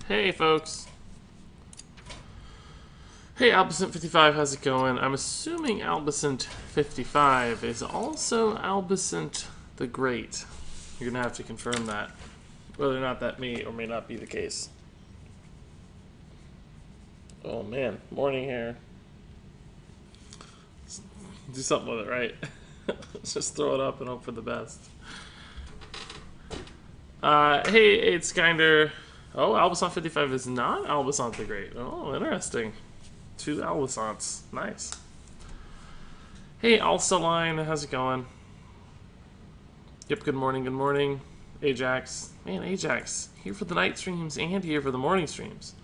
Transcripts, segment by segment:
Hey, folks. Hey, Albacent55, how's it going? I'm assuming Albacent55 is also Albacent the Great. You're going to have to confirm that. Whether or not that may or may not be the case. Oh, man. Morning hair. Do something with it, right? Just throw it up and hope for the best. Hey, it's Kinder. Oh, Albacent55 is not Albacent the Great. Oh, interesting. Two Albacents. Nice. Hey, Alsaline, how's it going? Yep, good morning, good morning. Ajax. Man, Ajax. Here for the night streams and here for the morning streams.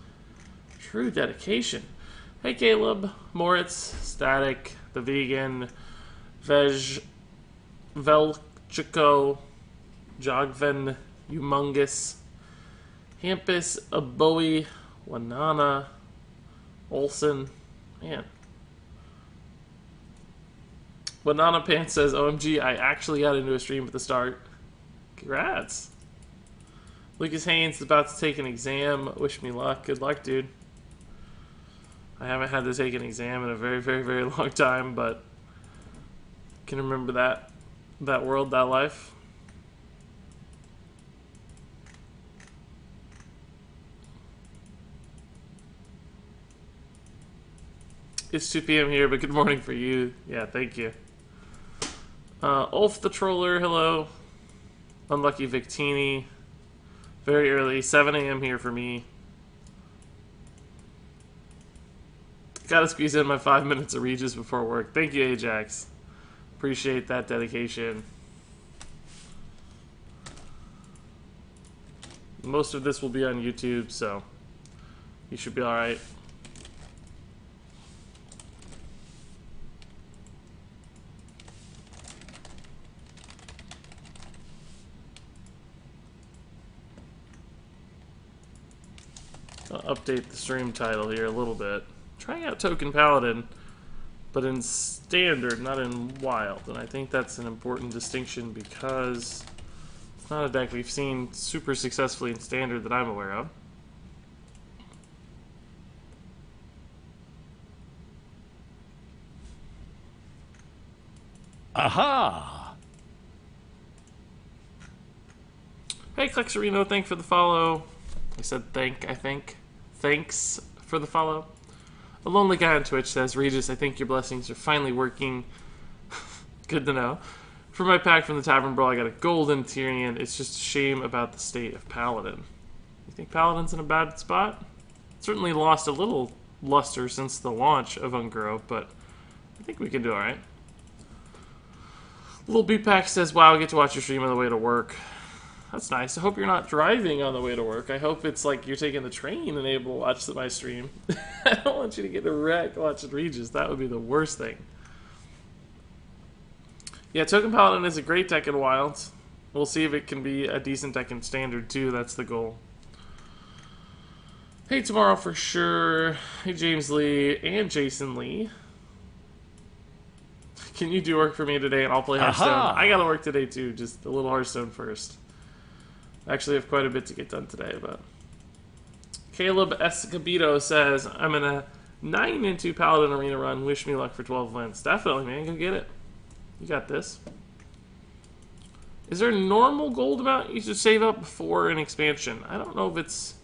True dedication. Hey, Caleb, Moritz, Static, The Vegan, Velchico, Jogven, Humongous, Hampus, Abowie, Wanana, Olsen. Man. Wanana Pants says, OMG, I actually got into a stream at the start. Congrats. Lucas Haynes is about to take an exam. Wish me luck. Good luck, dude. I haven't had to take an exam in a very, very, very long time, but can remember that world, that life. It's 2 p.m. here, but good morning for you. Yeah, thank you. Ulf the Troller, hello. Unlucky Victini. Very early, 7 a.m. here for me. Gotta squeeze in my 5 minutes of Regis before work. Thank you, Ajax. Appreciate that dedication. Most of this will be on YouTube, so you should be alright. I'll update the stream title here a little bit. Trying out Token Paladin, but in Standard, not in Wild. And I think that's an important distinction because it's not a deck we've seen super successfully in Standard that I'm aware of. Aha! Hey, Clexerino, thanks for the follow. I said thank, I think. Thanks for the follow. A lonely guy on Twitch says, Regis, I think your blessings are finally working. Good to know. For my pack from the Tavern Brawl, I got a golden Tyrion. It's just a shame about the state of Paladin. You think Paladin's in a bad spot? Certainly lost a little luster since the launch of Ungro, but I think we can do alright. Little B-Pack says, wow, I get to watch your stream on the way to work. That's nice. I hope you're not driving on the way to work. I hope it's like you're taking the train and able to watch my stream. I don't want you to get a wreck watching Regis. That would be the worst thing. Yeah, Token Paladin is a great deck in Wild. We'll see if it can be a decent deck in Standard, too. That's the goal. Hey, tomorrow for sure. Hey, James Lee and Jason Lee. Can you do work for me today and I'll play Hearthstone? Aha! I gotta work today, too. Just a little Hearthstone first. Actually, I have quite a bit to get done today, but... Caleb Escobedo says, I'm in a 9-2 Paladin Arena run. Wish me luck for 12 wins. Definitely, man. Go get it. You got this. Is there a normal gold amount you should save up before an expansion? I don't know if it's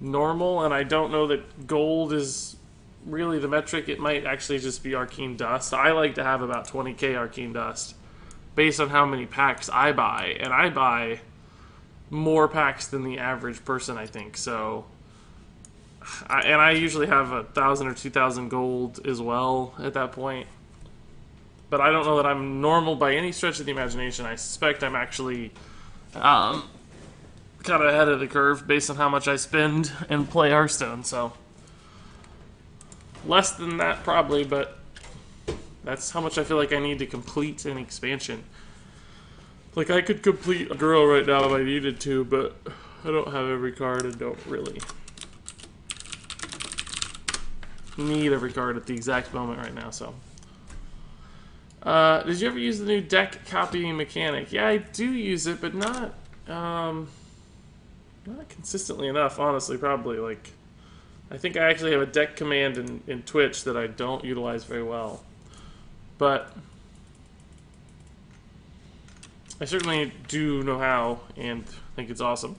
normal, and I don't know that gold is really the metric. It might actually just be Arcane Dust. I like to have about 20k Arcane Dust based on how many packs I buy, and I buy more packs than the average person, I think. So, I usually have 1,000 or 2,000 gold as well at that point. But I don't know that I'm normal by any stretch of the imagination. I suspect I'm actually kind of ahead of the curve based on how much I spend and play Hearthstone. So, less than that probably, but that's how much I feel like I need to complete an expansion. Like, I could complete a girl right now if I needed to, but I don't have every card and don't really need every card at the exact moment right now, so. Did you ever use the new deck copying mechanic? Yeah, I do use it, but not Not consistently enough, honestly, probably. Like, I think I actually have a deck command in Twitch that I don't utilize very well. But I certainly do know how, and think it's awesome.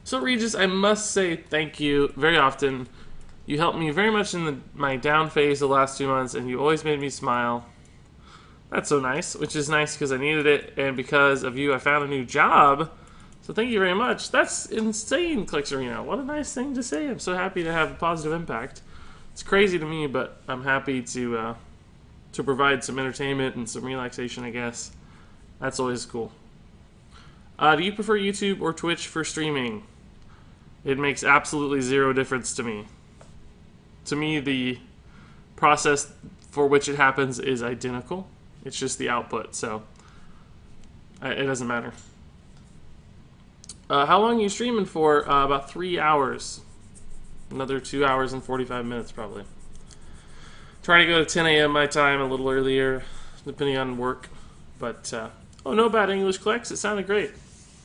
So Regis, I must say thank you very often. You helped me very much in my down phase the last 2 months, and you always made me smile. That's so nice, which is nice because I needed it, and because of you, I found a new job. So thank you very much. That's insane, Clicks Arena. What a nice thing to say. I'm so happy to have a positive impact. It's crazy to me, but I'm happy to provide some entertainment and some relaxation, I guess. That's always cool. Do you prefer YouTube or Twitch for streaming? It makes absolutely zero difference to me. To me, the process for which it happens is identical. It's just the output, so it doesn't matter. How long are you streaming for? About 3 hours. Another 2 hours and 45 minutes, probably. Try to go to 10 a.m. my time, a little earlier, depending on work. But, oh, no bad English clicks. It sounded great.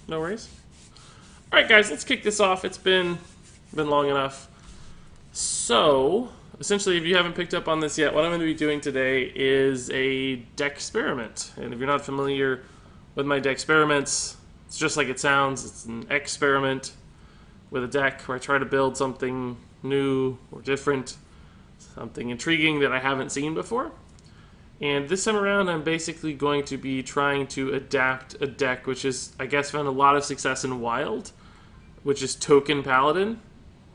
No worries. All right, guys, let's kick this off. It's been long enough. So, essentially, if you haven't picked up on this yet, what I'm going to be doing today is a deck experiment. And if you're not familiar with my deck experiments, it's just like it sounds. It's an experiment with a deck where I try to build something new or different, something intriguing that I haven't seen before. And this time around, I'm basically going to be trying to adapt a deck which is, I guess, found a lot of success in Wild, which is Token Paladin.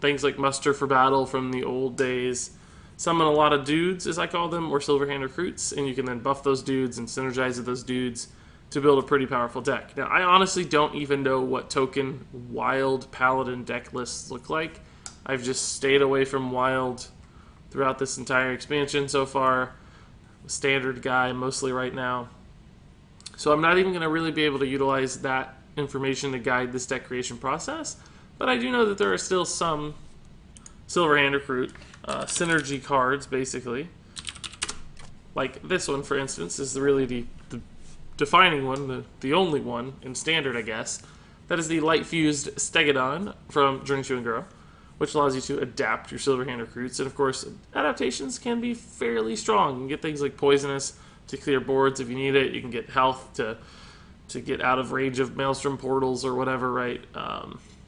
Things like Muster for Battle from the old days. Summon a lot of dudes, as I call them, or Silverhand Recruits, and you can then buff those dudes and synergize with those dudes to build a pretty powerful deck. Now, I honestly don't even know what Token Wild Paladin deck lists look like. I've just stayed away from Wild throughout this entire expansion so far. Standard guy mostly right now. So I'm not even going to really be able to utilize that information to guide this deck creation process. But I do know that there are still some Silverhand Recruit synergy cards, basically. Like this one, for instance, is really the defining one, the only one in Standard, I guess. That is the Light Fused Stegodon from Journey to and Grow, which allows you to adapt your Silverhand Recruits. And of course, adaptations can be fairly strong. You can get things like Poisonous to clear boards if you need it. You can get Health to get out of range of Maelstrom portals or whatever, right?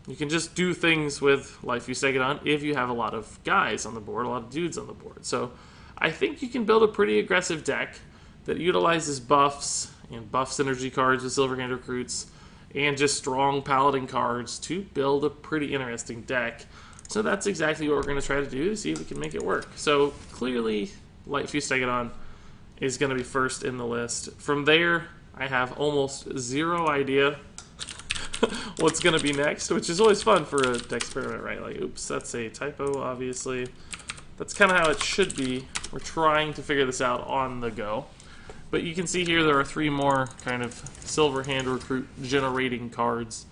You can just do things with Light Fused Stegodon if you have a lot of guys on the board, a lot of dudes on the board. So I think you can build a pretty aggressive deck that utilizes buffs and buff synergy cards with Silverhand Recruits and just strong Paladin cards to build a pretty interesting deck. So that's exactly what we're going to try to do to see if we can make it work. So clearly, Light Fused Stegodon is going to be first in the list. From there, I have almost zero idea what's going to be next, which is always fun for a deck experiment, right? Like, oops, that's a typo, obviously. That's kind of how it should be. We're trying to figure this out on the go. But you can see here there are 3 more kind of Silverhand Recruit generating cards,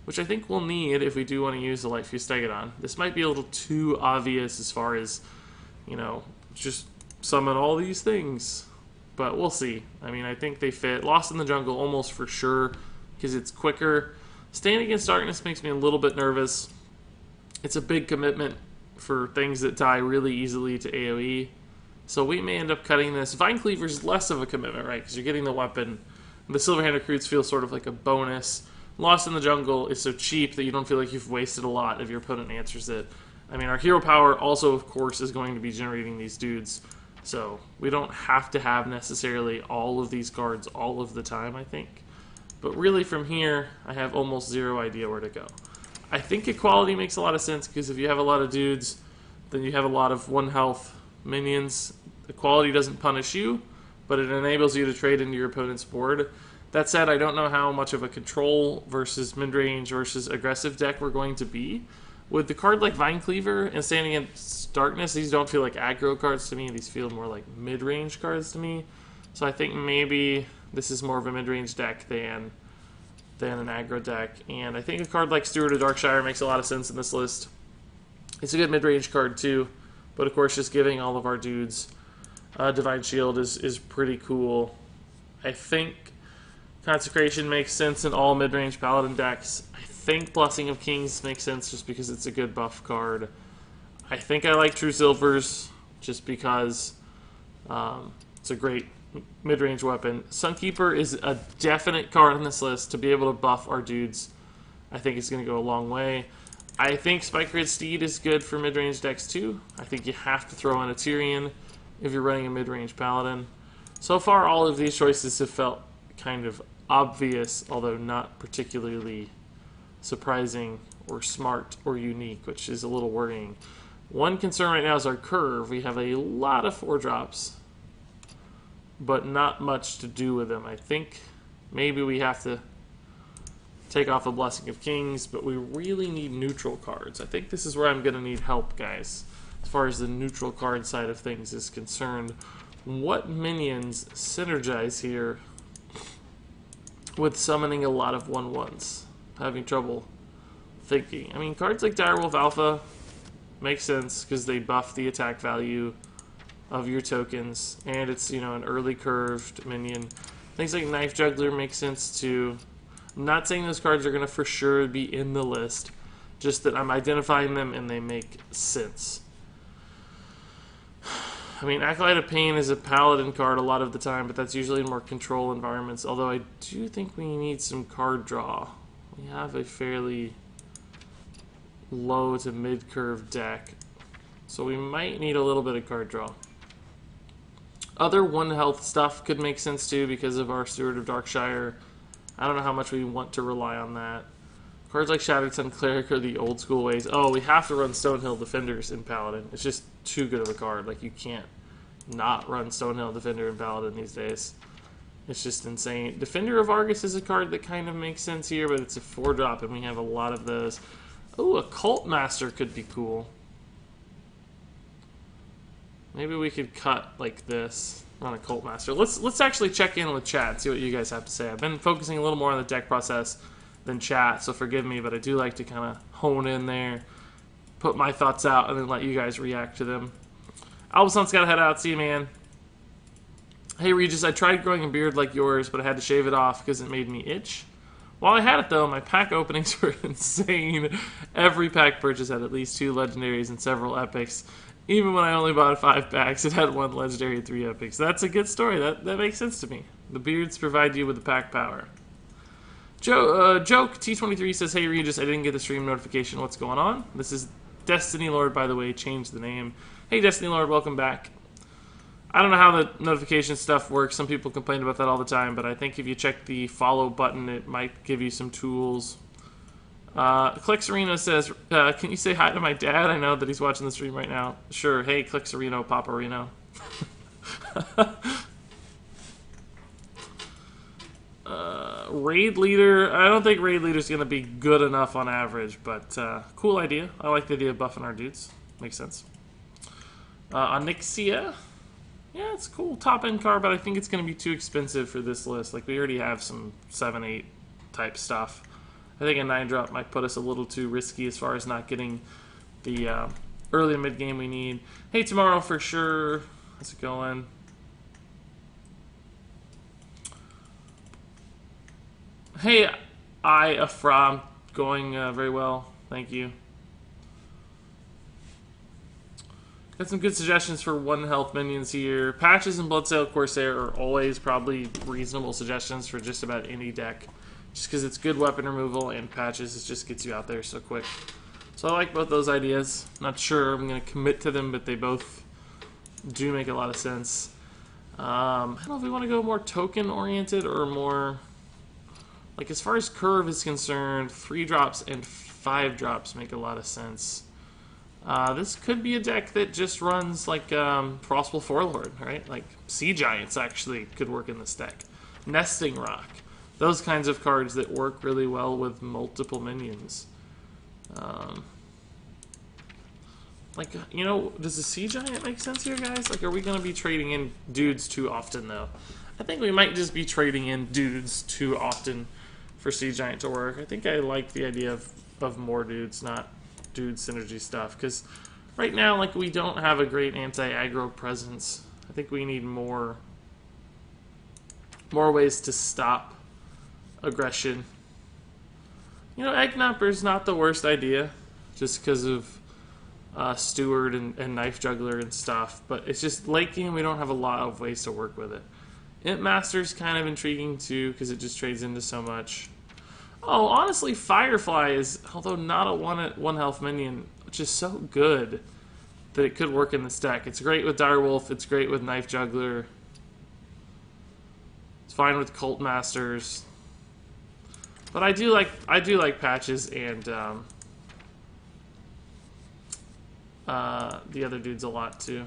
which I think we'll need if we do want to use the Light Fused Stegodon. This might be a little too obvious as far as, you know, just summon all these things. But we'll see. I mean, I think they fit. Lost in the Jungle almost for sure, because it's quicker. Stand Against Darkness makes me a little bit nervous. It's a big commitment for things that die really easily to AoE. So we may end up cutting this. Vine Cleaver's less of a commitment, right? Because you're getting the weapon. The Silverhand Recruits feel sort of like a bonus. Lost in the Jungle is so cheap that you don't feel like you've wasted a lot if your opponent answers it. I mean, our hero power also, of course, is going to be generating these dudes. So we don't have to have necessarily all of these cards all of the time, I think. But really from here, I have almost zero idea where to go. I think equality makes a lot of sense because if you have a lot of dudes, then you have a lot of 1 health minions. Equality doesn't punish you, but it enables you to trade into your opponent's board. That said, I don't know how much of a control versus mid-range versus aggressive deck we're going to be. With the card like Vine Cleaver and Standing Against Darkness, these don't feel like aggro cards to me. These feel more like mid-range cards to me. So I think maybe this is more of a mid-range deck than an aggro deck. And I think a card like Steward of Darkshire makes a lot of sense in this list. It's a good mid-range card too. But of course, just giving all of our dudes Divine Shield is pretty cool. I think Consecration makes sense in all mid-range Paladin decks. I think Blessing of Kings makes sense just because it's a good buff card. I think I like True Silvers just because it's a great mid-range weapon. Sunkeeper is a definite card on this list to be able to buff our dudes. I think it's going to go a long way. I think Spike Red Steed is good for mid-range decks too. I think you have to throw in a Tyrion if you're running a mid-range Paladin. So far, all of these choices have felt kind of obvious, although not particularly surprising or smart or unique, which is a little worrying. One concern right now is our curve. We have a lot of 4-drops, but not much to do with them. I think maybe we have to take off a Blessing of Kings, but we really need neutral cards. I think this is where I'm going to need help, guys, as far as the neutral card side of things is concerned. What minions synergize here with summoning a lot of 1/1s? Having trouble thinking. I mean, cards like Direwolf Alpha make sense because they buff the attack value of your tokens, and it's, you know, an early curved minion. Things like Knife Juggler make sense too. I'm not saying those cards are going to for sure be in the list, just that I'm identifying them and they make sense. I mean, Acolyte of Pain is a Paladin card a lot of the time, but that's usually in more control environments, although I do think we need some card draw. We have a fairly low to mid-curve deck, so we might need a little bit of card draw. Other 1 health stuff could make sense too because of our Steward of Darkshire. I don't know how much we want to rely on that. Cards like Shattered Sun Cleric are the old school ways. Oh, we have to run Stonehill Defenders in Paladin. It's just too good of a card. Like, you can't not run Stonehill Defender in Paladin these days. It's just insane. Defender of Argus is a card that kind of makes sense here, but it's a 4-drop and we have a lot of those. Oh, a Cult Master could be cool. Maybe we could cut like this, run a Cult Master. Let's actually check in with chat and see what you guys have to say. I've been focusing a little more on the deck process than chat, so forgive me, but I do like to kind of hone in there, put my thoughts out, and then let you guys react to them. Albuson's got to head out. See you, man. Hey, Regis, I tried growing a beard like yours, but I had to shave it off because it made me itch. While I had it, though, my pack openings were insane. Every pack purchase had at least 2 legendaries and several epics. Even when I only bought 5 packs, it had 1 legendary and 3 epics. That's a good story. That makes sense to me. The beards provide you with the pack power. Joke T23 says, hey Regis, I didn't get the stream notification. What's going on? This is Destiny Lord, by the way. Changed the name. Hey Destiny Lord, welcome back. I don't know how the notification stuff works. Some people complain about that all the time, but I think if you check the follow button, it might give you some tools. Clixarino says, can you say hi to my dad? I know that he's watching the stream right now. Sure. Hey, Clixarino, Paparino. Raid Leader. I don't think Raid Leader's going to be good enough on average, but cool idea. I like the idea of buffing our dudes. Makes sense. Onyxia. Yeah, it's a cool top-end card, but I think it's going to be too expensive for this list. Like, we already have some 7-8 type stuff. I think a 9-drop might put us a little too risky as far as not getting the early and mid-game we need. Hey, tomorrow for sure. How's it going? Hey, Afra. Going very well. Thank you. Got some good suggestions for 1 health minions here. Patches and Bloodsail Corsair are always probably reasonable suggestions for just about any deck. Just because it's good weapon removal, and Patches it just gets you out there so quick. So I like both those ideas. Not sure I'm going to commit to them, but they both do make a lot of sense. I don't know if we want to go more token-oriented or more... Like, as far as curve is concerned, 3-drops and 5-drops make a lot of sense. This could be a deck that just runs like Frostful Forlord, right? Like Sea Giants actually could work in this deck. Nesting Rock. Those kinds of cards that work really well with multiple minions. Like, you know, does the Sea Giant make sense here, guys? Like, are we going to be trading in dudes too often, though? I think we might just be trading in dudes too often for Sea Giant to work. I think I like the idea of more dudes, not dude synergy stuff, because right now, like, we don't have a great anti-aggro presence. I think we need more ways to stop aggression. You know, Egg Knapper's not the worst idea, just because of Steward and Knife Juggler and stuff, but it's just late game we don't have a lot of ways to work with it. Imp Master's kind of intriguing too, because it just trades into so much. Oh, honestly, Firefly is, although not a one health minion, which is so good that it could work in this deck. It's great with Direwolf, it's great with Knife Juggler. It's fine with Cult Masters. But I do like Patches and the other dudes a lot too.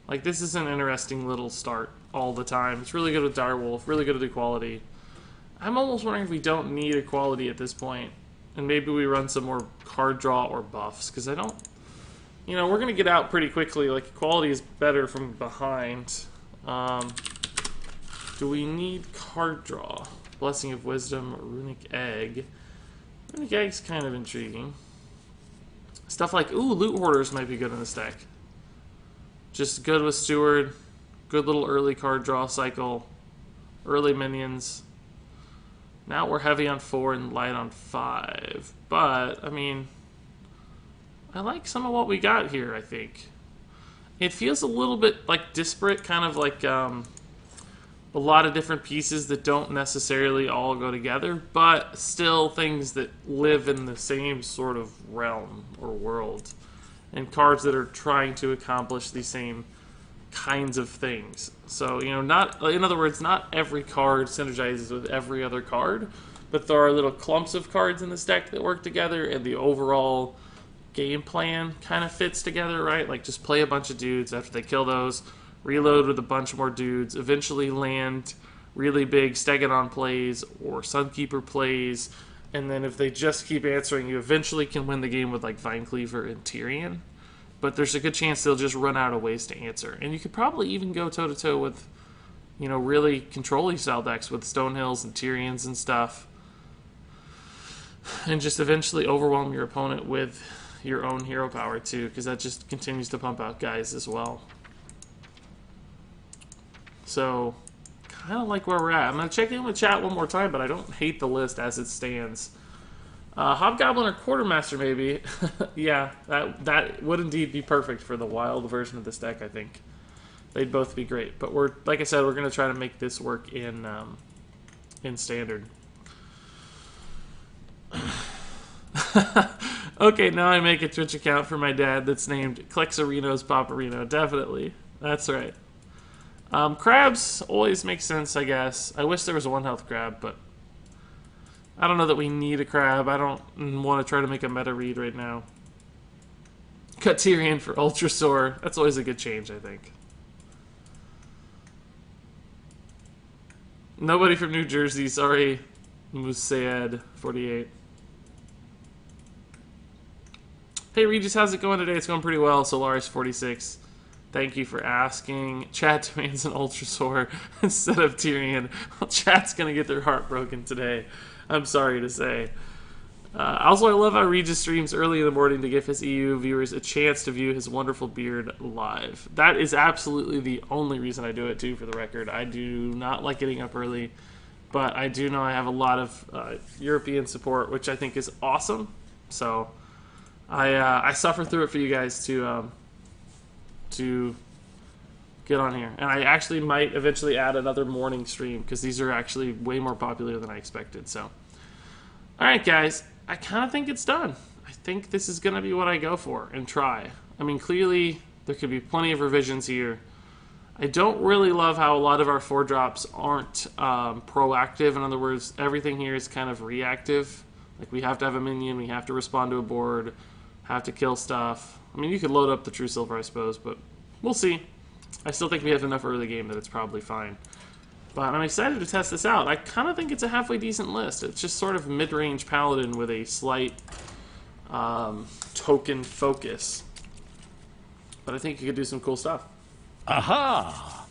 Like, this is an interesting little start all the time. It's really good with Direwolf, really good with Equality. I'm almost wondering if we don't need Equality at this point, and maybe we run some more card draw or buffs, because I don't... You know, we're going to get out pretty quickly. Like, Equality is better from behind. Do we need card draw? Blessing of Wisdom, Runic Egg. Runic Egg's kind of intriguing. Stuff like, ooh, Loot Hoarders might be good in this deck. Just good with Steward. Good little early card draw cycle. Early minions. Now we're heavy on 4 and light on 5. But, I mean, I like some of what we got here, I think. It feels a little bit like disparate, kind of like a lot of different pieces that don't necessarily all go together, but still things that live in the same sort of realm or world. And cards that are trying to accomplish the same kinds of things. So, you know, in other words, not every card synergizes with every other card, but there are little clumps of cards in this deck that work together, and the overall game plan kind of fits together, right? Like, just play a bunch of dudes. After they kill those, reload with a bunch more dudes, eventually land really big Stegodon plays or Sunkeeper plays, and then if they just keep answering, you eventually can win the game with like Vinecleaver and Tyrion. But there's a good chance they'll just run out of ways to answer. And you could probably even go toe-to-toe with, you know, really controlling style decks with Stonehills and Tyrions and stuff. And just eventually overwhelm your opponent with your own hero power too, because that just continues to pump out guys as well. So, kind of like where we're at. I'm going to check in with chat one more time, but I don't hate the list as it stands. Hobgoblin or Quartermaster, maybe. Yeah, that would indeed be perfect for the wild version of this deck, I think. They'd both be great. But we're, like I said, we're going to try to make this work in Standard. Okay, now I make a Twitch account for my dad that's named Klexarino's Paparino. Definitely. That's right. Crabs always make sense, I guess. I wish there was a 1 health crab, but I don't know that we need a crab. I don't want to try to make a meta read right now. Cut Tyrion for Ultrasaur. That's always a good change, I think. Nobody from New Jersey, sorry. Musaid 48. Hey Regis, how's it going today? It's going pretty well. Solaris 46. Thank you for asking. Chat demands an Ultrasaur instead of Tyrion. Well, chat's going to get their heart broken today. I'm sorry to say. Also, I love how Regis streams early in the morning to give his EU viewers a chance to view his wonderful beard live. That is absolutely the only reason I do it, too, for the record. I do not like getting up early, but I do know I have a lot of European support, which I think is awesome. So I suffer through it for you guys to get on here. And I actually might eventually add another morning stream, because these are actually way more popular than I expected. So, alright guys, I kind of think it's done. I think this is going to be what I go for and try. I mean, clearly there could be plenty of revisions here. I don't really love how a lot of our 4-drops aren't proactive. In other words, everything here is kind of reactive. Like, we have to have a minion, we have to respond to a board, have to kill stuff. I mean, you could load up the True Silver, I suppose, but we'll see. I still think we have enough early game that it's probably fine. But I'm excited to test this out. I kind of think it's a halfway decent list. It's just sort of mid-range Paladin with a slight token focus. But I think you could do some cool stuff. Aha!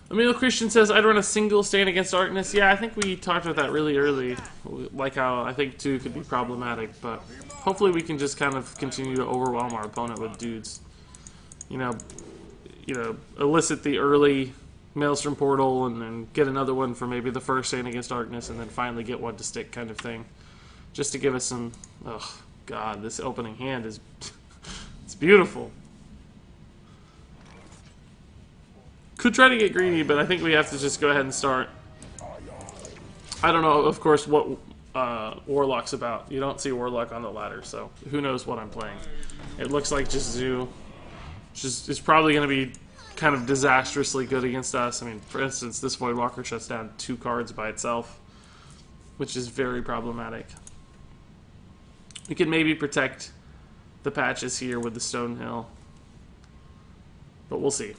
Emil Christian says, I'd run a single stand against Darkness. Yeah, I think we talked about that really early. Like how I think 2 could be problematic, but hopefully we can just kind of continue to overwhelm our opponent with dudes. you know, elicit the early Maelstrom Portal and then get another one for maybe the first Stand Against Darkness and then finally get one to stick kind of thing. Just to give us some... Oh, God, this opening hand is... it's beautiful. Could try to get greedy, but I think we have to just go ahead and start. I don't know, of course, what Warlock's about. You don't see Warlock on the ladder, so who knows what I'm playing. It looks like just Zoo. It's probably going to be kind of disastrously good against us. I mean, for instance, this Voidwalker shuts down 2 cards by itself, which is very problematic. We could maybe protect the patches here with the Stonehill, but we'll see.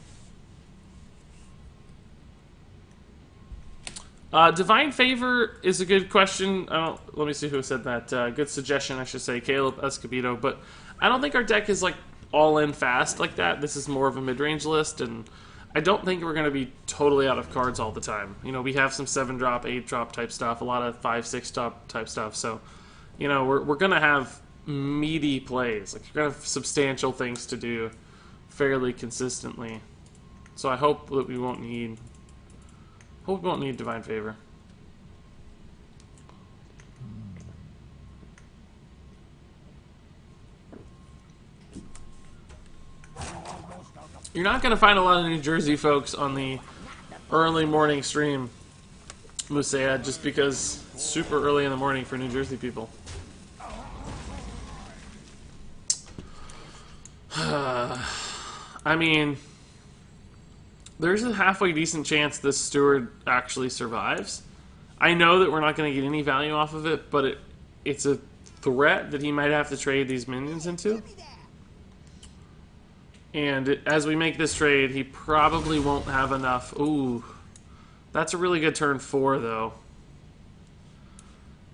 Divine Favor is a good question. Let me see who said that. Good suggestion, I should say, Caleb Escobedo. But I don't think our deck is like all in fast like that. This is more of a mid-range list, and I don't think we're going to be totally out of cards all the time. You know, we have some 7-drop, 8-drop type stuff, a lot of 5, 6-drop type stuff. So, you know, we're going to have meaty plays. Like, you're going to have substantial things to do fairly consistently. So I hope that we won't need... Hope we won't need Divine Favor. You're not going to find a lot of New Jersey folks on the early morning stream, Musea, just because it's super early in the morning for New Jersey people. I mean... There's a halfway decent chance this Steward actually survives. I know that we're not going to get any value off of it, but it's a threat that he might have to trade these minions into. And as we make this trade, he probably won't have enough. Ooh, that's a really good turn 4, though.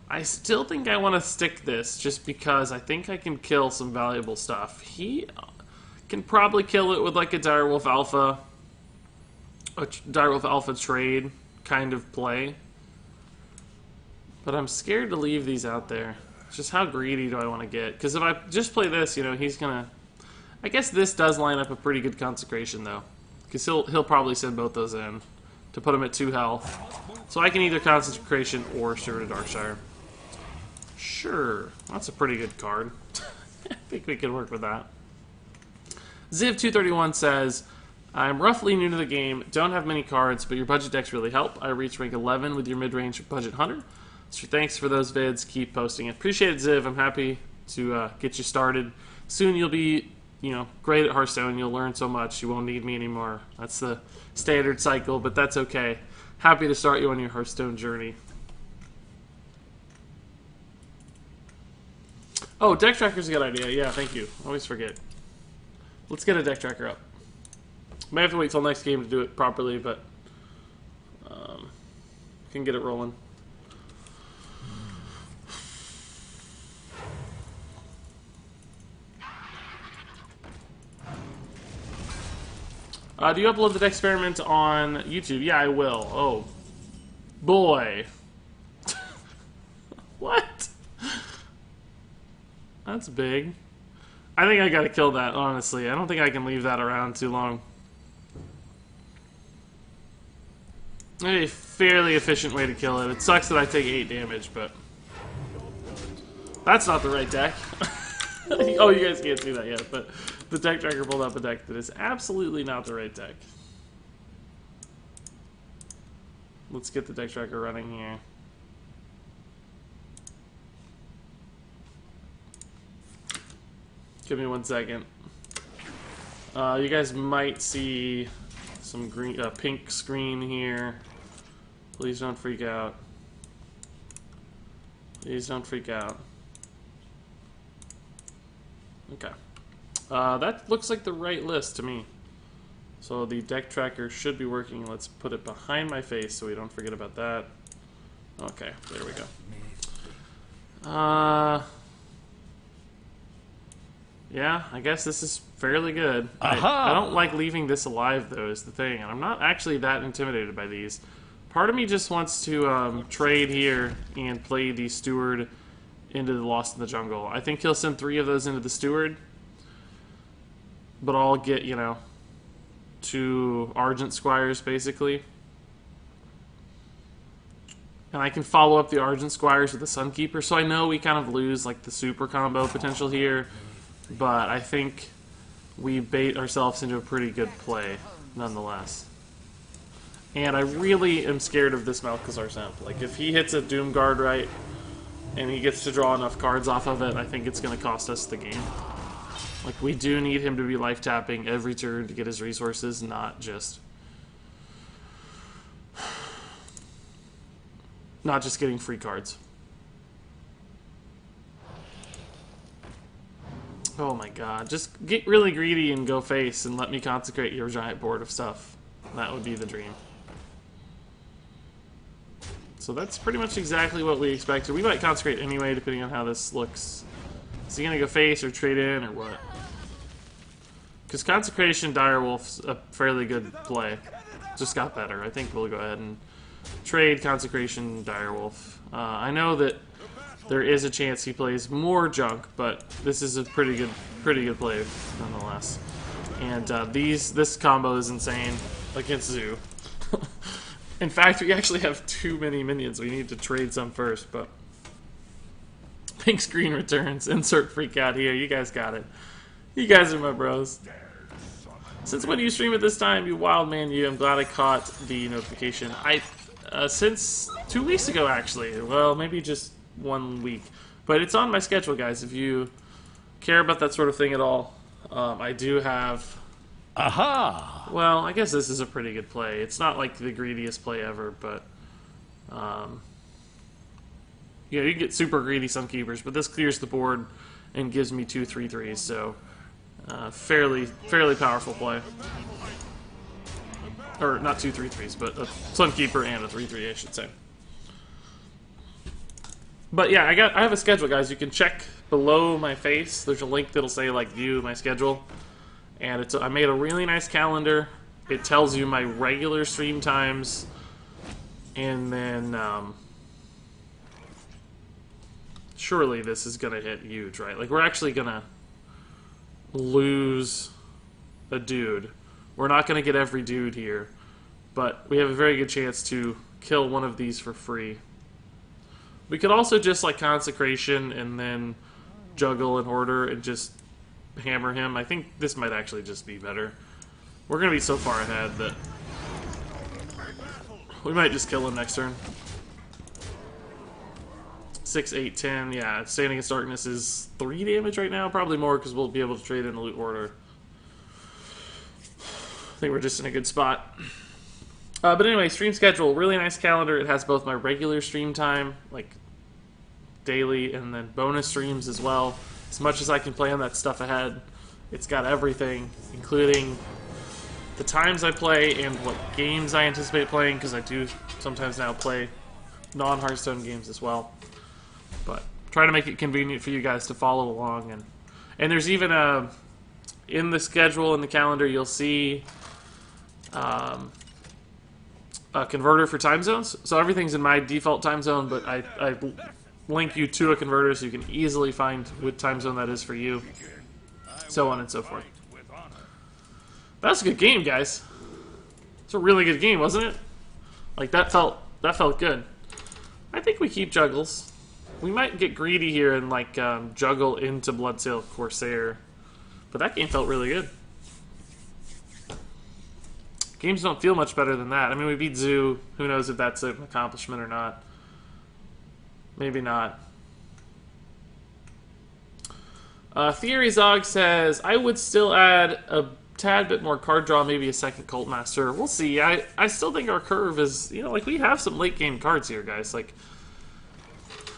I still think I want to stick this, just because I think I can kill some valuable stuff. He can probably kill it with like a Direwolf Alpha. A Direwolf Alpha trade kind of play. But I'm scared to leave these out there. It's just how greedy do I want to get? Because if I just play this, you know, he's going to... I guess this does line up a pretty good Consecration, though. Because he'll probably send both those in to put him at 2 health. So I can either Consecration or Steward of Darkshire. Sure. That's a pretty good card. I think we can work with that. Ziv231 says... I'm roughly new to the game, don't have many cards, but your budget decks really help. I reached rank 11 with your mid-range budget hunter. So thanks for those vids. Keep posting it. Appreciate it, Ziv. I'm happy to get you started. Soon you'll be, you know, great at Hearthstone. You'll learn so much. You won't need me anymore. That's the standard cycle, but that's okay. Happy to start you on your Hearthstone journey. Oh, deck tracker's a good idea. Yeah, thank you. Always forget. Let's get a deck tracker up. May have to wait till next game to do it properly, but can get it rolling. Do you upload the experiment on YouTube? Yeah, I will. Oh, boy. What? That's big. I think I gotta kill that, honestly. I don't think I can leave that around too long. A fairly efficient way to kill it. It sucks that I take 8 damage, but... That's not the right deck. Oh, you guys can't see that yet, but the deck tracker pulled up a deck that is absolutely not the right deck. Let's get the deck tracker running here. Give me 1 second. You guys might see some green, pink screen here. Please don't freak out. Please don't freak out. Okay. That looks like the right list to me. So the deck tracker should be working. Let's put it behind my face so we don't forget about that. Okay, there we go. Yeah, I guess this is fairly good. I don't like leaving this alive, though, is the thing. And I'm not actually that intimidated by these. Part of me just wants to trade here and play the Steward into the Lost in the Jungle. I think he'll send 3 of those into the Steward. but I'll get, 2 Argent Squires, basically. And I can follow up the Argent Squires with the Sunkeeper, so I know we kind of lose, like, the super combo potential here, but I think we bait ourselves into a pretty good play, nonetheless. And I really am scared of this Malchezaar Semp. Like, if he hits a Doomguard right, and he gets to draw enough cards off of it, I think it's going to cost us the game. Like, we do need him to be life tapping every turn to get his resources, not just getting free cards. Oh my god, just get really greedy and go face and let me consecrate your giant board of stuff. That would be the dream. So that's pretty much exactly what we expected. We might consecrate anyway, depending on how this looks. Is he going to go face or trade in or what? Because Consecration Direwolf's a fairly good play. Just got better. I think we'll go ahead and trade Consecration Direwolf. I know that there is a chance he plays more junk, but this is a pretty good play nonetheless. And this combo is insane against Zoo. In fact, we actually have too many minions. We need to trade some first, but pink screen returns. Insert freak out here. You guys got it. You guys are my bros. Since when do you stream at this time, you wild man? You. I'm glad I caught the notification. Since 2 weeks ago, actually. Well, maybe just 1 week, but it's on my schedule, guys. If you care about that sort of thing at all, I do have. Aha! Well, I guess this is a pretty good play. It's not like the greediest play ever, but yeah, you can get super greedy Sunkeepers, but this clears the board and gives me 2 3/3s, so fairly powerful play. Or not 2 3/3s, but a Sunkeeper and a 3/3, I should say. But yeah, I have a schedule, guys. You can check below my face. There's a link that'll say like view my schedule. And I made a really nice calendar. It tells you my regular stream times, and then surely this is gonna hit huge, right? Like, we're actually gonna lose a dude. We're not gonna get every dude here, but we have a very good chance to kill one of these for free. We could also just like Consecration and then juggle in order and just hammer him. I think this might actually just be better. We're going to be so far ahead that we might just kill him next turn. 6, 8, 10. Yeah, Stand Against Darkness is 3 damage right now. Probably more because we'll be able to trade in the loot order. I think we're just in a good spot. But anyway, stream schedule. Really nice calendar. It has both my regular stream time, like daily, and then bonus streams as well. As much as I can plan that stuff ahead, it's got everything, including the times I play and what games I anticipate playing, because I do sometimes now play non-Hearthstone games as well. But try to make it convenient for you guys to follow along. And there's even in the schedule, in the calendar, you'll see a converter for time zones. So everything's in my default time zone, but I link you to a converter so you can easily find what time zone that is for you, so on and so forth. That was a good game, guys. It's a really good game, wasn't it? Like, that felt good. I think we keep juggles. We might get greedy here and like juggle into Bloodsail Corsair, but that game felt really good. Games don't feel much better than that. I mean, we beat Zoo. Who knows if that's an accomplishment or not. Maybe not. Theory Zog says, I would still add a tad bit more card draw, maybe a second Cult Master. We'll see. I still think our curve is, like, we have some late game cards here, guys. Like,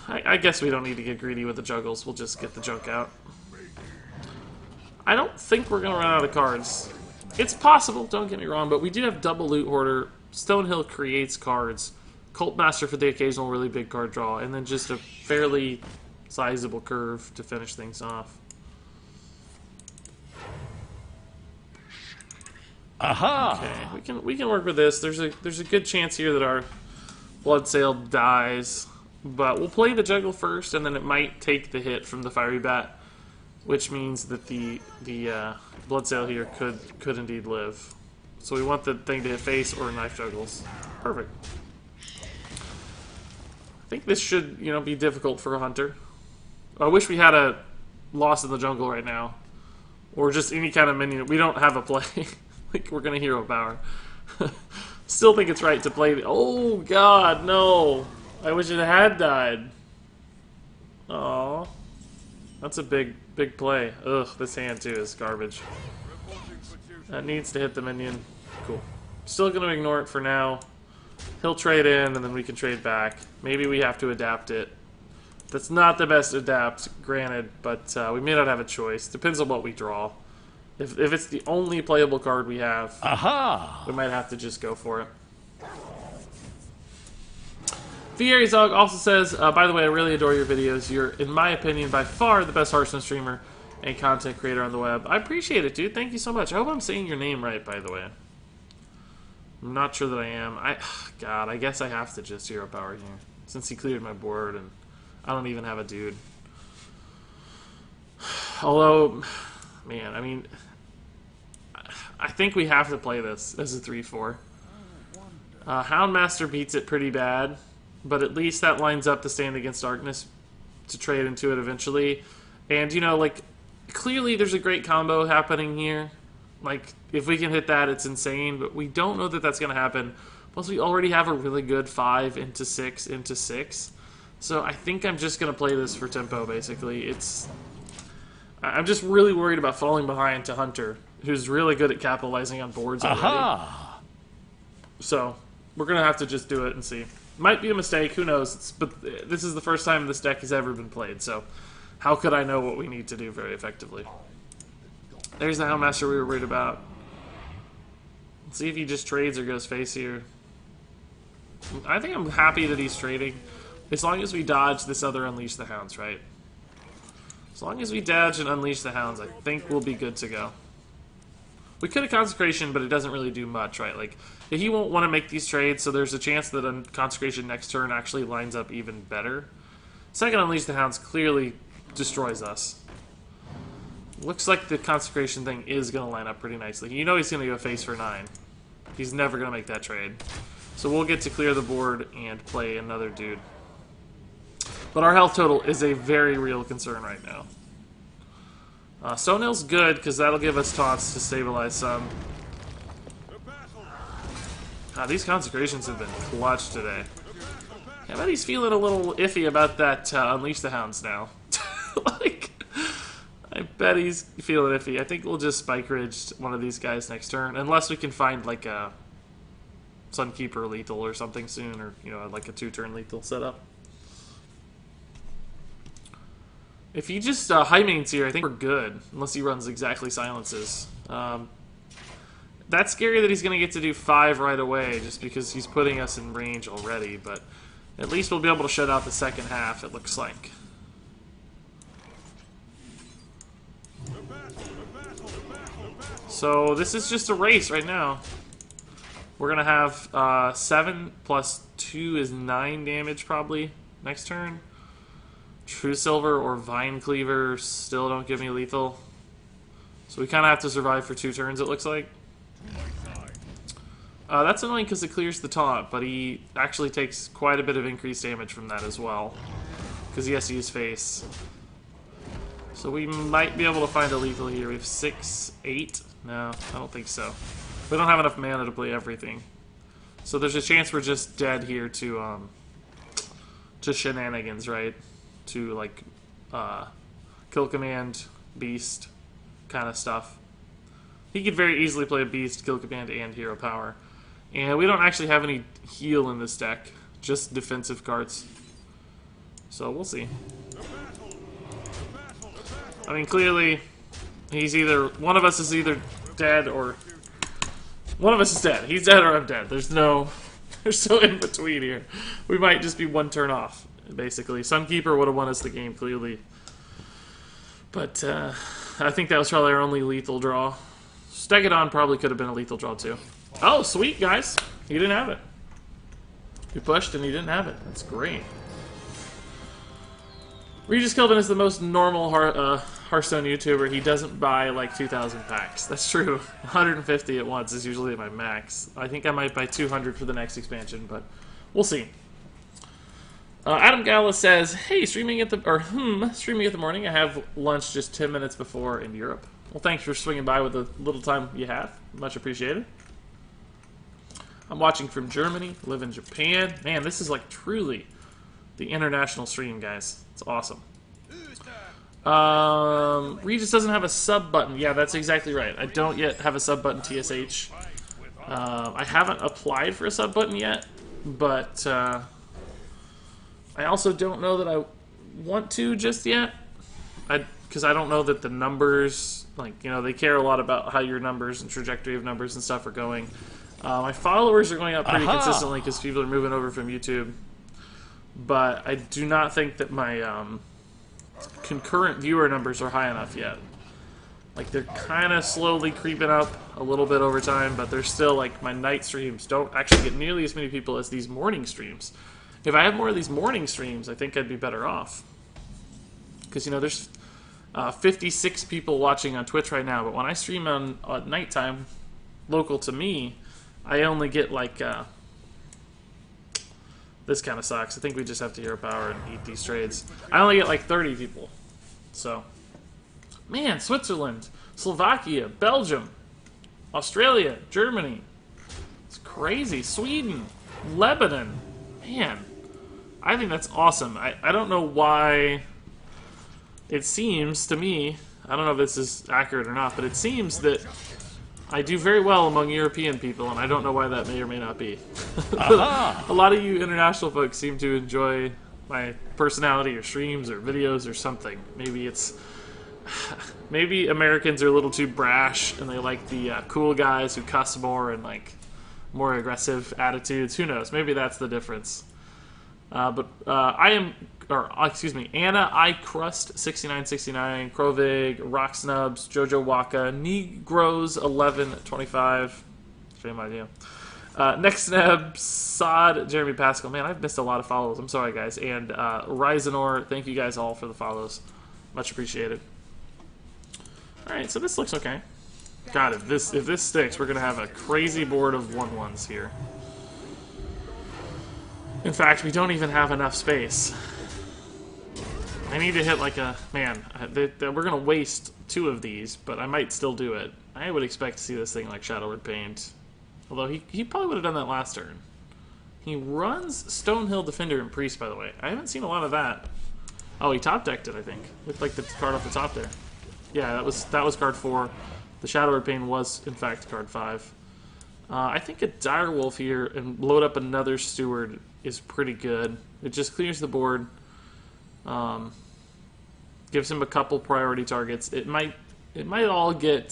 I guess we don't need to get greedy with the juggles. We'll just get the junk out. I don't think we're going to run out of cards. It's possible, don't get me wrong, but we do have double Loot Hoarder. Stonehill creates cards. Cult Master for the occasional really big card draw, and then just a fairly sizable curve to finish things off. Aha! Okay, we can work with this. There's a good chance here that our Bloodsail dies, but we'll play the juggle first, and then it might take the hit from the Fiery Bat which means that the Bloodsail here could indeed live. So we want the thing to hit face or knife juggles. Perfect. I think this should, you know, be difficult for a hunter. I wish we had a Lost in the Jungle right now, or just any kind of minion. We don't have a play. Like, we're gonna hero power. Still think it's right to play the... Oh, God, no. I wish it had died. Aw. That's a big play. Ugh, this hand, too, is garbage. That needs to hit the minion. Cool. Still gonna ignore it for now. He'll trade in, and then we can trade back. Maybe we have to adapt it. That's not the best adapt, granted, but we may not have a choice. Depends on what we draw. If it's the only playable card we have, Aha! we might have to just go for it. Fieri Zog also says, by the way, I really adore your videos. You're, in my opinion, by far the best Hearthstone streamer and content creator on the web. I appreciate it, dude. Thank you so much. I hope I'm saying your name right, by the way. I'm not sure that I am. God, I guess I have to just hero power here, since he cleared my board, and I don't even have a dude. Although, man, I mean, I think we have to play this as a 3-4. Houndmaster beats it pretty bad, but at least that lines up to Stand Against Darkness to trade into it eventually. And, you know, like, clearly there's a great combo happening here. Like, if we can hit that, it's insane, but we don't know that that's going to happen. Plus, we already have a really good 5 into 6 into 6. So I think I'm just going to play this for tempo, basically. I'm just really worried about falling behind to Hunter, who's really good at capitalizing on boards already. Aha! So we're going to have to just do it and see. Might be a mistake, who knows? But this is the first time this deck has ever been played, so how could I know what we need to do very effectively? There's the Houndmaster we were worried about. Let's see if he just trades or goes face here. I think I'm happy that he's trading. As long as we dodge this other Unleash the Hounds, right? As long as we dodge and Unleash the Hounds, I think we'll be good to go. We could have Consecration, but it doesn't really do much, right? Like, he won't want to make these trades, so there's a chance that a Consecration next turn actually lines up even better. Second Unleash the Hounds clearly destroys us. Looks like the Consecration thing is going to line up pretty nicely. You know he's going to go face for 9. He's never going to make that trade. So we'll get to clear the board and play another dude. But our health total is a very real concern right now. Stoneill's good, because that'll give us taunts to stabilize some. These Consecrations have been clutch today. I bet he's feeling a little iffy about that Unleash the Hounds now. Like, I bet he's feeling iffy. I think we'll just Spike Ridge one of these guys next turn, unless we can find like a Sunkeeper lethal or something soon, or you know, like a 2-turn lethal setup. If he just high mains here, I think we're good, unless he runs exactly silences. That's scary that he's going to get to do 5 right away, just because he's putting us in range already, but at least we'll be able to shut out the second half, it looks like. So this is just a race right now. We're going to have 7 plus 2 is 9 damage probably next turn. True Silver or Vine Cleaver still don't give me lethal. So we kind of have to survive for 2 turns, it looks like. That's annoying because it clears the taunt, but he actually takes quite a bit of increased damage from that as well, because he has to use face. So we might be able to find a lethal here. We have 6, 8. No, I don't think so. We don't have enough mana to play everything. So there's a chance we're just dead here to shenanigans, right? To like kill command, beast kind of stuff. He could very easily play a beast, kill command, and hero power. And we don't actually have any heal in this deck, just defensive cards. So we'll see. I mean, clearly, he's either, one of us is either dead or, one of us is dead. He's dead or I'm dead. There's no in between here. We might just be 1 turn off, basically. Sunkeeper would have won us the game, clearly. But, I think that was probably our only lethal draw. Stegodon probably could have been a lethal draw, too. Oh, sweet, guys. He didn't have it. We pushed and he didn't have it. That's great. Regis Kelvin is the most normal Hearthstone YouTuber, he doesn't buy like 2,000 packs. That's true. 150 at once is usually my max. I think I might buy 200 for the next expansion, but we'll see. Adam Gala says, "Hey, streaming at the morning. I have lunch just 10 minutes before in Europe. Well, thanks for swinging by with the little time you have. Much appreciated. I'm watching from Germany. Live in Japan. Man, this is like truly the international stream, guys. It's awesome." Regis doesn't have a sub button. Yeah, that's exactly right. I don't yet have a sub button TSH. I haven't applied for a sub button yet, but I also don't know that I want to just yet. Because I don't know that the numbers, like, you know, they care a lot about how your numbers and trajectory of numbers and stuff are going. My followers are going up pretty consistently because people are moving over from YouTube. But I do not think that my concurrent viewer numbers are high enough yet. Like, they're kind of slowly creeping up a little bit over time, but they're still, like, my night streams don't actually get nearly as many people as these morning streams. If I had more of these morning streams, I think I'd be better off. Because, you know, there's 56 people watching on Twitch right now, but when I stream on nighttime, local to me, I only get, like, this kind of sucks. I think we just have to hero power and eat these trades. I only get, like, 30 people. So, man, Switzerland, Slovakia, Belgium, Australia, Germany. It's crazy. Sweden, Lebanon. Man, I think that's awesome. I don't know why it seems to me, I don't know if this is accurate or not, but it seems that I do very well among European people, and I don't know why that may or may not be. A lot of you international folks seem to enjoy my personality or streams or videos or something. Maybe it's... Maybe Americans are a little too brash, and they like the cool guys who cuss more and, like, more aggressive attitudes. Who knows? Maybe that's the difference. But Anna I Crust 6969, Krovig, Rock Snubs, Jojo Waka, Negros 1125. Same idea. Next Neb, Sod, Jeremy Pascal. Man, I've missed a lot of follows. I'm sorry, guys. And Ryzenor, thank you guys all for the follows. Much appreciated. All right, so this looks okay. God, if this sticks, we're gonna have a crazy board of 1/1s here. In fact, we don't even have enough space. I need to hit like a... Man, we're going to waste 2 of these, but I might still do it. I would expect to see this thing like Shadowward Paint. Although he probably would have done that last turn. He runs Stonehill Defender and Priest, by the way. I haven't seen a lot of that. Oh, he top-decked it, I think. Looked like the card off the top there. Yeah, that was card 4. The Shadowward Paint was, in fact, card 5. I think a Direwolf here and load up another Steward is pretty good. It just clears the board. Gives him a couple priority targets. It might all get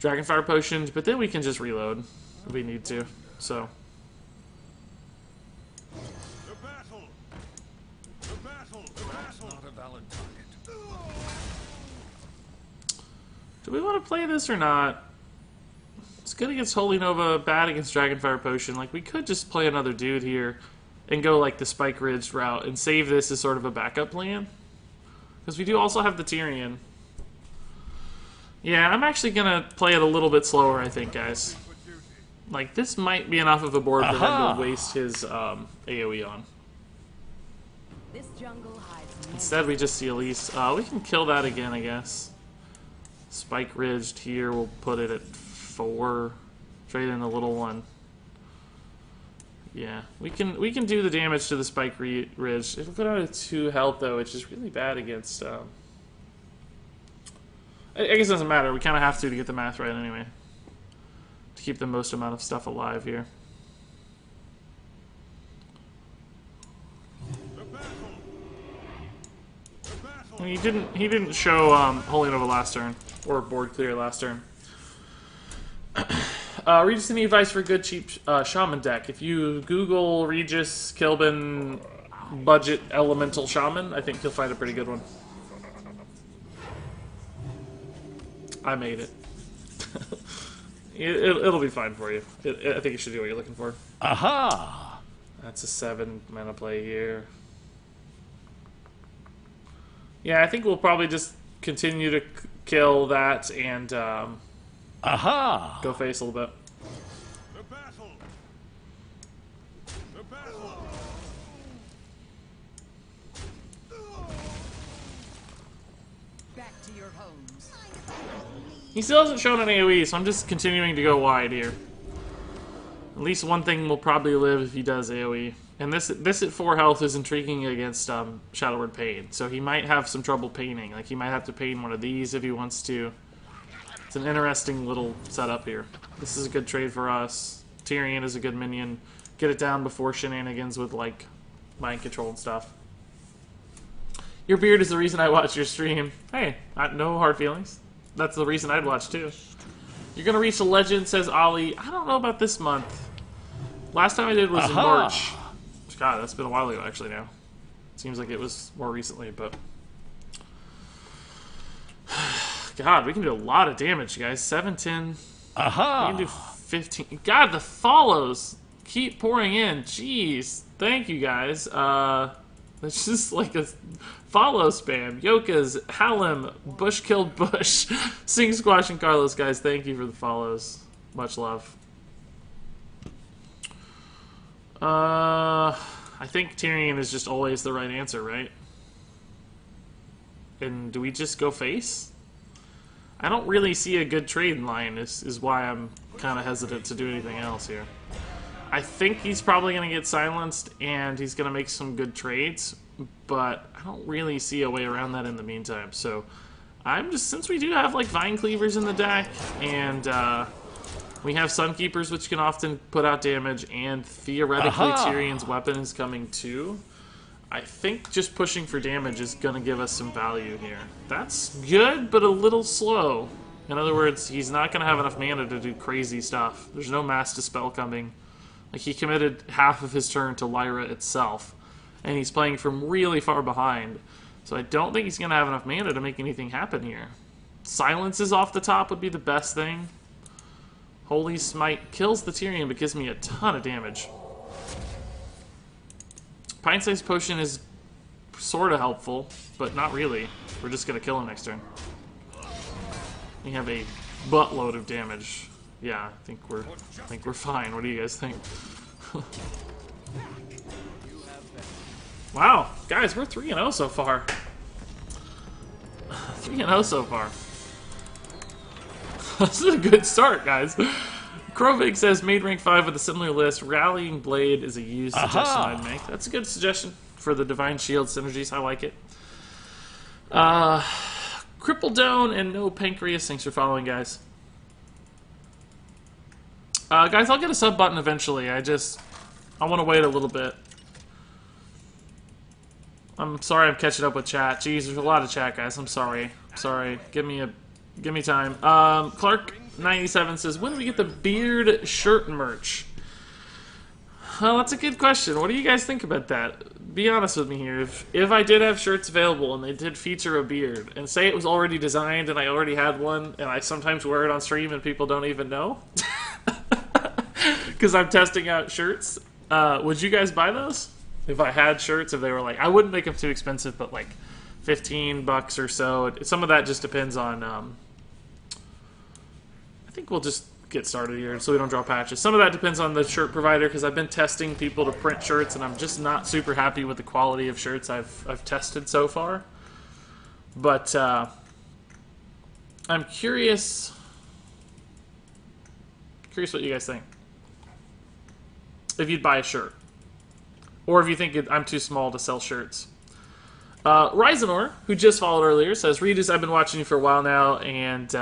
Dragonfire potions, but then we can just reload if we need to. So. Do we want to play this or not? It's good against Holy Nova, bad against Dragonfire Potion. Like, we could just play another dude here and go, like, the Spike Ridge route and save this as sort of a backup plan. Because we do also have the Tyrion. Yeah, I'm actually going to play it a little bit slower, I think, guys. Like, this might be enough of a board for him to waste his AoE on. This jungle hides Instead, we just see Elise. We can kill that again, I guess. Spike Ridged here, we'll put it at 4. Trade in a little one. Yeah, we can do the damage to the Spike Ridge. It'll go down to 2 health, though, which is really bad against... I guess it doesn't matter. We kind of have to get the math right anyway. To keep the most amount of stuff alive here. And he didn't show Holy Nova last turn. Or board clear last turn. Regis, any advice for a good, cheap Shaman deck? If you Google Regis, Kilbin, budget elemental Shaman, I think you'll find a pretty good one. I made it. It'll be fine for you. I think you should do what you're looking for. Aha! That's a 7 mana play here. Yeah, I think we'll probably just continue to kill that and Aha! go face a little bit. The battle! The battle! Back to your homes. He still hasn't shown an AoE, so I'm just continuing to go wide here. At least one thing will probably live if he does AoE. And this at 4 health is intriguing against Shadowward Pain, so he might have some trouble painting. Like, he might have to pain one of these if he wants to. It's an interesting little setup here. This is a good trade for us. Tyrion is a good minion. Get it down before shenanigans with, like, mind control and stuff. Your beard is the reason I watch your stream. Hey, no hard feelings. That's the reason I'd watch, too. You're gonna reach a legend, says Ollie. I don't know about this month. Last time I did was in March. God, that's been a while ago, actually, now. Seems like it was more recently, but... God, we can do a lot of damage, guys. 7, 10... Aha! We can do 15... God, the follows keep pouring in. Jeez. Thank you, guys. It's just like a follow spam. Yokas, Hallam, Bush killed Bush, Sing Squash, and Carlos, guys. Thank you for the follows. Much love. I think Tyrion is just always the right answer, right? And do we just go face? I don't really see a good trade line, is why I'm kind of hesitant to do anything else here. I think he's probably going to get silenced, and he's going to make some good trades, but I don't really see a way around that in the meantime. So I'm just, since we do have like Vine Cleavers in the deck, and we have Sunkeepers, which can often put out damage, and theoretically Tyrion's weapon is coming too, I think just pushing for damage is going to give us some value here. That's good, but a little slow. In other words, he's not going to have enough mana to do crazy stuff. There's no Mass Dispel coming. Like, he committed half of his turn to Lyra itself, and he's playing from really far behind. So I don't think he's going to have enough mana to make anything happen here. Silences off the top would be the best thing. Holy Smite kills the Tyrion, but gives me a ton of damage. Pint-Sized Potion is sort of helpful, but not really. We're just going to kill him next turn. We have a buttload of damage. Yeah, I think we're fine. What do you guys think? Wow, guys, we're 3-0 so far. 3-0 so far. This is a good start, guys. Krovig says, made rank 5 with a similar list. Rallying Blade is a used suggestion I'd make. That's a good suggestion for the Divine Shield synergies. I like it. Cripple Down and No Pancreas. Thanks for following, guys. Guys, I'll get a sub button eventually. I want to wait a little bit. I'm sorry I'm catching up with chat. Jeez, there's a lot of chat, guys. I'm sorry. Sorry. Give me time. Clark97 says, when do we get the beard shirt merch? Well, that's a good question. What do you guys think about that? Be honest with me here. If I did have shirts available and they did feature a beard, and say it was already designed and I already had one, and I sometimes wear it on stream and people don't even know, because I'm testing out shirts, would you guys buy those? If I had shirts, if they were like, I wouldn't make them too expensive, but like $15 or so. Some of that just depends on, I think we'll just get started here so we don't draw patches. Some of that depends on the shirt provider, because I've been testing people to print shirts, and I'm just not super happy with the quality of shirts I've tested so far. But I'm curious what you guys think. If you'd buy a shirt. Or if you think I'm too small to sell shirts. Ryzenor, who just followed earlier, says, Regis, I've been watching you for a while now, and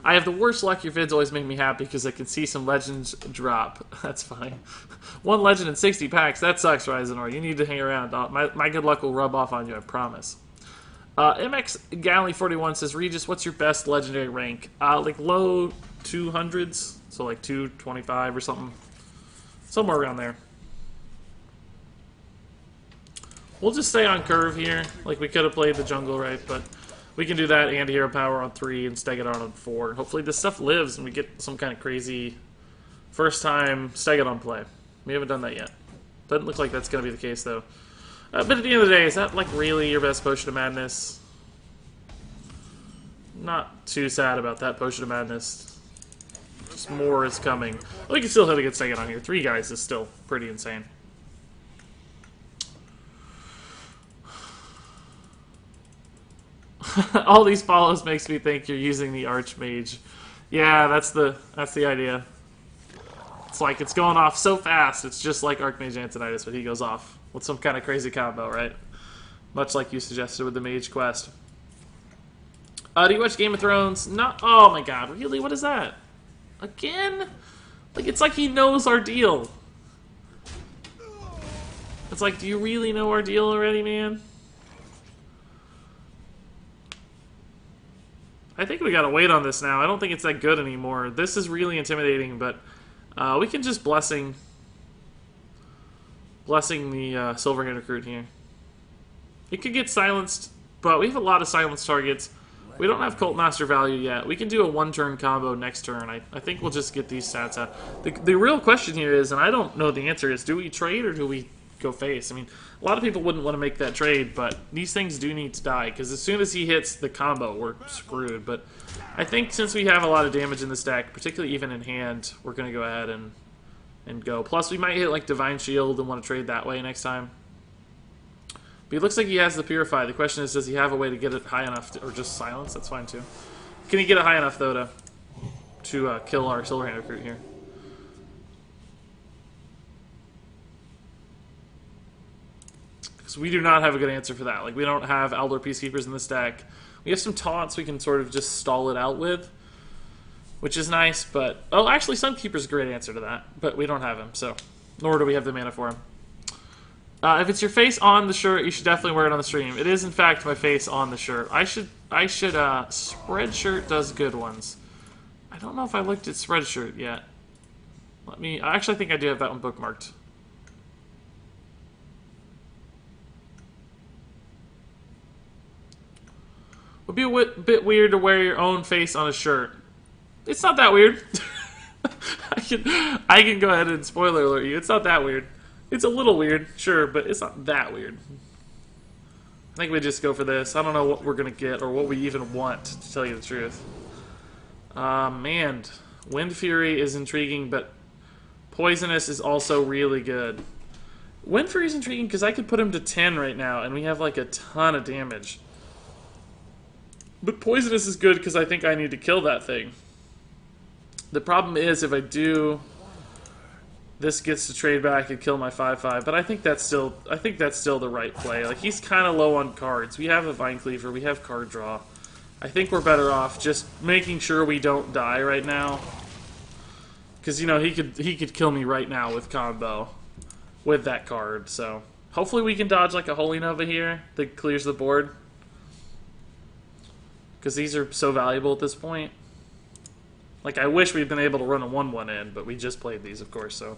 I have the worst luck. Your vids always make me happy because I can see some legends drop. That's fine. One legend in 60 packs. That sucks, Ryzenor. You need to hang around. My good luck will rub off on you, I promise. MX Galley 41 says, Regis, what's your best legendary rank? Like low 200s, so like 225 or something. Somewhere around there. We'll just stay on curve here. Like, we could have played the jungle, right? But we can do that and hero power on 3 and Stegadon on 4. Hopefully this stuff lives and we get some kind of crazy first time Stegadon play. We haven't done that yet. Doesn't look like that's going to be the case, though. But at the end of the day, is that, like, really your best Potion of Madness? Not too sad about that Potion of Madness. Just more is coming. We can still hit a good second on here. 3 guys is still pretty insane. All these follows makes me think you're using the Archmage. Yeah, that's the idea. It's like it's going off so fast. It's just like Archmage Antonidas, but he goes off with some kind of crazy combo, right? Much like you suggested with the Mage Quest. Do you watch Game of Thrones? No. Oh my God, really? What is that? Again? Like, it's like he knows our deal. It's like, do you really know our deal already, man? I think we gotta wait on this now. I don't think it's that good anymore. This is really intimidating, but we can just blessing the Silver-Hand Recruit here. It could get silenced, but we have a lot of silenced targets. We don't have Cult Master value yet. We can do a 1-turn combo next turn. I think we'll just get these stats out. The real question here is, and I don't know the answer, is do we trade or do we go face? I mean, a lot of people wouldn't want to make that trade, but these things do need to die, because as soon as he hits the combo, we're screwed. But I think since we have a lot of damage in this deck, particularly even in hand, we're going to go ahead and go. Plus, we might hit like Divine Shield and want to trade that way next time. But it looks like he has the Purify. The question is, does he have a way to get it high enough, or just silence? That's fine too. Can he get it high enough, though, to kill our Silver-Hand Recruit here? Because we do not have a good answer for that. Like, we don't have Aldor Peacekeepers in this deck. We have some taunts we can sort of just stall it out with, which is nice, but... Oh, actually, Sunkeeper's a great answer to that, but we don't have him, so... Nor do we have the mana for him. If it's your face on the shirt, you should definitely wear it on the stream. It is, in fact, my face on the shirt. I should, Spreadshirt does good ones. I don't know if I looked at Spreadshirt yet. Actually, I think I do have that one bookmarked. Would be a bit weird to wear your own face on a shirt. It's not that weird. I can go ahead and spoiler alert you. It's not that weird. It's a little weird, sure, but it's not that weird. I think we just go for this. I don't know what we're going to get or what we even want, to tell you the truth. Man, Wind Fury is intriguing, but Poisonous is also really good. Wind Fury is intriguing because I could put him to 10 right now, and we have like a ton of damage. But Poisonous is good because I think I need to kill that thing. The problem is if I do... This gets to trade back and kill my 5/5, but I think that's still the right play. Like, he's kind of low on cards. We have a Vine Cleaver, we have card draw. I think we're better off just making sure we don't die right now, because you know he could kill me right now with combo with that card. So hopefully we can dodge like a Holy Nova here that clears the board, because these are so valuable at this point. Like, I wish we'd been able to run a 1/1 in, but we just played these, of course, so.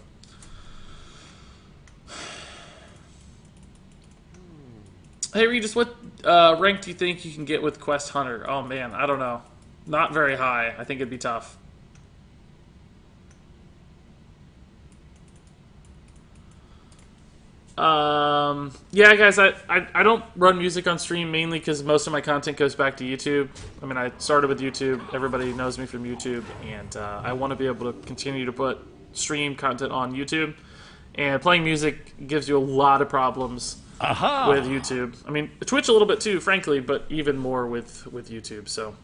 Hey, Regis, what rank do you think you can get with Quest Hunter? Oh, man, I don't know. Not very high. I think it'd be tough. Yeah, guys, I don't run music on stream mainly because most of my content goes back to YouTube. I mean, I started with YouTube. Everybody knows me from YouTube, and I want to be able to continue to put stream content on YouTube. And playing music gives you a lot of problems with YouTube. I mean, Twitch a little bit too, frankly, but even more with YouTube, so.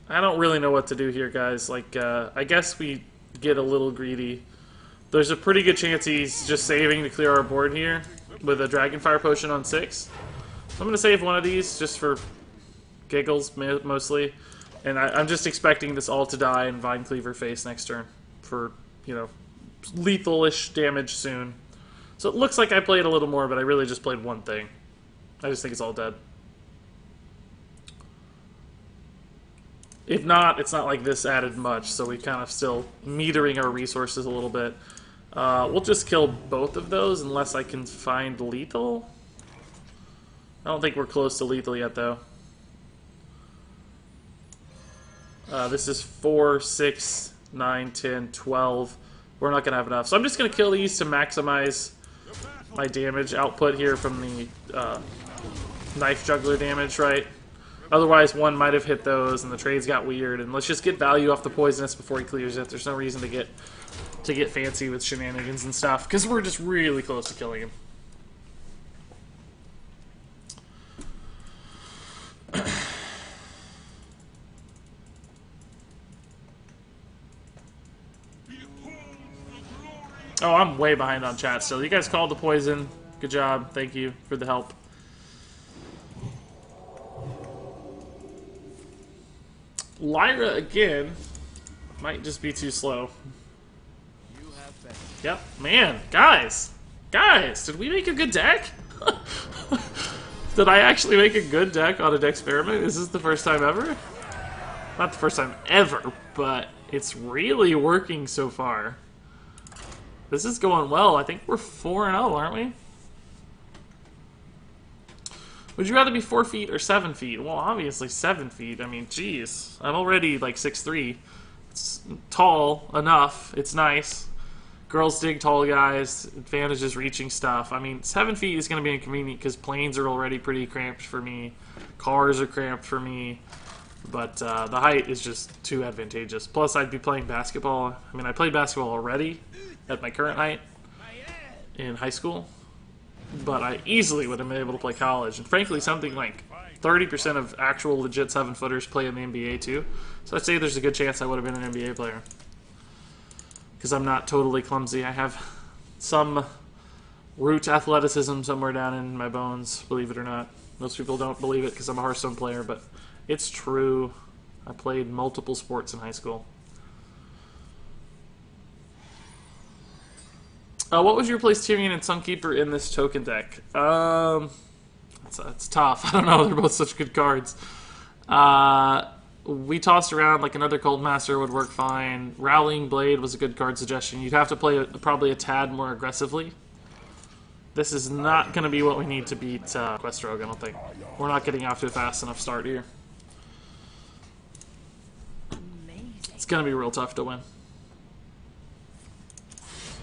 I don't really know what to do here, guys. Like, I guess we get a little greedy. There's a pretty good chance he's just saving to clear our board here with a Dragonfire Potion on 6. So I'm going to save one of these just for giggles, mostly. And I'm just expecting this all to die and Vine Cleaver face next turn for, you know, lethal-ish damage soon. So it looks like I played a little more, but I really just played one thing. I just think it's all dead. If not, it's not like this added much, so we kind of still metering our resources a little bit. We'll just kill both of those unless I can find lethal. I don't think we're close to lethal yet, though. This is 4, 6, 9, 10, 12. We're not going to have enough. So I'm just going to kill these to maximize my damage output here from the knife juggler damage, right? Otherwise, one might have hit those, and the trades got weird. And let's just get value off the poisonous before he clears it. There's no reason to get fancy with shenanigans and stuff, because we're just really close to killing him. Oh, I'm way behind on chat still. You guys called the poison. Good job. Thank you for the help. Lyra, again, might just be too slow. Yep. Man, guys, did we make a good deck? Did I actually make a good deck on an experiment? Is this the first time ever? Not the first time ever, but it's really working so far. This is going well. I think we're 4-0, aren't we? Would you rather be 4 feet or 7 feet? Well, obviously 7 feet. I mean, geez. I'm already like 6'3". It's tall enough. It's nice. Girls dig tall guys. Advantages reaching stuff. I mean, 7 feet is going to be inconvenient because planes are already pretty cramped for me. Cars are cramped for me. But the height is just too advantageous. Plus, I'd be playing basketball. I mean, I played basketball already at my current height in high school. But I easily would have been able to play college. And frankly, something like 30% of actual legit 7-footers play in the NBA too. So I'd say there's a good chance I would have been an NBA player. Because I'm not totally clumsy. I have some root athleticism somewhere down in my bones, believe it or not. Most people don't believe it because I'm a Hearthstone player, but it's true. I played multiple sports in high school. What was your place Tyrion and Sunkeeper in this token deck? It's tough. I don't know. They're both such good cards. We tossed around like another Cold Master would work fine. Rallying Blade was a good card suggestion. You'd have to play probably a tad more aggressively. This is not going to be what we need to beat Quest Rogue, I don't think. We're not getting off to a fast enough start here. It's going to be real tough to win.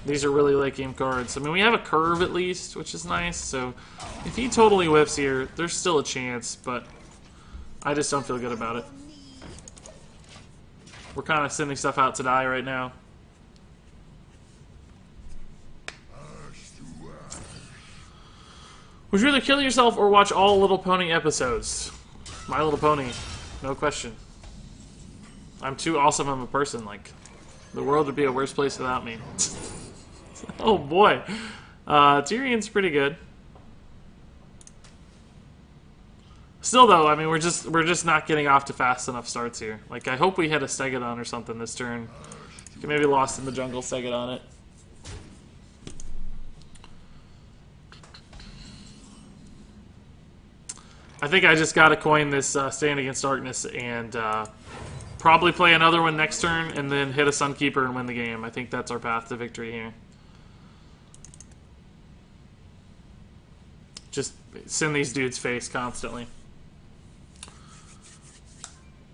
These are really late game cards. I mean, we have a curve at least, which is nice. So if he totally whiffs here, there's still a chance, but I just don't feel good about it. We're kind of sending stuff out to die right now. Would you rather kill yourself or watch all Little Pony episodes? My Little Pony, no question. I'm too awesome of a person. Like, the world would be a worse place without me. Oh boy, Tyrion's pretty good. Still though, I mean, we're just not getting off to fast enough starts here. Like, I hope we hit a Stegodon or something this turn. Maybe Lost in the Jungle Stegodon it. I think I just gotta coin this Stand Against Darkness and probably play another one next turn and then hit a Sunkeeper and win the game. I think that's our path to victory here. Just send these dudes face constantly.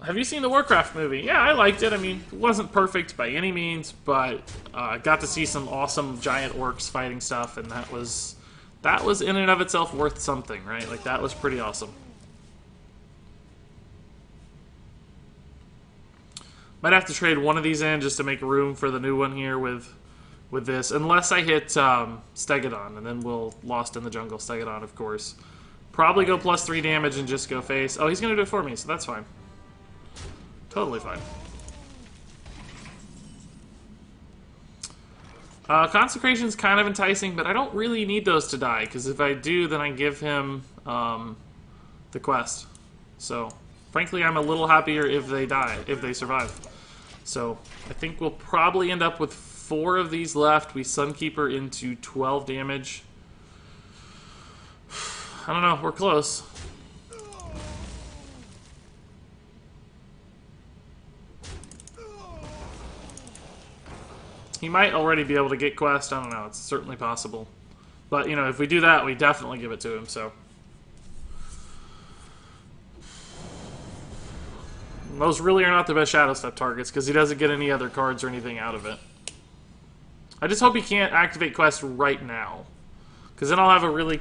Have you seen the Warcraft movie? Yeah, I liked it. I mean, it wasn't perfect by any means, but I got to see some awesome giant orcs fighting stuff, and that was in and of itself worth something, right? Like, that was pretty awesome. Might have to trade one of these in just to make room for the new one here with this, unless I hit Stegodon, and then we'll Lost in the Jungle Stegodon, of course. Probably go +3 damage and just go face. Oh, he's going to do it for me, so that's fine. Totally fine. Consecration's kind of enticing, but I don't really need those to die, because if I do, then I give him the quest. So, frankly, I'm a little happier if they die, if they survive. So, I think we'll probably end up with 4 of these left. We Sunkeeper into 12 damage. I don't know, we're close. He might already be able to get quest, I don't know, it's certainly possible. But, you know, if we do that, we definitely give it to him, so. Those really are not the best Shadow Step targets, because he doesn't get any other cards or anything out of it. I just hope he can't activate quest right now. Because then I'll have a really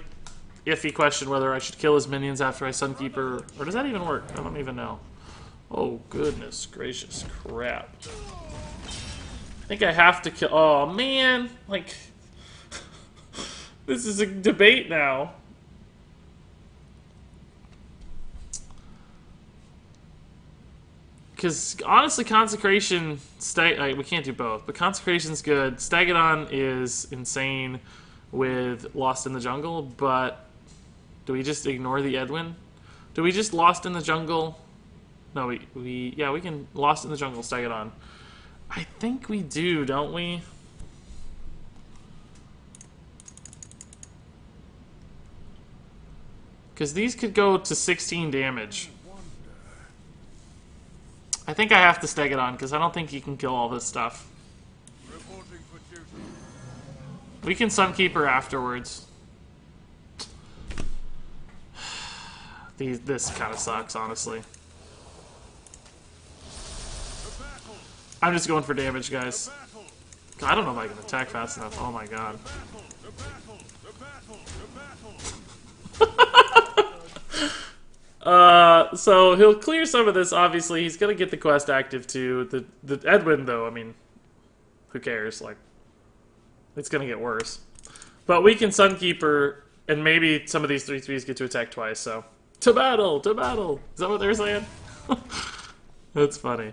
iffy question whether I should kill his minions after I Sunkeeper, or does that even work? I don't even know. Oh, goodness gracious crap. I think I have to kill... Oh, man! Like, this is a debate now. Because, honestly, Consecration... we can't do both, but Consecration's good. Stegadon is insane with Lost in the Jungle, but... Do we just ignore the Edwin? Do we just Lost in the Jungle? No, yeah, we can Lost in the Jungle, Stegadon. I think we do, don't we? Because these could go to 16 damage. I think I have to Stegadon, because I don't think he can kill all this stuff. Reporting for duty. We can Sunkeeper afterwards. This kind of sucks, honestly. The battle. I'm just going for damage, guys. Battle. I don't know if I can attack fast enough. Oh my god. Battle. The battle. The battle. The battle. So he'll clear some of this, obviously. He's gonna get the quest active too. The Edwin, though, I mean, who cares? Like, it's gonna get worse. But we can Sunkeeper, and maybe some of these 3/3s get to attack twice, so... To battle! To battle! Is that what they're saying? That's funny.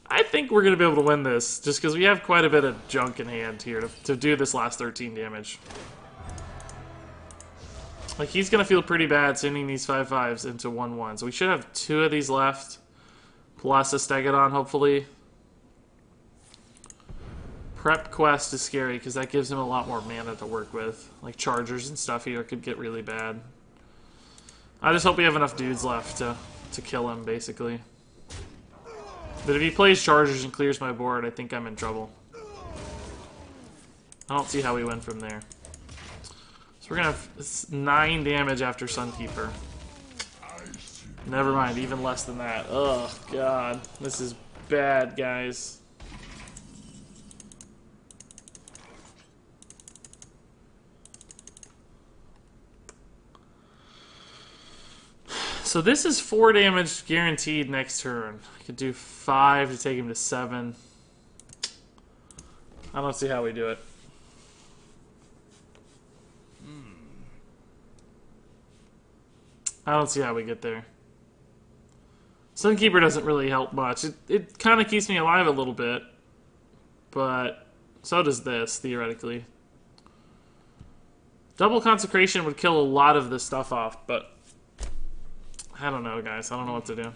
I think we're gonna be able to win this, just because we have quite a bit of junk in hand here to do this last 13 damage. Like, he's gonna feel pretty bad sending these 5/5s into 1/1. So we should have 2 of these left, plus a Stegadon, hopefully. Prep quest is scary, because that gives him a lot more mana to work with. Like, chargers and stuff here could get really bad. I just hope we have enough dudes left to kill him, basically. But if he plays chargers and clears my board, I think I'm in trouble. I don't see how we win from there. So we're gonna have 9 damage after Sunkeeper. Never mind, even less than that. Oh god, this is bad, guys. So this is 4 damage guaranteed next turn. I could do 5 to take him to 7. I don't see how we do it. I don't see how we get there. Sunkeeper doesn't really help much. It kind of keeps me alive a little bit. But so does this, theoretically. Double Consecration would kill a lot of this stuff off, but... I don't know, guys. I don't know what to do.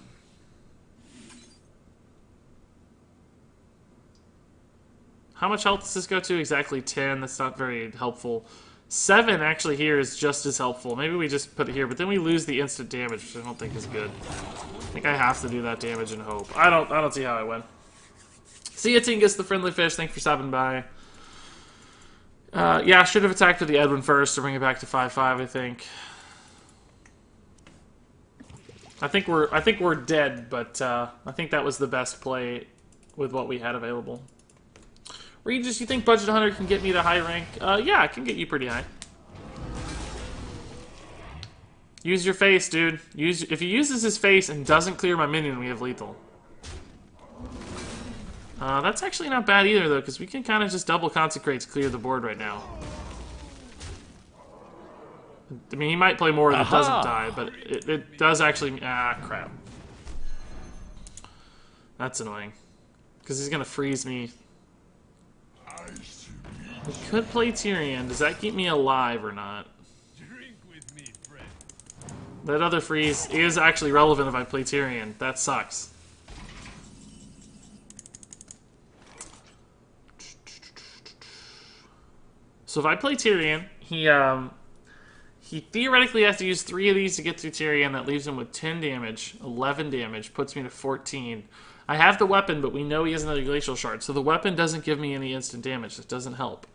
How much health does this go to? Exactly 10. That's not very helpful. 7 actually here is just as helpful. Maybe we just put it here, but then we lose the instant damage, which I don't think is good. I think I have to do that damage and hope. I don't see how I win. See ya, Tingus the Friendly Fish. Thanks for stopping by. Yeah, I should have attacked with the Edwin first to bring it back to 5/5, I think. I think we're dead, but I think that was the best play with what we had available. Regis, you think Budget Hunter can get me to high rank? Yeah, it can get you pretty high. Use your face, dude. If he uses his face and doesn't clear my minion, we have lethal. That's actually not bad either, though, because we can kind of just double consecrate to clear the board right now. I mean, he might play more that doesn't die, but it does actually... Ah, crap. That's annoying. Because he's going to freeze me. We could play Tyrion. Does that keep me alive or not? Drink with me, friend. That other freeze is actually relevant if I play Tyrion. That sucks. So if I play Tyrion, he theoretically has to use 3 of these to get through Tyrion. That leaves him with 10 damage, 11 damage, puts me to 14. I have the weapon, but we know he has another Glacial Shard, so the weapon doesn't give me any instant damage. That doesn't help.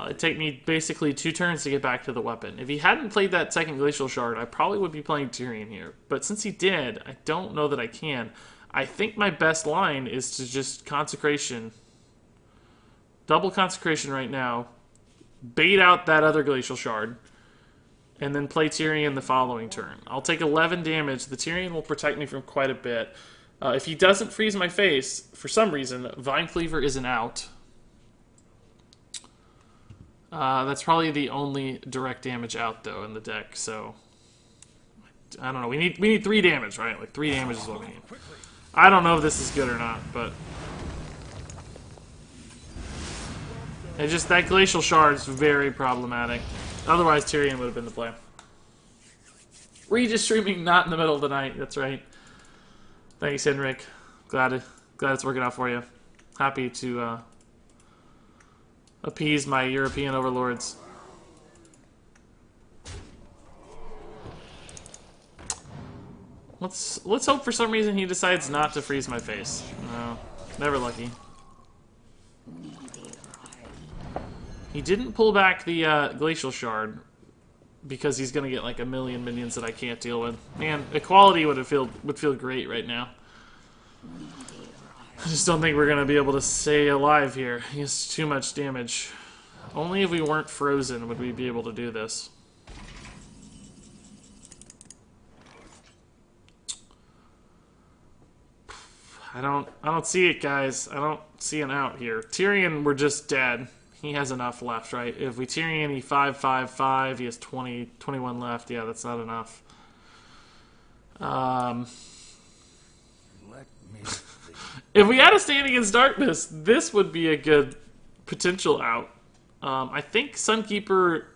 It'd take me basically 2 turns to get back to the weapon. If he hadn't played that second Glacial Shard, I probably would be playing Tyrion here. But since he did, I don't know that I can. I think my best line is to just Consecration. Double Consecration right now. Bait out that other Glacial Shard. and then play Tyrion the following turn. I'll take 11 damage. The Tyrion will protect me from quite a bit. If he doesn't freeze my face, for some reason, Vine Cleaver isn't out. That's probably the only direct damage out, though, in the deck, so... I don't know. We need 3 damage, right? Like, 3 damage is what we need. I don't know if this is good or not, but... It's just that Glacial Shard is very problematic. Otherwise, Tyrion would have been the play. Regis streaming not in the middle of the night. That's right. Thanks, Henrik. Glad it's working out for you. Happy to appease my European overlords. Let's hope for some reason he decides not to freeze my face. No, never lucky. He didn't pull back the Glacial Shard because he's gonna get like a million minions that I can't deal with. Man, equality would feel great right now. I just don't think we're gonna be able to stay alive here. He has too much damage. Only if we weren't frozen would we be able to do this. I don't see it, guys. I don't see an out here. Tyrion, we're just dead. He has enough left, right? If we Tyrion, he 5/5/5. He has 21 left. Yeah, that's not enough. If we had a Stand Against Darkness, this would be a good potential out. I think Sunkeeper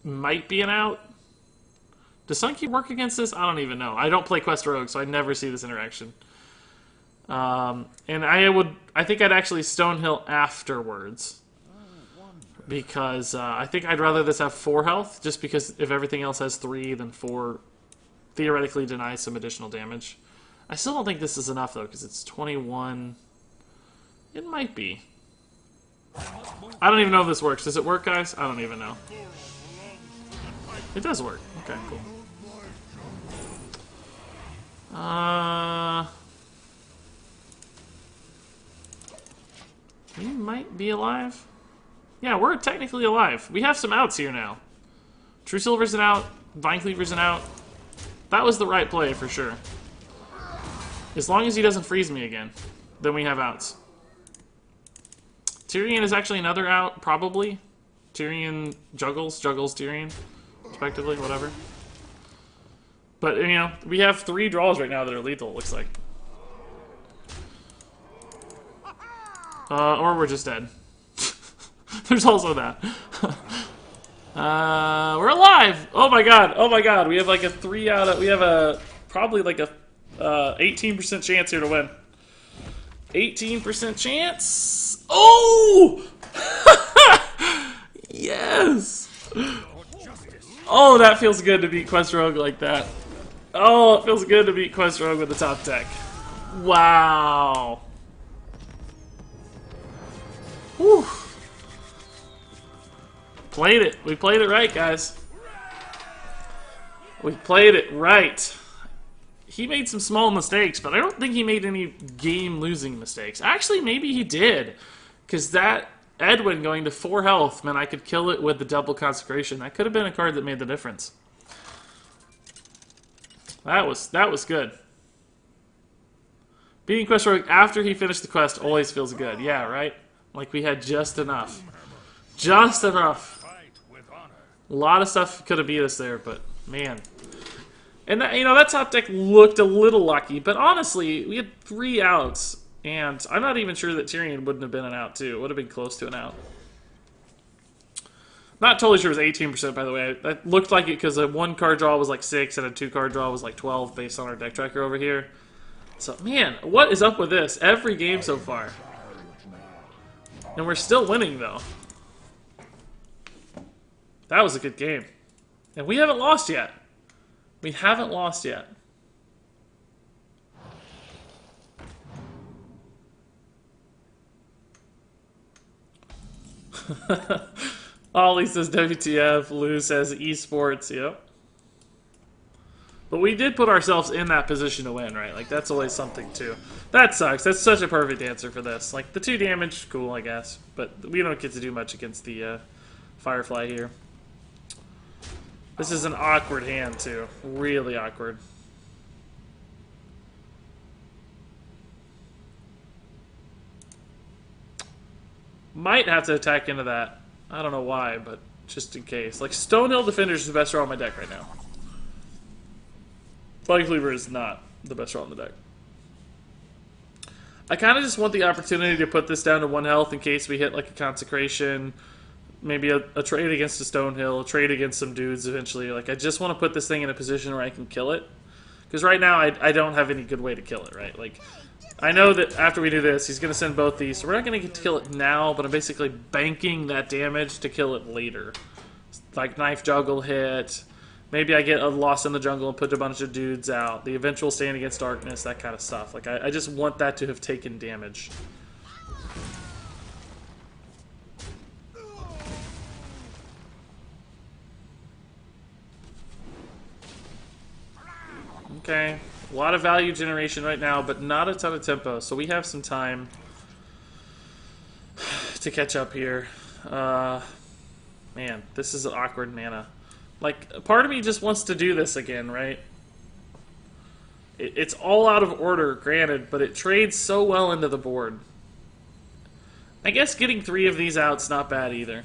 might be an out. Does Sunkeeper work against this? I don't even know. I don't play Quest Rogue, so I never see this interaction. And I think I'd actually Stonehill afterwards. Because I think I'd rather this have 4 health, just because if everything else has 3, then 4 theoretically denies some additional damage. I still don't think this is enough, though, because it's 21. It might be. I don't even know if this works. Does it work, guys? I don't even know. It does work. Okay, cool. We might be alive. Yeah, we're technically alive. We have some outs here now. True Silver's an out. Vine Cleaver's an out. That was the right play for sure. As long as he doesn't freeze me again, then we have outs. Tyrion is actually another out, probably. Tyrion juggles Tyrion, respectively, whatever. But, you know, we have 3 draws right now that are lethal, it looks like. Or we're just dead. There's also that. We're alive! Oh my god, we have like a 3 out of... We have a... Probably like a 18% chance here to win. 18% chance! Oh! Yes! Oh, that feels good to beat Quest Rogue like that. Oh, it feels good to beat Quest Rogue with the top deck. Wow. Whew. Played it. We played it right, guys. We played it right. He made some small mistakes, but I don't think he made any game-losing mistakes. Actually, maybe he did. Because that Edwin going to 4 health meant I could kill it with the double consecration. That could have been a card that made the difference. That was good. Beating Quest Rogue after he finished the quest always feels good. Yeah, right? Like we had just enough. Just enough. A lot of stuff could have beat us there, but man. And that, you know, that top deck looked a little lucky, but honestly, we had 3 outs, and I'm not even sure that Tyrion wouldn't have been an out too. It would have been close to an out. Not totally sure it was 18%, by the way. That looked like it because a 1 card draw was like 6 and a 2 card draw was like 12 based on our deck tracker over here. So, man, what is up with this? Every game so far. And we're still winning, though. That was a good game. And we haven't lost yet. We haven't lost yet. Ollie says WTF. Lou says esports. Yep. But we did put ourselves in that position to win, right? Like, that's always something, too. That sucks. That's such a perfect answer for this. Like, the 2 damage, cool, I guess. But we don't get to do much against the Firefly here. This is an awkward hand, too. Really awkward. Might have to attack into that. I don't know why, but just in case. Like, Stonehill Defenders is the best draw on my deck right now. Flying Cleaver is not the best draw on the deck. I kind of just want the opportunity to put this down to 1 health in case we hit, like, a Consecration, maybe a trade against a Stonehill, a trade against some dudes eventually. Like, I just want to put this thing in a position where I can kill it. Because right now, I don't have any good way to kill it, right? Like, I know that after we do this, he's going to send both these. So we're not going to get to kill it now, but I'm basically banking that damage to kill it later. Like, Knife Juggle hit. Maybe I get a Lost in the Jungle and put a bunch of dudes out. The eventual Stand Against Darkness, that kind of stuff. Like, I just want that to have taken damage. Okay, a lot of value generation right now, but not a ton of tempo, so we have some time to catch up here. Man, this is awkward mana. Like, part of me just wants to do this again, right? It's all out of order, granted, but it trades so well into the board. I guess getting 3 of these out's not bad either.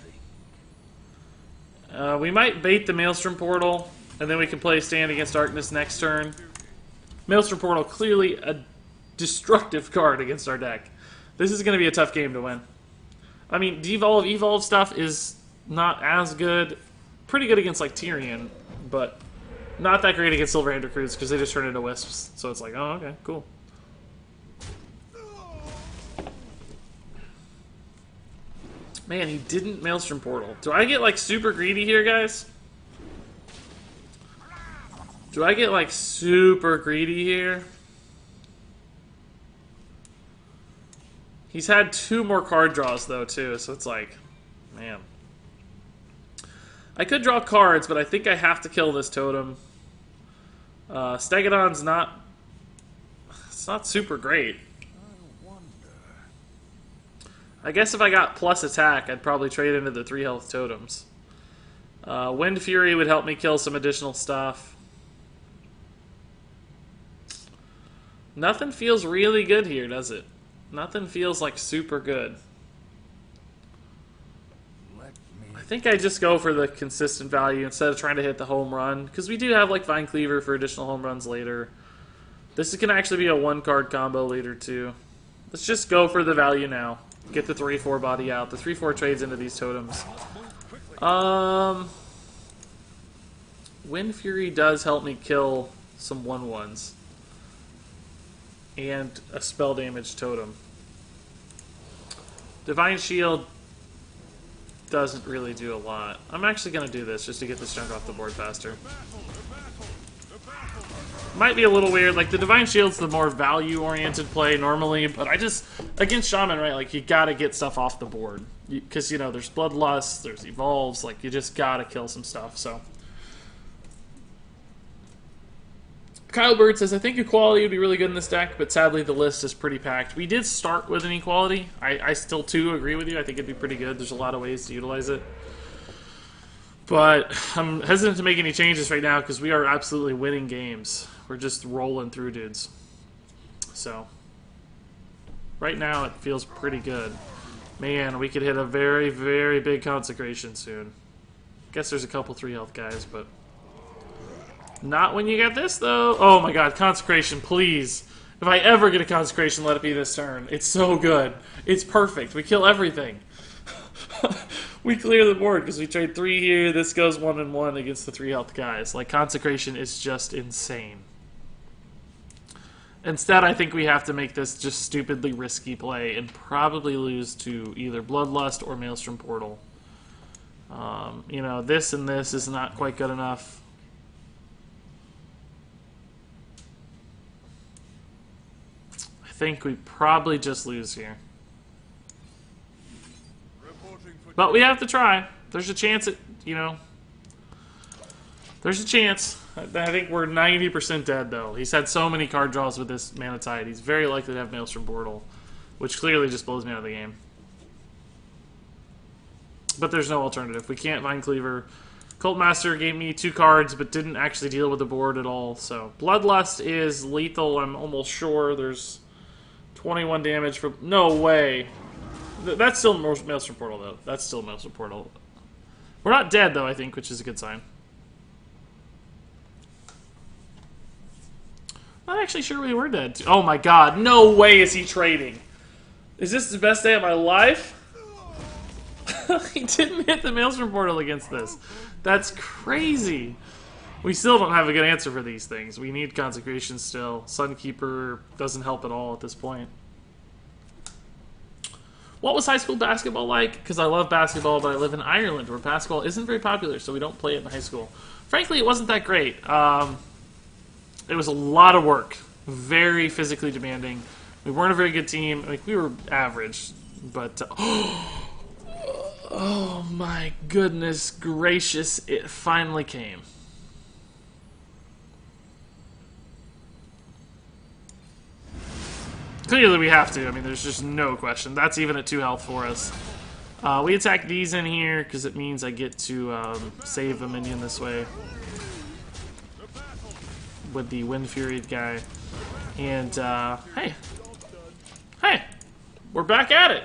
We might bait the Maelstrom Portal, and then we can play Stand Against Darkness next turn. Maelstrom Portal, clearly a destructive card against our deck. This is going to be a tough game to win. I mean, Evolve stuff is not as good. Pretty good against, like, Tyrion, but not that great against Silverhand Recruits because they just turn into Wisps. So it's like, oh, okay, cool. Man, he didn't Maelstrom Portal. Do I get, like, super greedy here, guys? Do I get, like, super greedy here? He's had 2 more card draws, though, too, so it's like, man. I could draw cards, but I think I have to kill this totem. Stegodon's not... It's not super great. I guess if I got plus attack, I'd probably trade into the 3 health totems. Wind Fury would help me kill some additional stuff. Nothing feels really good here, does it? Nothing feels like super good. I think I just go for the consistent value instead of trying to hit the home run. Because we do have like Vine Cleaver for additional home runs later. This can actually be a 1-card combo later too. Let's just go for the value now. Get the 3-4 body out. The 3-4 trades into these totems. Wind Fury does help me kill some 1/1s. And a spell damage totem. Divine Shield doesn't really do a lot. I'm actually going to do this just to get this junk off the board faster. Might be a little weird. Like, the Divine Shield's the more value-oriented play normally, but I just... Against Shaman, right, like, you gotta get stuff off the board. Because, you know, there's Bloodlust, there's Evolves, like, you just gotta kill some stuff, so... Kyle Bird says, I think Equality would be really good in this deck, but sadly the list is pretty packed. We did start with an Equality. I still, too, agree with you. I think it'd be pretty good. There's a lot of ways to utilize it. But I'm hesitant to make any changes right now because we are absolutely winning games. We're just rolling through dudes. So, right now it feels pretty good. Man, we could hit a very, very big Consecration soon. Guess there's a couple 3-health guys, but... Not when you get this, though. Oh my god, Consecration, please. If I ever get a Consecration, let it be this turn. It's so good. It's perfect. We kill everything. We clear the board because we trade 3 here. This goes 1-1 against the 3-health guys. Like, Consecration is just insane. Instead, I think we have to make this just stupidly risky play and probably lose to either Bloodlust or Maelstrom Portal. You know, this and this is not quite good enough. I think we probably just lose here. But we have to try. There's a chance it, you know... There's a chance. I think we're 90% dead, though. He's had so many card draws with this Mana Tide. He's very likely to have Maelstrom Portal, which clearly just blows me out of the game. But there's no alternative. We can't Vine Cleaver. Cult Master gave me 2 cards, but didn't actually deal with the board at all. So Bloodlust is lethal. I'm almost sure. There's 21 damage for... No way. That's still Maelstrom Portal, though. That's still Maelstrom Portal. We're not dead, though, I think, which is a good sign. Not actually sure we were dead. Oh my god. No way is he trading. Is this the best day of my life? He didn't hit the Maelstrom Portal against this. That's crazy. We still don't have a good answer for these things. We need Consecration still. Sunkeeper doesn't help at all at this point. What was high school basketball like? Because I love basketball, but I live in Ireland, where basketball isn't very popular, so we don't play it in high school. Frankly, it wasn't that great. It was a lot of work. Very physically demanding. We weren't a very good team. Like, we were average, but... oh my goodness gracious, it finally came. Clearly we have to. I mean, there's just no question. That's even at 2 health for us. We attack these in here because it means I get to save a minion this way with the Wind Furied guy. And, hey. Hey! We're back at it!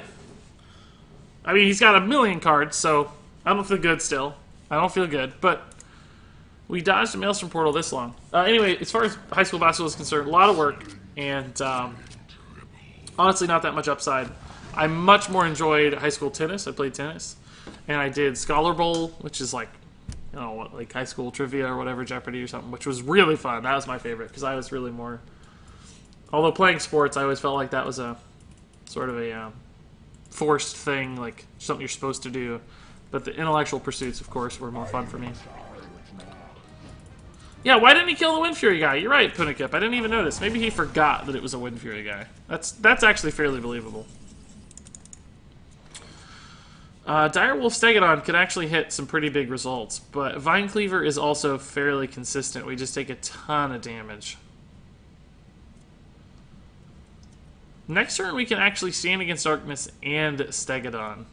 I mean, he's got a million cards, so I don't feel good still. I don't feel good, but we dodged a Maelstrom Portal this long. Anyway, as far as high school basketball is concerned, a lot of work, and honestly not that much upside. I much more enjoyed high school tennis. I played tennis, and I did Scholar Bowl, which is like, you know, like high school trivia or whatever, Jeopardy or something, which was really fun. That was my favorite, because I was really more... Although playing sports, I always felt like that was a sort of a forced thing, like something you're supposed to do. But the intellectual pursuits, of course, were more fun for me. Yeah, why didn't he kill the Wind Fury guy? You're right, Punikip. I didn't even notice. Maybe he forgot that it was a Wind Fury guy. That's actually fairly believable. Direwolf Stegodon could actually hit some pretty big results, but Vine Cleaver is also fairly consistent. We just take a ton of damage. Next turn, we can actually stand against Darkness and Stegodon.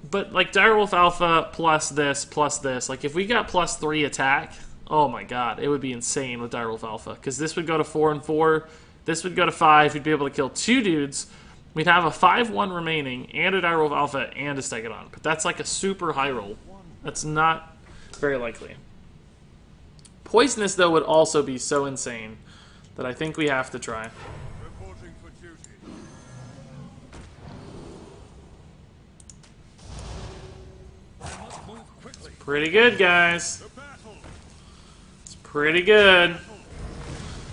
But, like, Direwolf Alpha plus this, like, if we got +3 attack, oh my god, it would be insane with Direwolf Alpha. Because this would go to 4 and 4, this would go to 5, we'd be able to kill 2 dudes, we'd have a 5-1 remaining, and a Direwolf Alpha, and a Stegodon. But that's like a super high roll. That's not very likely. Poisonous, though, would also be so insane that I think we have to try. Reporting for duty. Pretty good, guys. It's pretty good.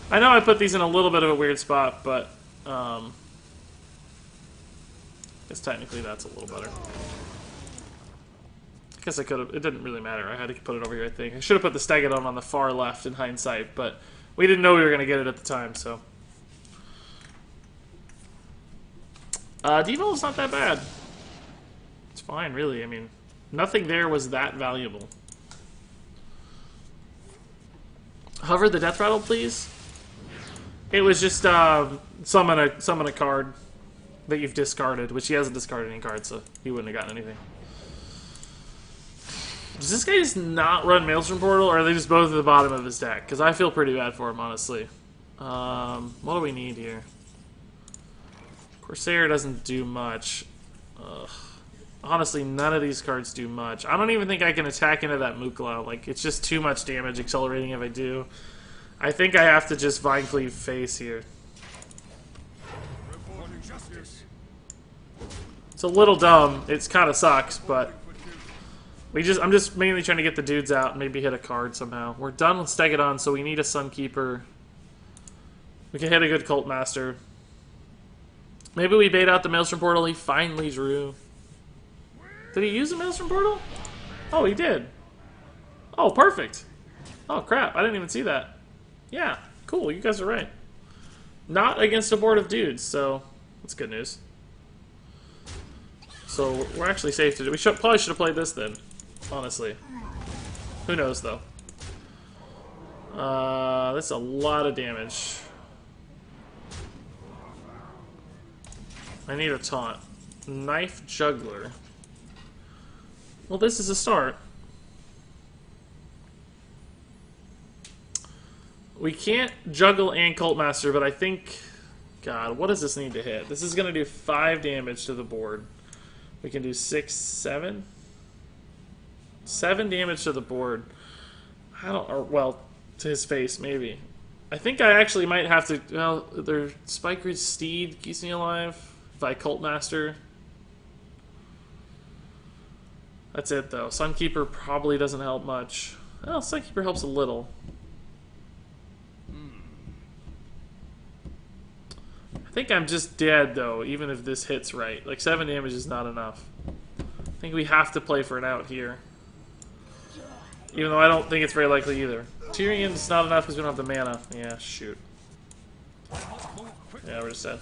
I know I put these in a little bit of a weird spot, but I guess technically that's a little better. I guess I could have... It didn't really matter. I had to put it over here, I think. I should have put the Stegodon on the far left in hindsight, but we didn't know we were going to get it at the time, so... Devolve's not that bad. It's fine, really. I mean, nothing there was that valuable. Hover the Death Rattle, please. It was just summon a card that you've discarded, which he hasn't discarded any cards, so he wouldn't have gotten anything. Does this guy just not run Maelstrom Portal, or are they just both at the bottom of his deck? Because I feel pretty bad for him, honestly. What do we need here? Corsair doesn't do much. Ugh. Honestly, none of these cards do much. I don't even think I can attack into that Mukla. Like, it's just too much damage accelerating if I do. I think I have to just Vine Cleave face here. Reporting justice. It's a little dumb. It kind of sucks, but... I'm just mainly trying to get the dudes out and maybe hit a card somehow. We're done with Stegodon, so we need a Sunkeeper. We can hit a good Cult Master. Maybe we bait out the Maelstrom Portal. He finally drew. Did he use a Maelstrom Portal? Oh, he did. Oh, perfect. Oh, crap. I didn't even see that. Yeah, cool. You guys are right. Not against a board of dudes, so that's good news. So we're actually safe to do. We probably should have played this then, honestly. Who knows, though. That's a lot of damage. I need a taunt. Knife Juggler. Well, this is a start. We can't juggle and Cult Master, but I think... God, what does this need to hit? This is going to do 5 damage to the board. We can do 6, 7? 7 damage to the board. I don't... Or, well, to his face, maybe. I think I actually might have to... Well, their Spike Ridge Steed keeps me alive. If I Cult Master... That's it, though. Sunkeeper probably doesn't help much. Well, Sunkeeper helps a little. I think I'm just dead, though, even if this hits right. Like, 7 damage is not enough. I think we have to play for an out here. Even though I don't think it's very likely either. Tyrion's not enough because we don't have the mana. Yeah, shoot. Yeah, we're just dead.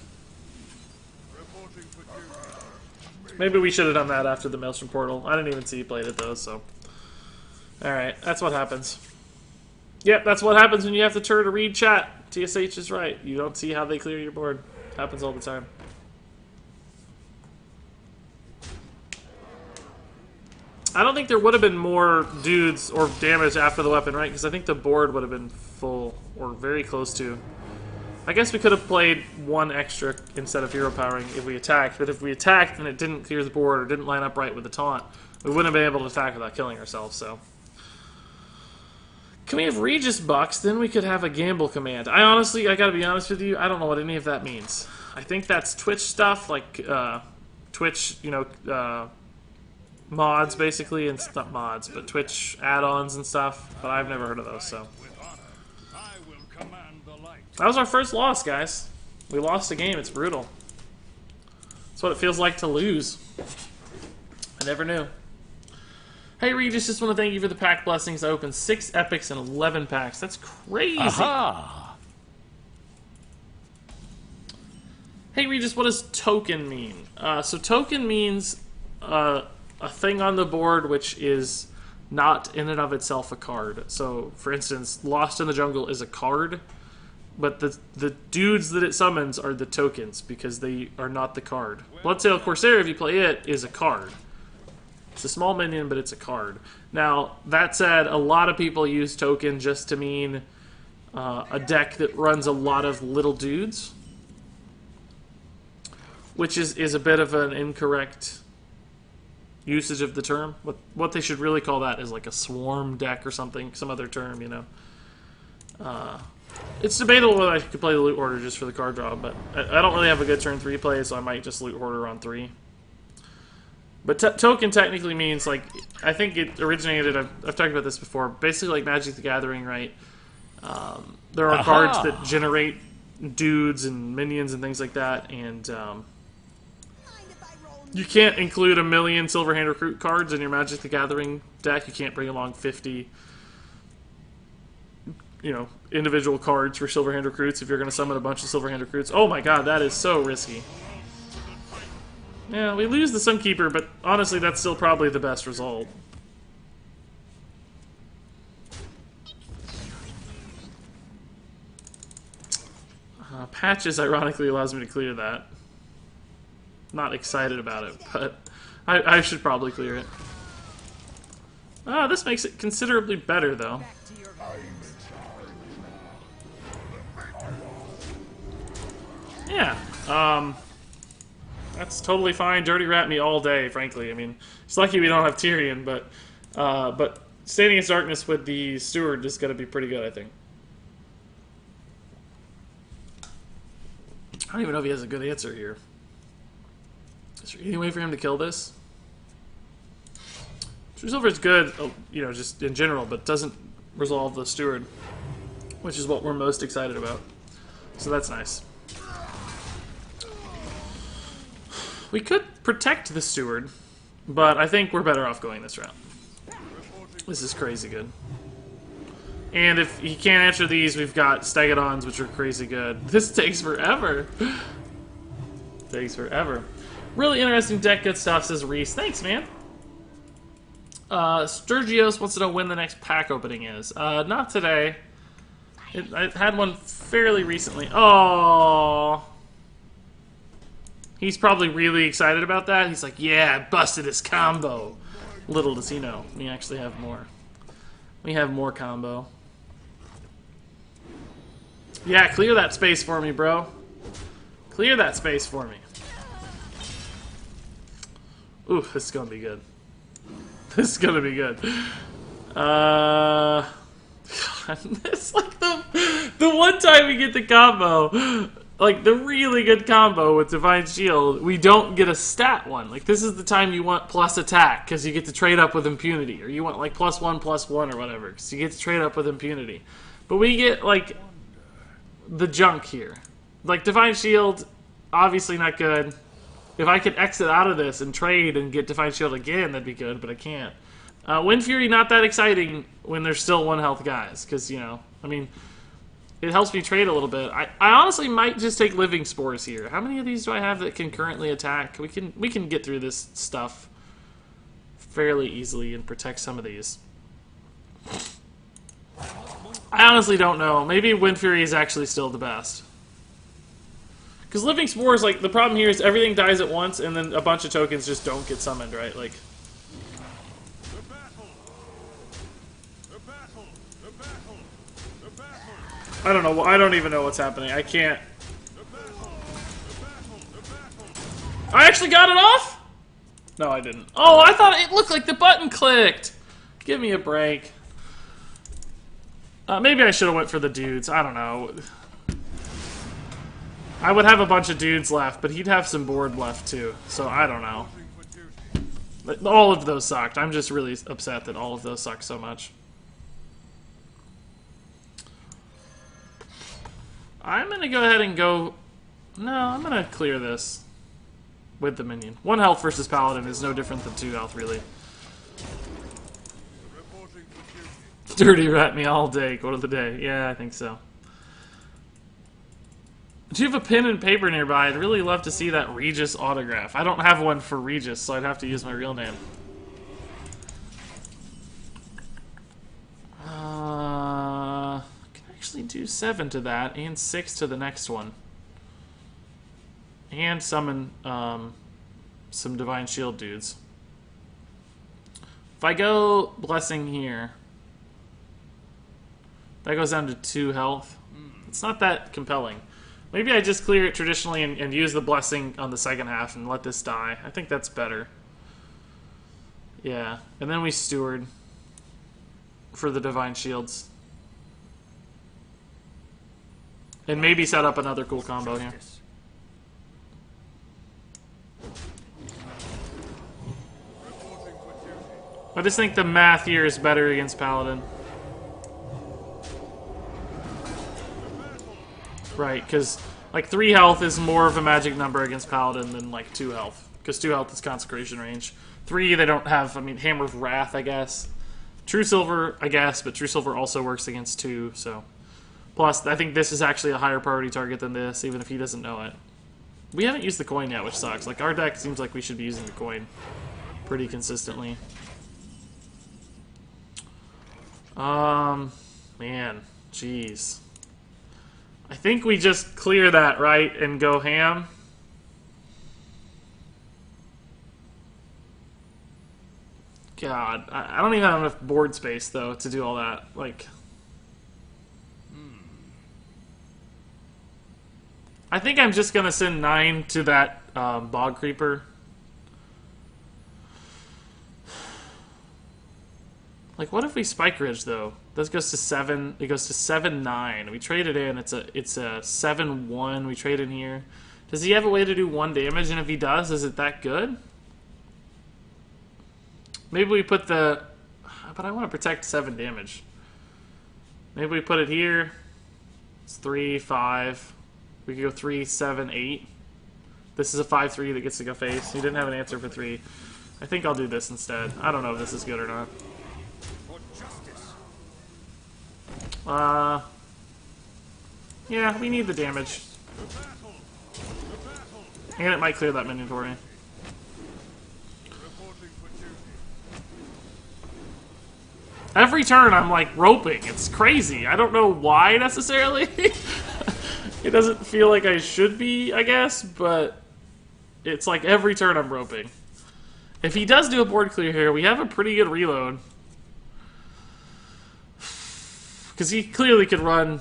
Reporting for duty. Maybe we should have done that after the Maelstrom Portal. I didn't even see he played it, though, so... Alright, that's what happens. Yep, that's what happens when you have to turn to read chat. TSH is right. You don't see how they clear your board. Happens all the time. I don't think there would have been more dudes or damage after the weapon, right? Because I think the board would have been full, or very close to. I guess we could have played 1 extra instead of hero powering if we attacked, but if we attacked and it didn't clear the board or didn't line up right with the taunt, we wouldn't have been able to attack without killing ourselves, so... Can we have Regis Bucks? Then we could have a gamble command. I honestly, I gotta be honest with you, I don't know what any of that means. I think that's Twitch stuff, like, Twitch, you know, mods, basically, and not mods, but Twitch add-ons and stuff, but I've never heard of those, so. With honor, I will command the light. That was our first loss, guys. We lost a game, it's brutal. That's what it feels like to lose. I never knew. Hey Regis, just want to thank you for the pack blessings. I opened 6 epics and 11 packs. That's crazy. Aha! Hey Regis, what does token mean? So token means a thing on the board which is not in and of itself a card. So, for instance, Lost in the Jungle is a card, but the dudes that it summons are the tokens because they are not the card. Bloodsail Corsair, if you play it, is a card. It's a small minion, but it's a card. Now, that said, a lot of people use token just to mean a deck that runs a lot of little dudes, which is a bit of an incorrect usage of the term. What they should really call that is like a swarm deck or something, some other term, you know. It's debatable whether I could play the Loot Hoarder just for the card draw, but I don't really have a good turn 3 play, so I might just Loot Hoarder on 3. But token technically means, like, I think it originated, I've talked about this before, basically like Magic the Gathering, right? There are cards that generate dudes and minions and things like that, and you can't include 1,000,000 Silverhand Recruit cards in your Magic the Gathering deck. You can't bring along 50, you know, individual cards for Silverhand Recruits if you're going to summon a bunch of Silverhand Recruits. Oh my god, that is so risky. Yeah, we lose the Sunkeeper, but honestly, that's still probably the best result. Patches, ironically, allows me to clear that. Not excited about it, but I should probably clear it. This makes it considerably better, though. Back to your homes. Yeah, that's totally fine. Dirty Rat me all day, frankly. I mean, it's lucky we don't have Tyrion, but Standing in Darkness with the Steward is going to be pretty good, I think. I don't even know if he has a good answer here. Is there any way for him to kill this? True Silver is good, you know, just in general, but doesn't resolve the Steward, which is what we're most excited about. So that's nice. We could protect the Steward, but I think we're better off going this route. This is crazy good. And if he can't answer these, we've got Stegodons, which are crazy good. This takes forever. Takes forever. Really interesting deck, good stuff, says Reese. Thanks, man. Sturgios wants to know when the next pack opening is. Not today. I had one fairly recently. Oh. He's probably really excited about that. He's like, yeah, I busted his combo. Little does he know, we actually have more. We have more combo. Yeah, clear that space for me, bro. Clear that space for me. Ooh, this is gonna be good. This is gonna be good. It's like the one time we get the combo, like the really good combo with Divine Shield, we don't get a stat one. Like this is the time you want plus attack because you get to trade up with impunity, or you want like +1/+1 or whatever because you get to trade up with impunity. But we get like the junk here. Like Divine Shield, obviously not good. If I could exit out of this and trade and get Divine Shield again, that'd be good, but I can't. Wind Fury, not that exciting when there's still 1 health guys, because, you know, I mean, it helps me trade a little bit. I honestly might just take Living Spores here. How many of these do I have that can currently attack? We can get through this stuff fairly easily and protect some of these. I honestly don't know. Maybe Wind Fury is actually still the best. Because Living Spores, like, the problem here is everything dies at once, and then a bunch of tokens just don't get summoned, right? Like... I don't know. I don't even know what's happening. I can't... I actually got it off? No, I didn't. Oh, I thought it looked like the button clicked. Give me a break. Maybe I should have went for the dudes. I don't know. I would have a bunch of dudes left, but he'd have some board left too. So I don't know. All of those sucked. I'm just really upset that all of those suck so much. I'm gonna go ahead and go... No, I'm gonna clear this with the minion. 1 health versus Paladin is no different than 2 health, really. Dirty rat me all day, quote of the day. Yeah, I think so. Do you have a pen and paper nearby? I'd really love to see that Regis autograph. I don't have one for Regis, so I'd have to use my real name. I can actually do 7 to that, and 6 to the next one. And summon some Divine Shield dudes. If I go Blessing here, that goes down to 2 health. It's not that compelling. Maybe I just clear it traditionally and use the Blessing on the second half and let this die. I think that's better. Yeah. And then we Steward for the Divine Shields. And maybe set up another cool combo here. I just think the math here is better against Paladin. Right, because like 3 health is more of a magic number against Paladin than like 2 health. Because 2 health is consecration range. 3, they don't have, I mean, Hammer of Wrath, I guess. True Silver, I guess, but True Silver also works against 2, so. Plus, I think this is actually a higher priority target than this, even if he doesn't know it. We haven't used the coin yet, which sucks. Like, our deck seems like we should be using the coin pretty consistently. Man, jeez. I think we just clear that, right, and go ham. God, I don't even have enough board space, though, to do all that. Like, I think I'm just going to send 9 to that Bog Creeper. Like, what if we Spike Ridge, though? This goes to 7. It goes to 7-9. We trade it in. It's a 7-1. We trade in here. Does he have a way to do 1 damage? And if he does, is it that good? Maybe we put the... But I want to protect 7 damage. Maybe we put it here. It's 3, 5. We could go 3, 7, 8. This is a 5-3 that gets to go face. He didn't have an answer for 3. I think I'll do this instead. I don't know if this is good or not. Yeah, we need the damage. And it might clear that minion for me. Every turn I'm like roping. It's crazy. I don't know why necessarily. It doesn't feel like I should be, I guess, but It's like every turn I'm roping. If he does do a board clear here, we have a pretty good reload. Because he clearly could run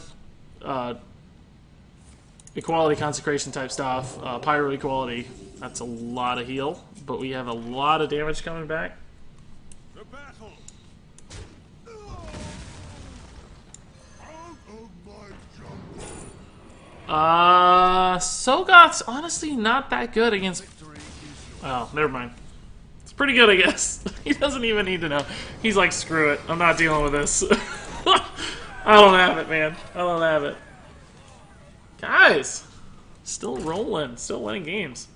equality, consecration type stuff, pyro equality. That's a lot of heal, but we have a lot of damage coming back. The battle. Sogot's honestly not that good against... Oh, never mind. It's pretty good, I guess. He doesn't even need to know. He's like, screw it. I'm not dealing with this. I don't have it, man. I don't have it. Guys! Still rolling. Still winning games.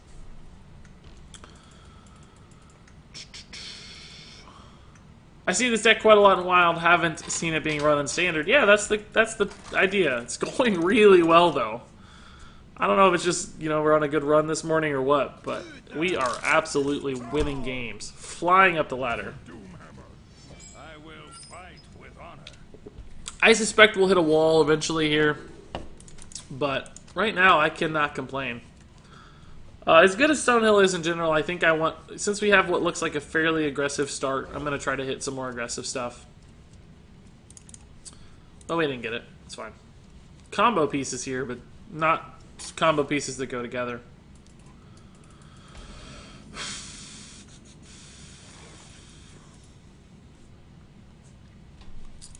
I see this deck quite a lot in Wild. Haven't seen it being run in Standard. Yeah, that's the idea. It's going really well, though. I don't know if it's just, you know, we're on a good run this morning or what, but we are absolutely winning games. Flying up the ladder. I will fight with honor. I suspect we'll hit a wall eventually here, but right now I cannot complain. As good as Stonehill is in general, I think I want, since we have what looks like a fairly aggressive start, I'm going to try to hit some more aggressive stuff. Oh, we didn't get it. It's fine. Combo pieces here, but not combo pieces that go together.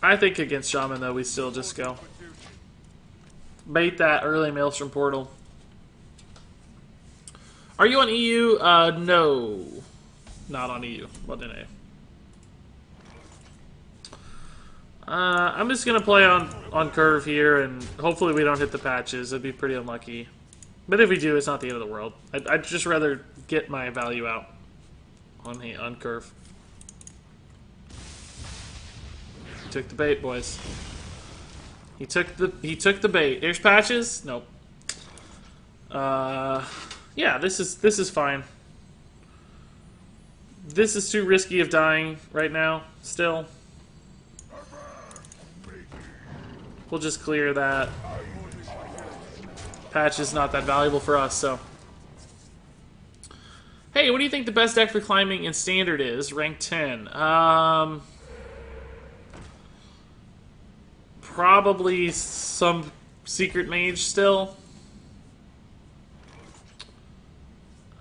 I think against Shaman, though, we still just go. Bait that early Maelstrom Portal. Are you on EU? No. Not on EU. What did I'm just going to play on curve here, and hopefully we don't hit the patches. It'd be pretty unlucky. But if we do, it's not the end of the world. I'd just rather get my value out on curve. He took the bait, boys. He took the bait. There's patches? Nope. Yeah, this is fine. This is too risky of dying right now, still. We'll just clear that. Patch is not that valuable for us, so. Hey, what do you think the best deck for climbing in Standard is? Rank 10. Probably some Secret Mage still.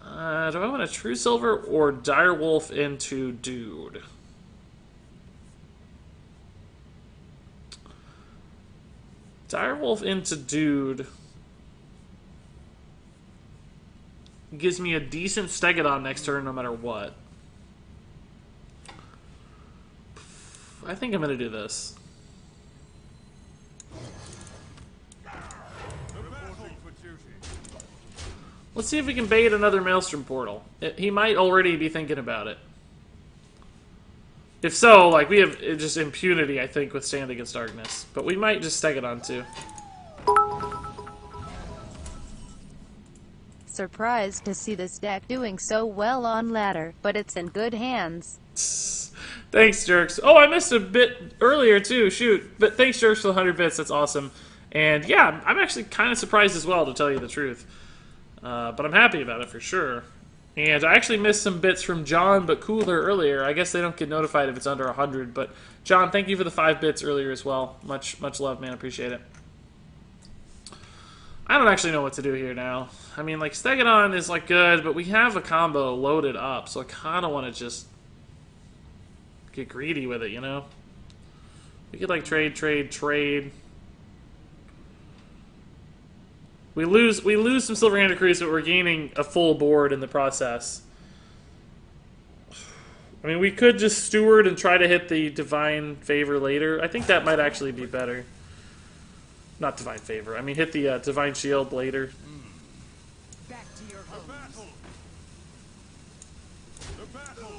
Do I want a True Silver or Direwolf into Dude? Direwolf into Dude gives me a decent Stegodon next turn no matter what. I think I'm going to do this. Let's see if we can bait another Maelstrom Portal. He might already be thinking about it. If so, like, we have just impunity, I think, with Stand Against Darkness. But we might just Stegodon too. Surprised to see this deck doing so well on ladder, but it's in good hands. Thanks, Jerks. Oh, I missed a bit earlier too. Shoot. But thanks, Jerks, for the 100 bits. That's awesome. And yeah, I'm actually kind of surprised as well, to tell you the truth. But I'm happy about it for sure. And I actually missed some bits from John but Cooler earlier. I guess they don't get notified if it's under 100. But John, thank you for the 5 bits earlier as well. Much love, man. Appreciate it. I don't actually know what to do here now. I mean, like, Stegodon is, like, good, but we have a combo loaded up, so I kind of want to just get greedy with it, you know? We could, like, trade. We lose some Silver-Handed Crews, but we're gaining a full board in the process. I mean, we could just Steward and try to hit the Divine Favor later. I think that might actually be better. Not Divine Favor. I mean, hit the Divine Shield later. Back to your homes. The battle.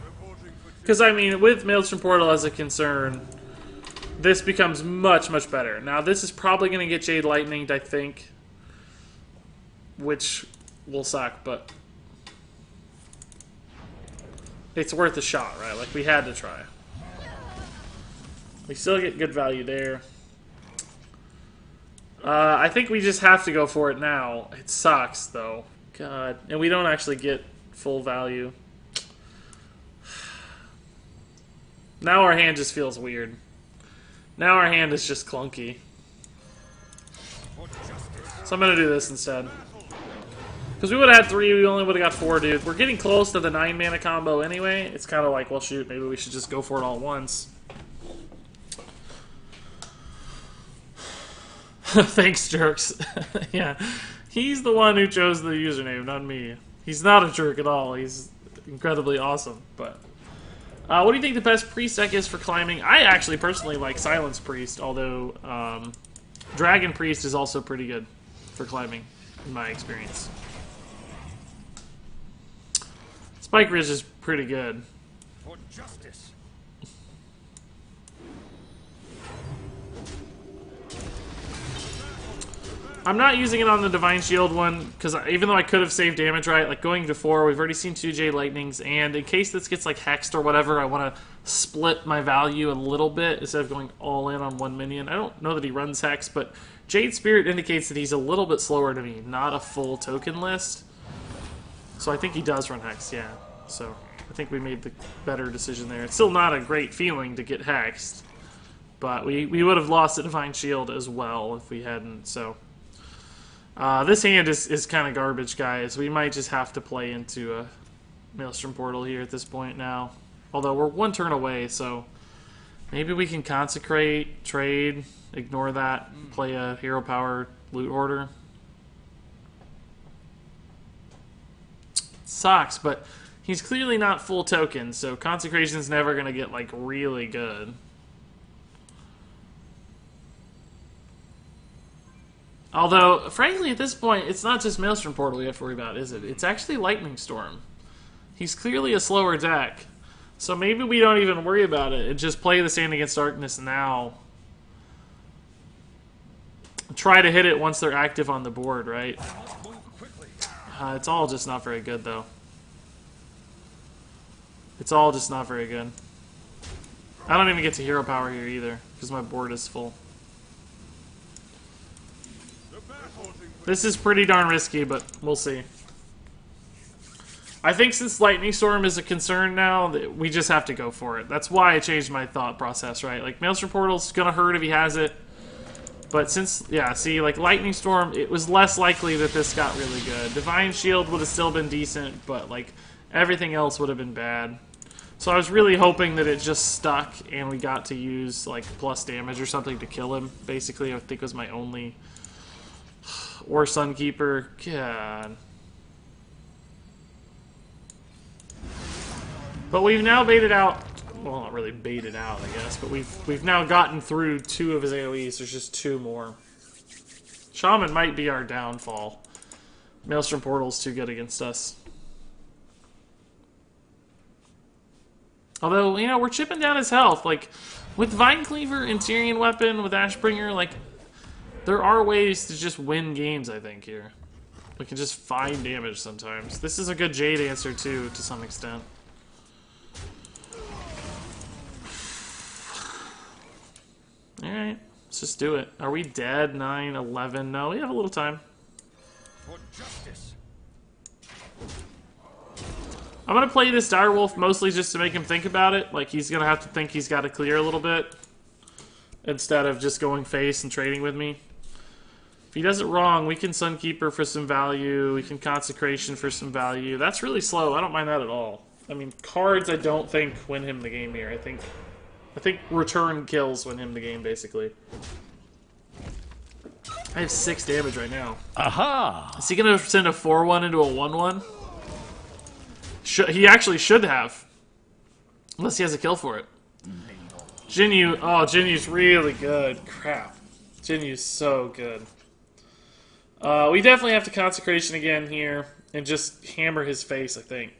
Reporting for Because, I mean, with Maelstrom Portal as a concern, this becomes much better. Now, this is probably going to get Jade Lightninged, I think. Which will suck, but it's worth a shot, right? Like, we had to try. We still get good value there. I think we just have to go for it now. It sucks, though. God. And we don't actually get full value. Now our hand just feels weird. Now our hand is just clunky. So I'm going to do this instead. Because we would have had 3, we only would have got 4, dude. We're getting close to the 9-mana combo anyway. It's kind of like, well, shoot, maybe we should just go for it all at once. Thanks, jerks. Yeah. He's the one who chose the username, not me. He's not a jerk at all. He's incredibly awesome. But what do you think the best priest deck is for climbing? I actually personally like Silence Priest, although Dragon Priest is also pretty good for climbing, in my experience. Spike Ridge is pretty good. For justice. I'm not using it on the Divine Shield one, because even though I could have saved damage right, like going to 4, we've already seen 2 Jade Lightnings, and in case this gets like hexed or whatever, I want to split my value a little bit instead of going all in on one minion. I don't know that he runs hex, but Jade Spirit indicates that he's a little bit slower to me, not a full token list. So I think he does run hex, yeah. So I think we made the better decision there. It's still not a great feeling to get hexed, but we would have lost the Divine Shield as well if we hadn't, so... this hand is kind of garbage, guys. We might just have to play into a Maelstrom Portal here at this point now. Although we're 1 turn away, so maybe we can consecrate, trade, ignore that, play a Hero Power Loot Hoarder. Sucks, but he's clearly not full token, so consecration's never going to get, like, really good. Although, frankly, at this point, it's not just Maelstrom Portal we have to worry about, is it? It's actually Lightning Storm. He's clearly a slower deck. So maybe we don't even worry about it and just play the Stand Against Darkness now. Try to hit it once they're active on the board, right? It's all just not very good, though. It's all just not very good. I don't even get to Hero Power here either, because my board is full. This is pretty darn risky, but we'll see. I think since Lightning Storm is a concern now, we just have to go for it. That's why I changed my thought process, right? Like, Maelstrom Portal's gonna hurt if he has it. But since, yeah, see, like, Lightning Storm, it was less likely that this got really good. Divine Shield would have still been decent, but, like, everything else would have been bad. So I was really hoping that it just stuck and we got to use, like, plus damage or something to kill him. Basically, I think was my only... Or Sunkeeper. God. But we've now baited out... Well, not really baited out, I guess. But we've now gotten through 2 of his AoEs. There's just 2 more. Shaman might be our downfall. Maelstrom Portal's too good against us. Although, you know, we're chipping down his health. Like, with Vine Cleaver and Tyrian Weapon, with Ashbringer, like... There are ways to just win games, I think, here. We can just find damage sometimes. This is a good Jade answer, too, to some extent. Alright, let's just do it. Are we dead? 9, 11? No, we have a little time. For justice. I'm going to play this Direwolf mostly just to make him think about it. Like, he's going to have to think he's got to clear a little bit. Instead of just going face and trading with me. If he does it wrong, we can Sunkeeper for some value. We can Consecration for some value. That's really slow. I don't mind that at all. I mean, cards I don't think win him the game here. I think return kills win him the game, basically. I have 6 damage right now. Aha! Is he going to send a 4-1 into a 1-1? He actually should have. Unless he has a kill for it. Jinyu, oh, Jinyu's really good. Crap. Jinyu's so good. We definitely have to Consecration again here and just hammer his face, I think.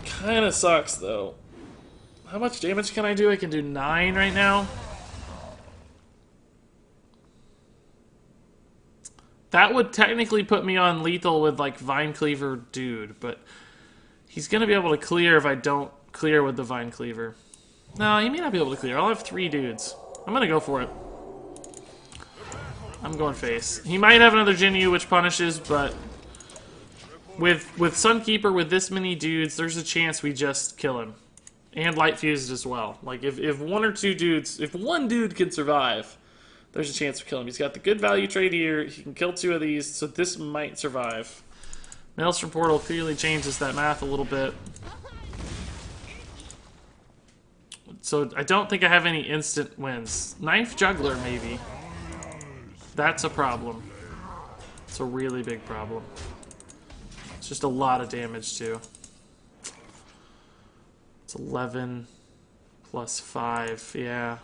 Kinda sucks, though. How much damage can I do? I can do 9 right now. That would technically put me on lethal with, like, Vine Cleaver Dude, but he's going to be able to clear if I don't clear with the Vine Cleaver. No, he may not be able to clear. I'll have 3 dudes. I'm gonna go for it. I'm going face. He might have another Jinyu, which punishes, but with Sunkeeper, with this many dudes, there's a chance we just kill him. And Light Fused as well. Like, if 1 or 2 dudes... If 1 dude can survive, there's a chance we kill him. He's got the good value trade here. He can kill 2 of these, so this might survive. Maelstrom Portal clearly changes that math a little bit. So I don't think I have any instant wins. Knife Juggler, maybe. That's a problem. It's a really big problem. It's just a lot of damage, too. It's 11 plus 5, yeah.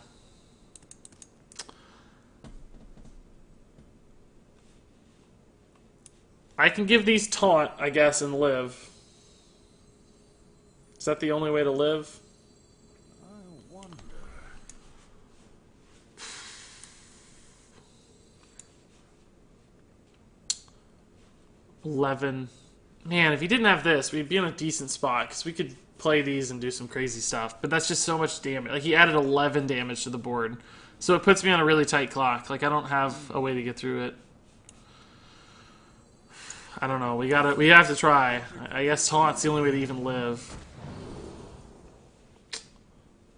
I can give these taunt, I guess, and live. Is that the only way to live? 11. Man, if he didn't have this, we'd be in a decent spot, because we could play these and do some crazy stuff. But that's just so much damage. Like, he added 11 damage to the board. So it puts me on a really tight clock. Like, I don't have a way to get through it. I don't know. We have to try. I guess taunt's the only way to even live.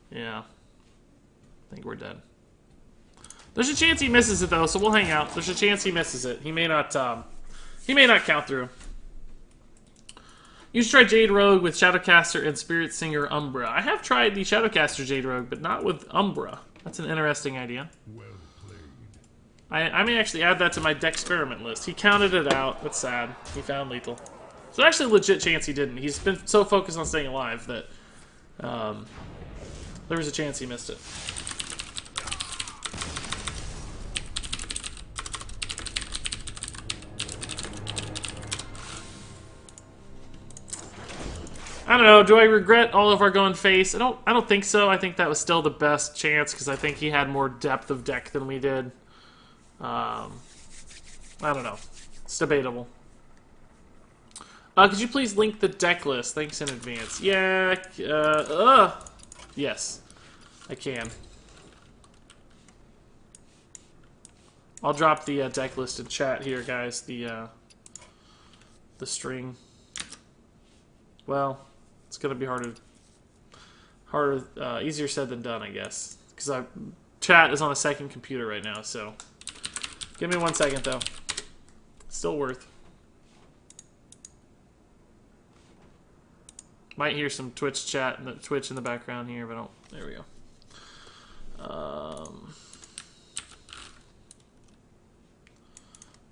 Yeah. I think we're dead. There's a chance he misses it, though, so we'll hang out. There's a chance he misses it. He may not count through. You should try Jade Rogue with Shadowcaster and Spirit Singer Umbra. I have tried the Shadowcaster Jade Rogue, but not with Umbra. That's an interesting idea. Well played. I may actually add that to my deck experiment list. He counted it out. That's sad. He found lethal. So actually a legit chance he didn't. He's been so focused on staying alive that there was a chance he missed it. I don't know. Do I regret all of our going face? I don't think so. I think that was still the best chance because I think he had more depth of deck than we did. I don't know. It's debatable. Could you please link the deck list? Thanks in advance. Yeah. Yes, I can. I'll drop the deck list in chat here, guys. The string. Well, it's gonna be easier said than done, I guess. Because chat is on a second computer right now, so give me 1 second though. Still worth. Might hear some Twitch chat and Twitch in the background here, but there we go.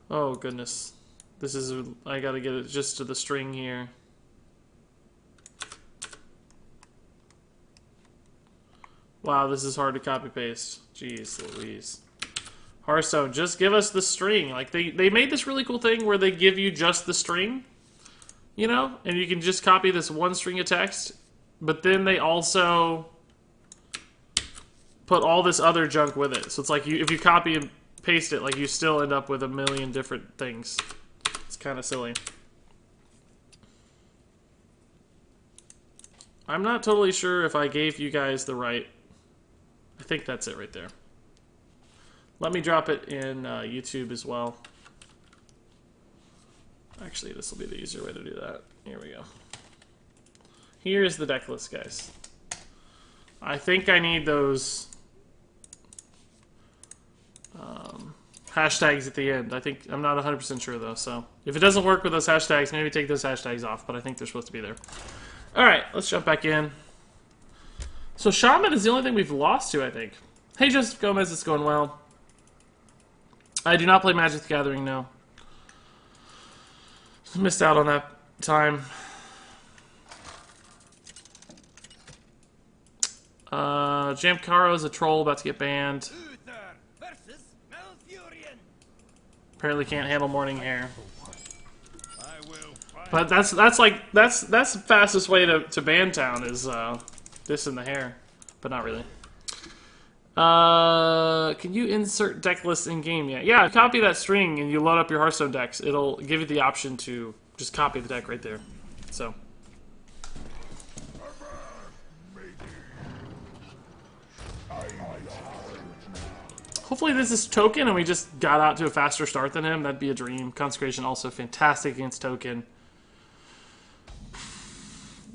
Oh goodness, this is I gotta get it just to the string here. Wow, this is hard to copy paste. Jeez Louise. Hearthstone, just give us the string. Like they made this really cool thing where they give you just the string, you know, and you can just copy this one string of text. But then they also put all this other junk with it. So it's like if you copy and paste it, like you still end up with a million different things. It's kind of silly. I'm not totally sure if I gave you guys the right. I think that's it right there. Let me drop it in YouTube as well. Actually, this will be the easier way to do that. Here we go. Here's the deck list, guys. I think I need those hashtags at the end. I'm not 100% sure though, so if it doesn't work with those hashtags, maybe take those hashtags off, but I think they're supposed to be there. Alright, let's jump back in. So Shaman is the only thing we've lost to, I think. Hey, Joseph Gomez, it's going well. I do not play Magic the Gathering, no. Missed out on that time. Jamkaro's a troll about to get banned. Apparently can't handle morning hair. But that's the fastest way to ban town is this in the hair, but not really. Can you insert deck lists in game yet? Yeah, copy that string and you load up your Hearthstone decks. It'll give you the option to just copy the deck right there. So. Hopefully this is Token and we just got out to a faster start than him. That'd be a dream. Consecration also fantastic against Token.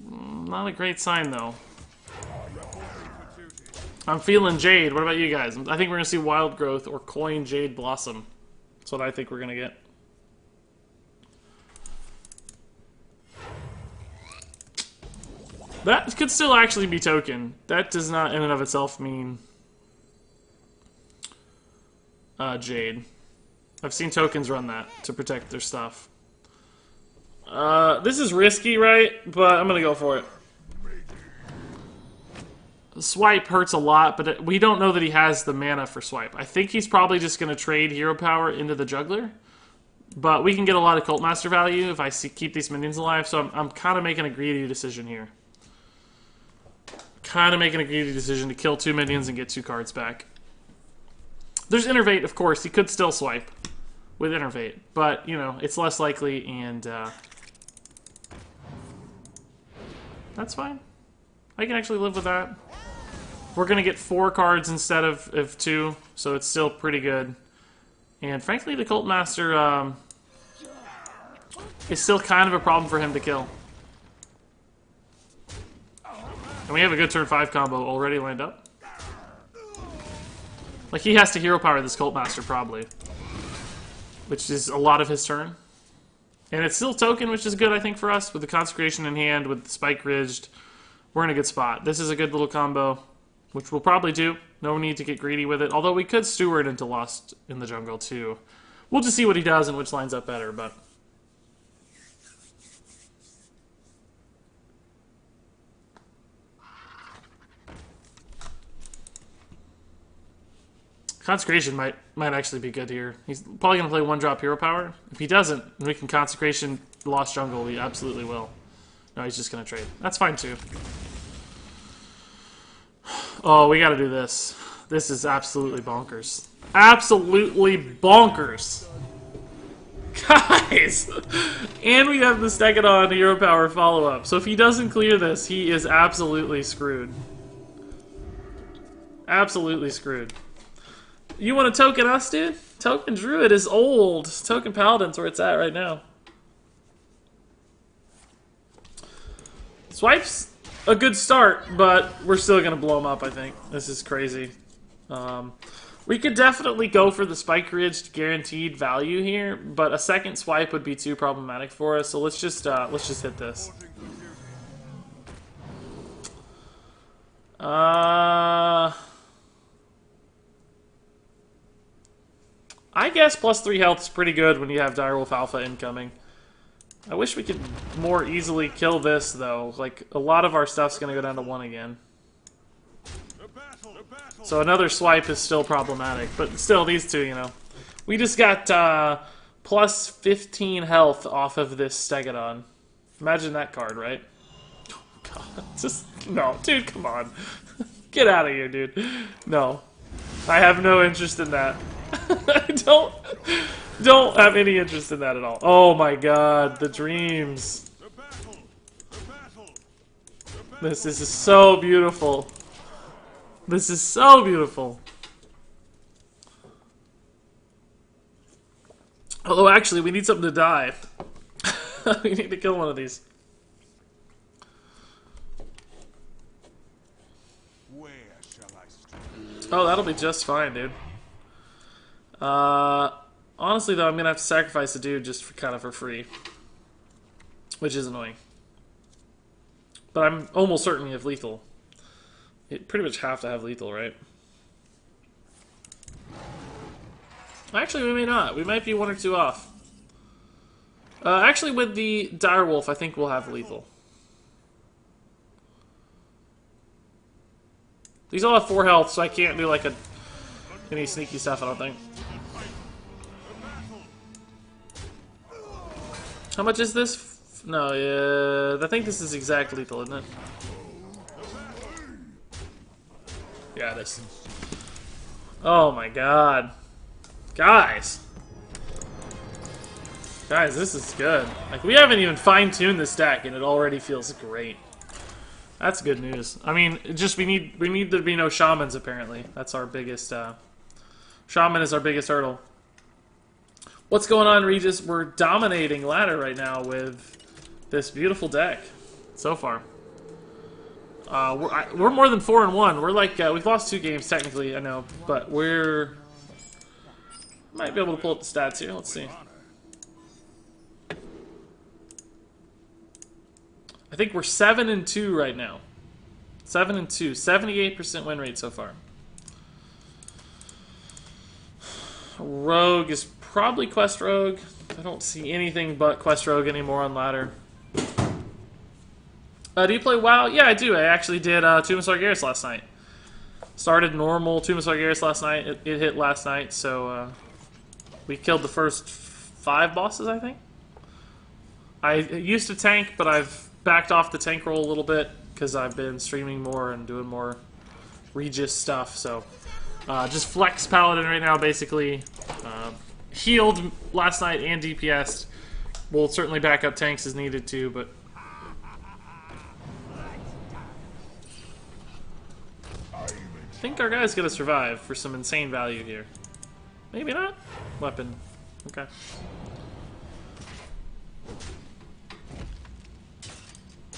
Not a great sign, though. I'm feeling Jade. What about you guys? I think we're going to see Wild Growth or Coin Jade Blossom. That's what I think we're going to get. That could still actually be Token. That does not in and of itself mean Jade. I've seen Tokens run that to protect their stuff. This is risky, right? But I'm going to go for it. Swipe hurts a lot, but we don't know that he has the mana for Swipe. I think he's probably just going to trade Hero Power into the Juggler. But we can get a lot of Cult Master value if I keep these minions alive, so I'm kind of making a greedy decision here. Kind of making a greedy decision to kill 2 minions and get 2 cards back. There's Innervate, of course. He could still swipe with Innervate, but, you know, it's less likely, and that's fine. I can actually live with that. We're going to get 4 cards instead of 2, so it's still pretty good. And frankly, the Cult Master is still kind of a problem for him to kill. And we have a good turn 5 combo already lined up. Like, he has to Hero Power this Cult Master, probably. Which is a lot of his turn. And it's still Token, which is good, I think, for us. With the Consecration in hand, with the Spike Ridged, we're in a good spot. This is a good little combo, which we'll probably do. No need to get greedy with it. Although we could Steward into Lost in the Jungle, too. We'll just see what he does and which lines up better, but... Consecration might actually be good here. He's probably going to play 1-drop Hero Power. If he doesn't, and we can Consecration Lost Jungle, we absolutely will. No, he's just going to trade. That's fine, too. Oh, we got to do this. This is absolutely bonkers. Absolutely bonkers. Guys! And we have the Stegadon Hero Power follow-up. So if he doesn't clear this, he is absolutely screwed. Absolutely screwed. You want to Token us, dude? Token Druid is old. Token Paladin's where it's at right now. Swipe's a good start, but we're still going to blow him up, I think. This is crazy. We could definitely go for the Spike Ridged guaranteed value here, but a second swipe would be too problematic for us, so let's just hit this. I guess +3 health is pretty good when you have Direwolf Alpha incoming. I wish we could more easily kill this, though. Like, a lot of our stuff's going to go down to 1 again. So another swipe is still problematic. But still, these two, you know. We just got +15 health off of this Stegadon. Imagine that card, right? Oh, God. Just, no, dude, come on. Get out of here, dude. No. I have no interest in that. I don't have any interest in that at all. Oh my God, the dreams. This is so beautiful. This is so beautiful. Although actually, we need something to die. We need to kill one of these. Oh, that'll be just fine, dude. Honestly, though, I'm gonna have to sacrifice a dude just for kind of for free, which is annoying. But I'm almost certain we have lethal. You pretty much have to have lethal, right? Actually, we may not. We might be 1 or 2 off. Actually, with the Direwolf, I think we'll have lethal. These all have 4 health, so I can't do like any sneaky stuff, I don't think. How much is this? No, I think this is exact lethal, isn't it? Yeah, it is. Oh my God. Guys! Guys, this is good. Like, we haven't even fine-tuned this deck, and it already feels great. That's good news. I mean, just we need there to be no shamans, apparently. That's our biggest Shaman is our biggest hurdle. What's going on, Regis? We're dominating ladder right now with this beautiful deck so far. We're more than 4-1. We're like we've lost 2 games technically, I know, but we're might be able to pull up the stats here. Let's see. I think we're 7-2 right now. 7-2, 78% win rate so far. Rogue is probably Quest Rogue. I don't see anything but Quest Rogue anymore on ladder. Do you play WoW? Yeah, I do. I actually did Tomb of Sargeras last night. Started normal Tomb of Sargeras last night. It hit last night, so we killed the first 5 bosses, I think. I used to tank, but I've backed off the tank role a little bit because I've been streaming more and doing more Regis stuff. So just flex Paladin right now, basically. Healed last night and DPS. We'll certainly back up tanks as needed too, but I think our guy's gonna survive for some insane value here. Maybe not. Weapon. Okay.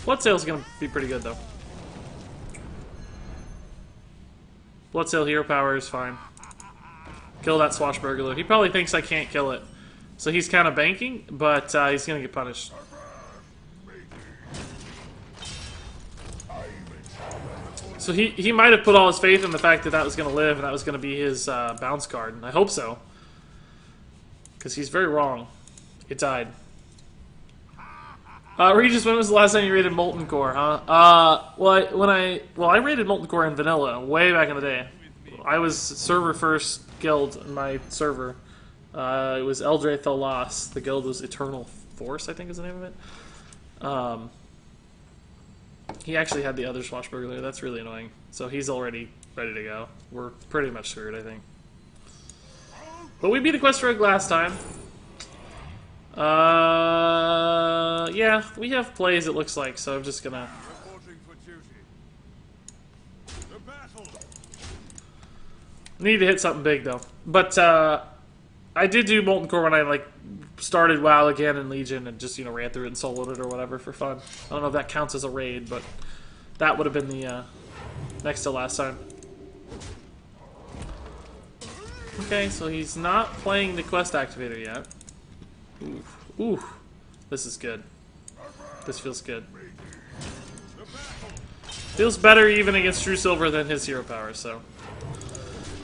Bloodsail's gonna be pretty good though. Bloodsail hero power is fine. Kill that swashbuckler. He probably thinks I can't kill it. So he's kind of banking, but he's gonna get punished. So he might have put all his faith in the fact that that was going to live and that was going to be his bounce card. And I hope so. Because he's very wrong. It died. Regis, when was the last time you raided Molten Core, huh? I raided Molten Core in vanilla, way back in the day. I was server first guild in my server. It was Eldraith Loss. The guild was Eternal Force, I think is the name of it. He actually had the other swashbuckler. That's really annoying. So he's already ready to go. We're pretty much screwed, I think. But we beat the Quest Rogue last time. Yeah, we have plays, it looks like, so I'm just gonna... Need to hit something big, though. But, I did do Molten Core when I, started WoW again in Legion and just, ran through it and soloed it or whatever for fun. I don't know if that counts as a raid, but that would have been the, next to last time. Okay, so he's not playing the quest activator yet. Ooh. This is good. This feels good. Feels better even against True Silver than his hero power, so...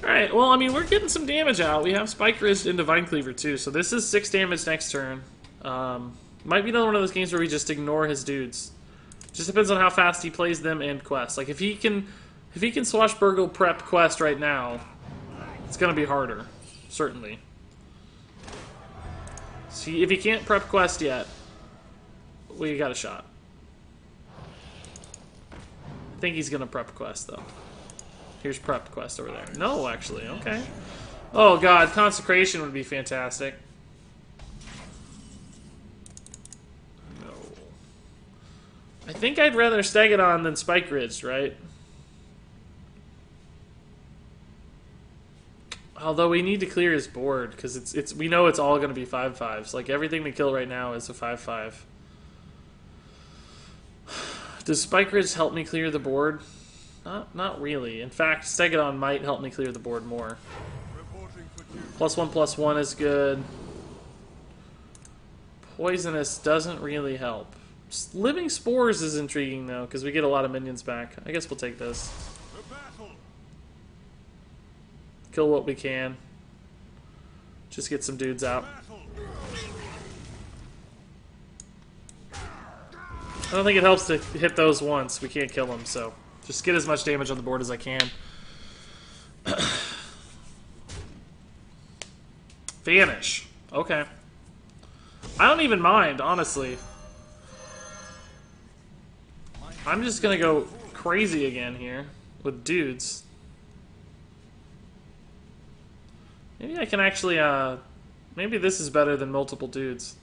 Alright, well, I mean, we're getting some damage out. We have Spike Wrist and Divine Cleaver, too, so this is 6 damage next turn. Might be another one of those games where we just ignore his dudes. Just depends on how fast he plays them and quest. Like, if he can swashbuckle prep quest right now, it's gonna be harder. Certainly. See, if he can't prep quest yet, we got a shot. I think he's gonna prep quest, though. Here's prep quest over there. No, actually, okay. Oh god, consecration would be fantastic. No. I think I'd rather Stegadon than Spike Ridge, right? Although we need to clear his board, because we know it's all going to be 5/5s. Like, everything we kill right now is a 5/5. Does Spike Ridge help me clear the board? Not really. In fact, Stegadon might help me clear the board more. +1/+1 is good. Poisonous doesn't really help. Living Spores is intriguing, though, because we get a lot of minions back. I guess we'll take this. Kill what we can. Just get some dudes out. I don't think it helps to hit those once. We can't kill them, so just get as much damage on the board as I can. Vanish. Okay. I don't even mind, honestly. I'm just gonna go crazy again here with dudes. Maybe I can actually, maybe this is better than multiple dudes.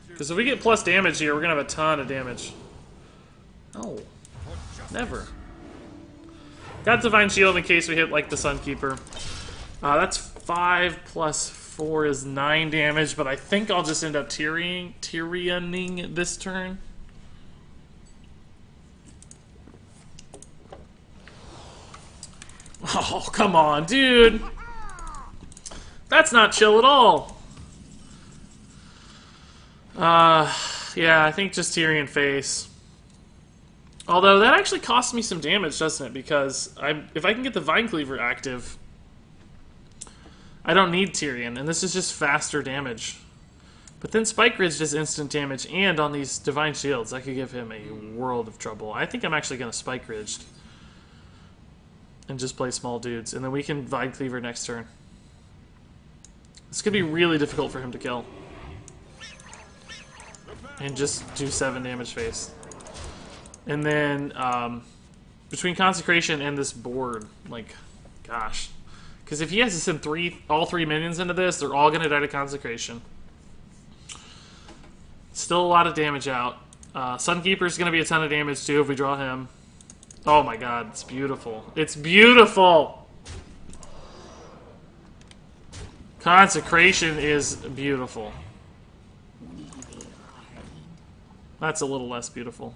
Because if we get plus damage here, we're gonna have a ton of damage. No. Never. Got Divine Shield in case we hit, like, the Sunkeeper. That's 5 plus 4 is 9 damage, but I think I'll just end up Tyrioning this turn. Oh, come on, dude! That's not chill at all! Yeah, I think just Tyrion face. Although, that actually costs me some damage, doesn't it? Because if I can get the Vine Cleaver active, I don't need Tyrion, and this is just faster damage. But then Spike Ridge does instant damage, and on these Divine Shields, that could give him a world of trouble. I think I'm actually going to Spike Ridge and just play small dudes, and then we can Vine Cleaver next turn. This could be really difficult for him to kill. And just do 7 damage face. And then, between Consecration and this board, like, gosh. Because if he has to send all three minions into this, they're all going to die to Consecration. Still a lot of damage out. Sunkeeper's going to be a ton of damage, too, if we draw him. Oh my god, it's beautiful. It's beautiful! Consecration is beautiful. That's a little less beautiful.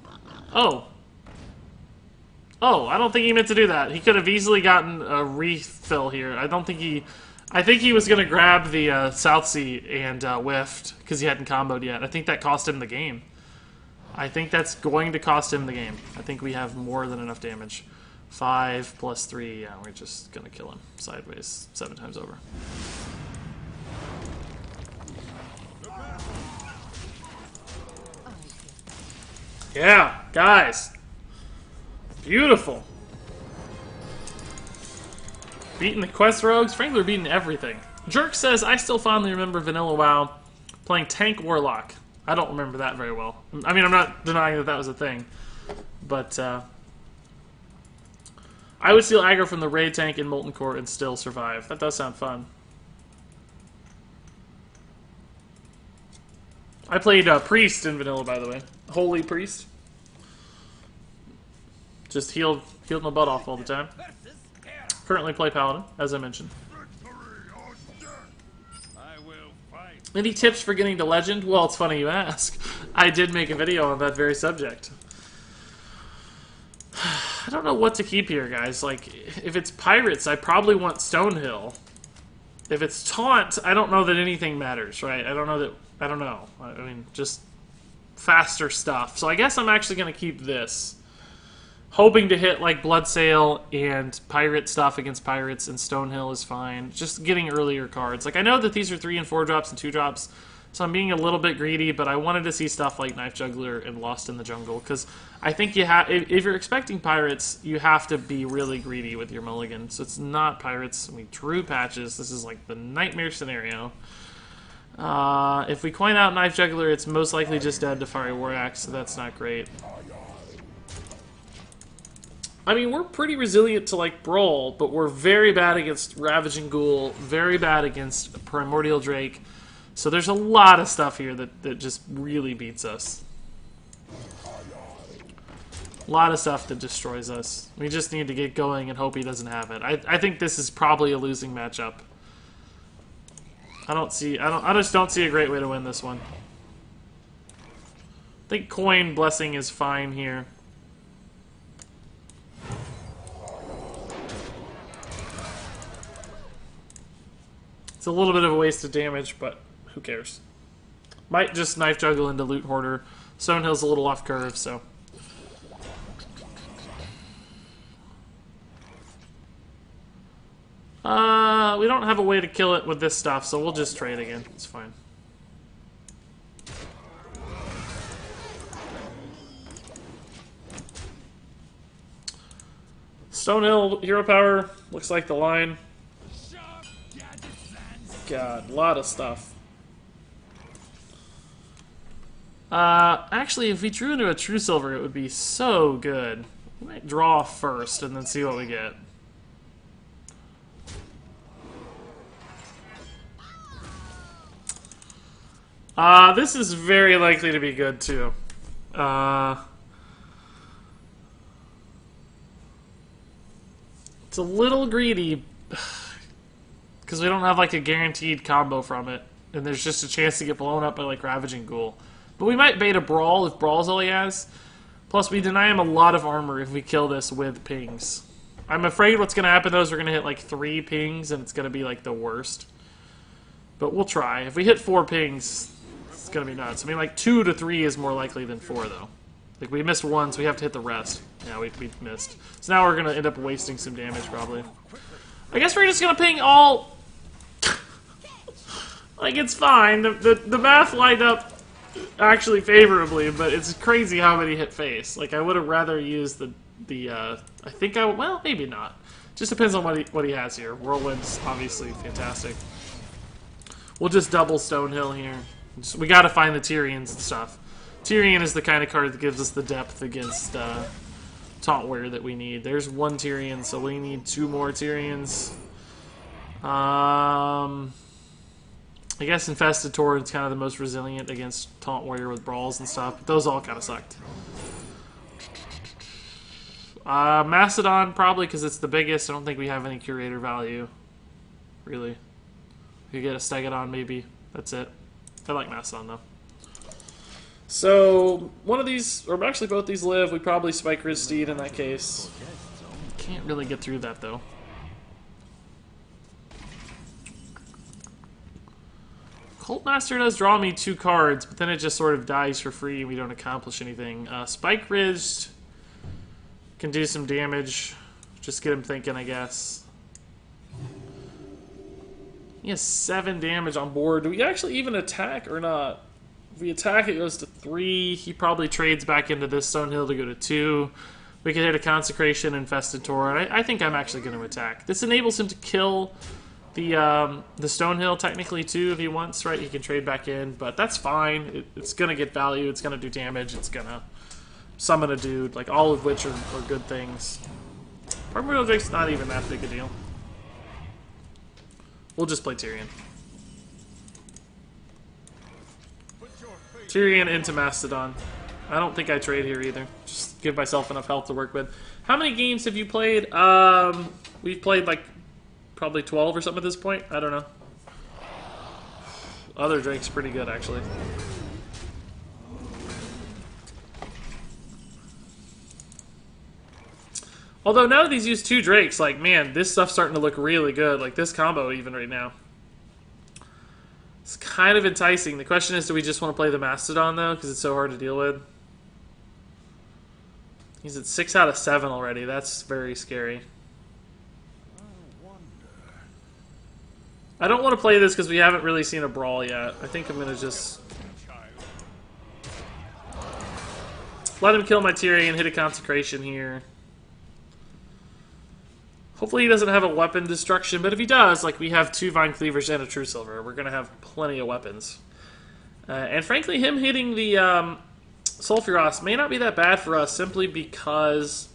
Oh. Oh, I don't think he meant to do that. He could have easily gotten a refill here. I think he was going to grab the South Sea and whiffed because he hadn't comboed yet. I think that cost him the game. I think that's going to cost him the game. I think we have more than enough damage. 5 plus 3, yeah, we're just going to kill him sideways 7 times over. Yeah, guys. Beautiful. Beating the quest rogues. Frankly, we're beating everything. Jerk says, I still fondly remember Vanilla WoW playing Tank Warlock. I don't remember that very well. I mean, I'm not denying that that was a thing. But, I would steal aggro from the raid tank in Molten Core and still survive. That does sound fun. I played Priest in Vanilla, by the way. Holy Priest. Just healed my butt off all the time. Currently play Paladin, as I mentioned. Any tips for getting to Legend? Well, it's funny you ask. I did make a video on that very subject. I don't know what to keep here, guys. Like, if it's Pirates, I probably want Stonehill. If it's Taunt, I don't know that anything matters, right? I don't know. I mean, just faster stuff. So I guess I'm actually going to keep this. Hoping to hit, like, Bloodsail and Pirate stuff against Pirates, and Stonehill is fine. Just getting earlier cards. Like, I know that these are 3 and 4 drops and 2 drops, so I'm being a little bit greedy, but I wanted to see stuff like Knife Juggler and Lost in the Jungle, because I think you have, if you're expecting Pirates, you have to be really greedy with your mulligan. So it's not Pirates. We drew Patches. This is like the nightmare scenario. If we coin out Knife Juggler, it's most likely just dead to Fiery War Axe, so that's not great. I mean, we're pretty resilient to, like, Brawl, but we're very bad against Ravaging Ghoul, very bad against Primordial Drake. So there's a lot of stuff here that just really beats us. A lot of stuff that destroys us. We just need to get going and hope he doesn't have it. I think this is probably a losing matchup. I just don't see a great way to win this one. I think Coin Blessing is fine here. It's a little bit of a waste of damage, but who cares? Might just Knife Juggle into Loot Hoarder. Stonehill's a little off curve, so. We don't have a way to kill it with this stuff, so we'll just trade again. It's fine. Stonehill, Hero Power, looks like the line. God, a lot of stuff. Actually, if we drew into a True Silver, it would be so good. We might draw first and then see what we get. This is very likely to be good, too. It's a little greedy because we don't have like a guaranteed combo from it, and there's just a chance to get blown up by like Ravaging Ghoul. But we might bait a Brawl if Brawl's all he has. Plus, we deny him a lot of armor if we kill this with pings. I'm afraid what's going to happen though is we're going to hit like 3 pings, and it's going to be like the worst. But we'll try. If we hit 4 pings, it's going to be nuts. I mean, like 2 to 3 is more likely than 4 though. Like, we missed 1, so we have to hit the rest. Yeah, we missed. So now we're going to end up wasting some damage, probably. I guess we're just going to ping all... like, it's fine. The math lined up actually favorably, but it's crazy how many hit face. Like, I would have rather used I think well, maybe not. Just depends on what he has here. Whirlwind's obviously fantastic. We'll just double Stonehill here. We got to find the Tyrians and stuff. Tyrion is the kind of card that gives us the depth against Taunt Warrior that we need. There's 1 Tyrion, so we need 2 more Tyrions. I guess Infested Torrent's kind of the most resilient against Taunt Warrior with Brawls and stuff, but those all kind of sucked. Mastodon, probably because it's the biggest. I don't think we have any Curator value, really. We could get a Stegodon, maybe. That's it. I like Mastodon, though. So, one of these, or actually both these live. We probably Spike Riz Steed in that case. Can't really get through that, though. Cult Master does draw me 2 cards, but then it just sort of dies for free and we don't accomplish anything. Spike Riz can do some damage. Just get him thinking, I guess. He has 7 damage on board. Do we actually even attack or not? If we attack, it goes to 3. He probably trades back into this Stonehill to go to 2. We could hit a Consecration, Infested Torrent. I think I'm actually going to attack. This enables him to kill the Stonehill technically too if he wants, right? He can trade back in, but that's fine. It's going to get value. It's going to do damage. It's going to summon a dude, like all of which are good things. Primordial Drake's not even that big a deal. We'll just play Tyrion. Tyrion into Mastodon. I don't think I trade here either. Just give myself enough health to work with. How many games have you played? We've played like probably 12 or something at this point. I don't know. Other Drake's pretty good, actually. Although now that these use 2 Drakes, like, man, this stuff's starting to look really good. Like, this combo even right now. It's kind of enticing. The question is, do we just want to play the Mastodon, though? Because it's so hard to deal with. He's at 6 out of 7 already. That's very scary. I don't want to play this because we haven't really seen a Brawl yet. I think I'm going to just let him kill my Tyrion, hit a Consecration here. Hopefully he doesn't have a weapon destruction, but if he does, like, we have 2 Vine Cleavers and a True Silver. We're going to have plenty of weapons. And frankly, him hitting the Sulfuros may not be that bad for us, simply because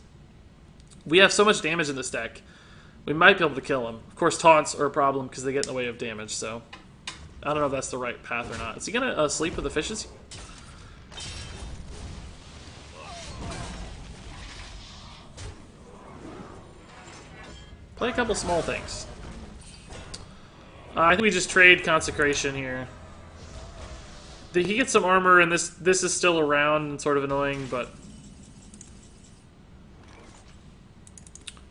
we have so much damage in this deck. We might be able to kill him. Of course, taunts are a problem because they get in the way of damage, so I don't know if that's the right path or not. Is he going to sleep with the fishes? Play a couple small things. I think we just trade Consecration here. He gets some armor, and this is still around and sort of annoying, but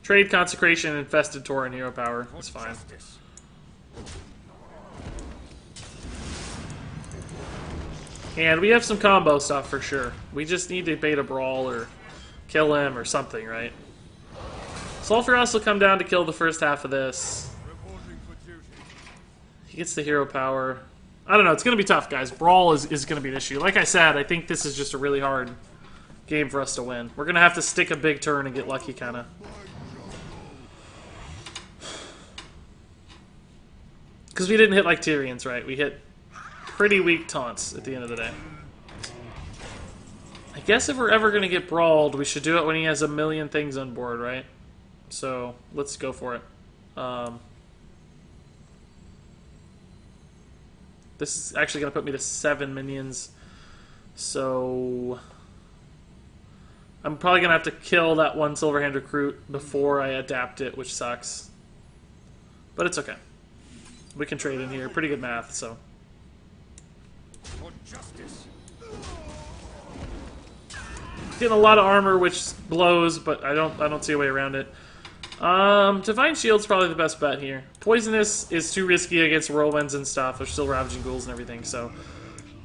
trade Consecration, Infested Torrent, Hero Power. That's fine. And we have some combo stuff for sure. We just need to bait a Brawl or kill him or something, right? Sulfuros will come down to kill the first half of this. He gets the Hero Power. I don't know. It's going to be tough, guys. Brawl is going to be an issue. Like I said, I think this is just a really hard game for us to win. We're going to have to stick a big turn and get lucky, kind of. Because we didn't hit like Tyrion's, right? We hit pretty weak taunts at the end of the day. I guess if we're ever going to get brawled, we should do it when he has a million things on board, right? So, let's go for it. This is actually going to put me to 7 minions. So, I'm probably going to have to kill that one Silverhand recruit before I adapt it, which sucks. But it's okay. We can trade in here. Pretty good math, so. For justice. Getting a lot of armor, which blows, but I don't see a way around it. Divine Shield's probably the best bet here. Poisonous is too risky against whirlwinds and stuff. There's still Ravaging Ghouls and everything, so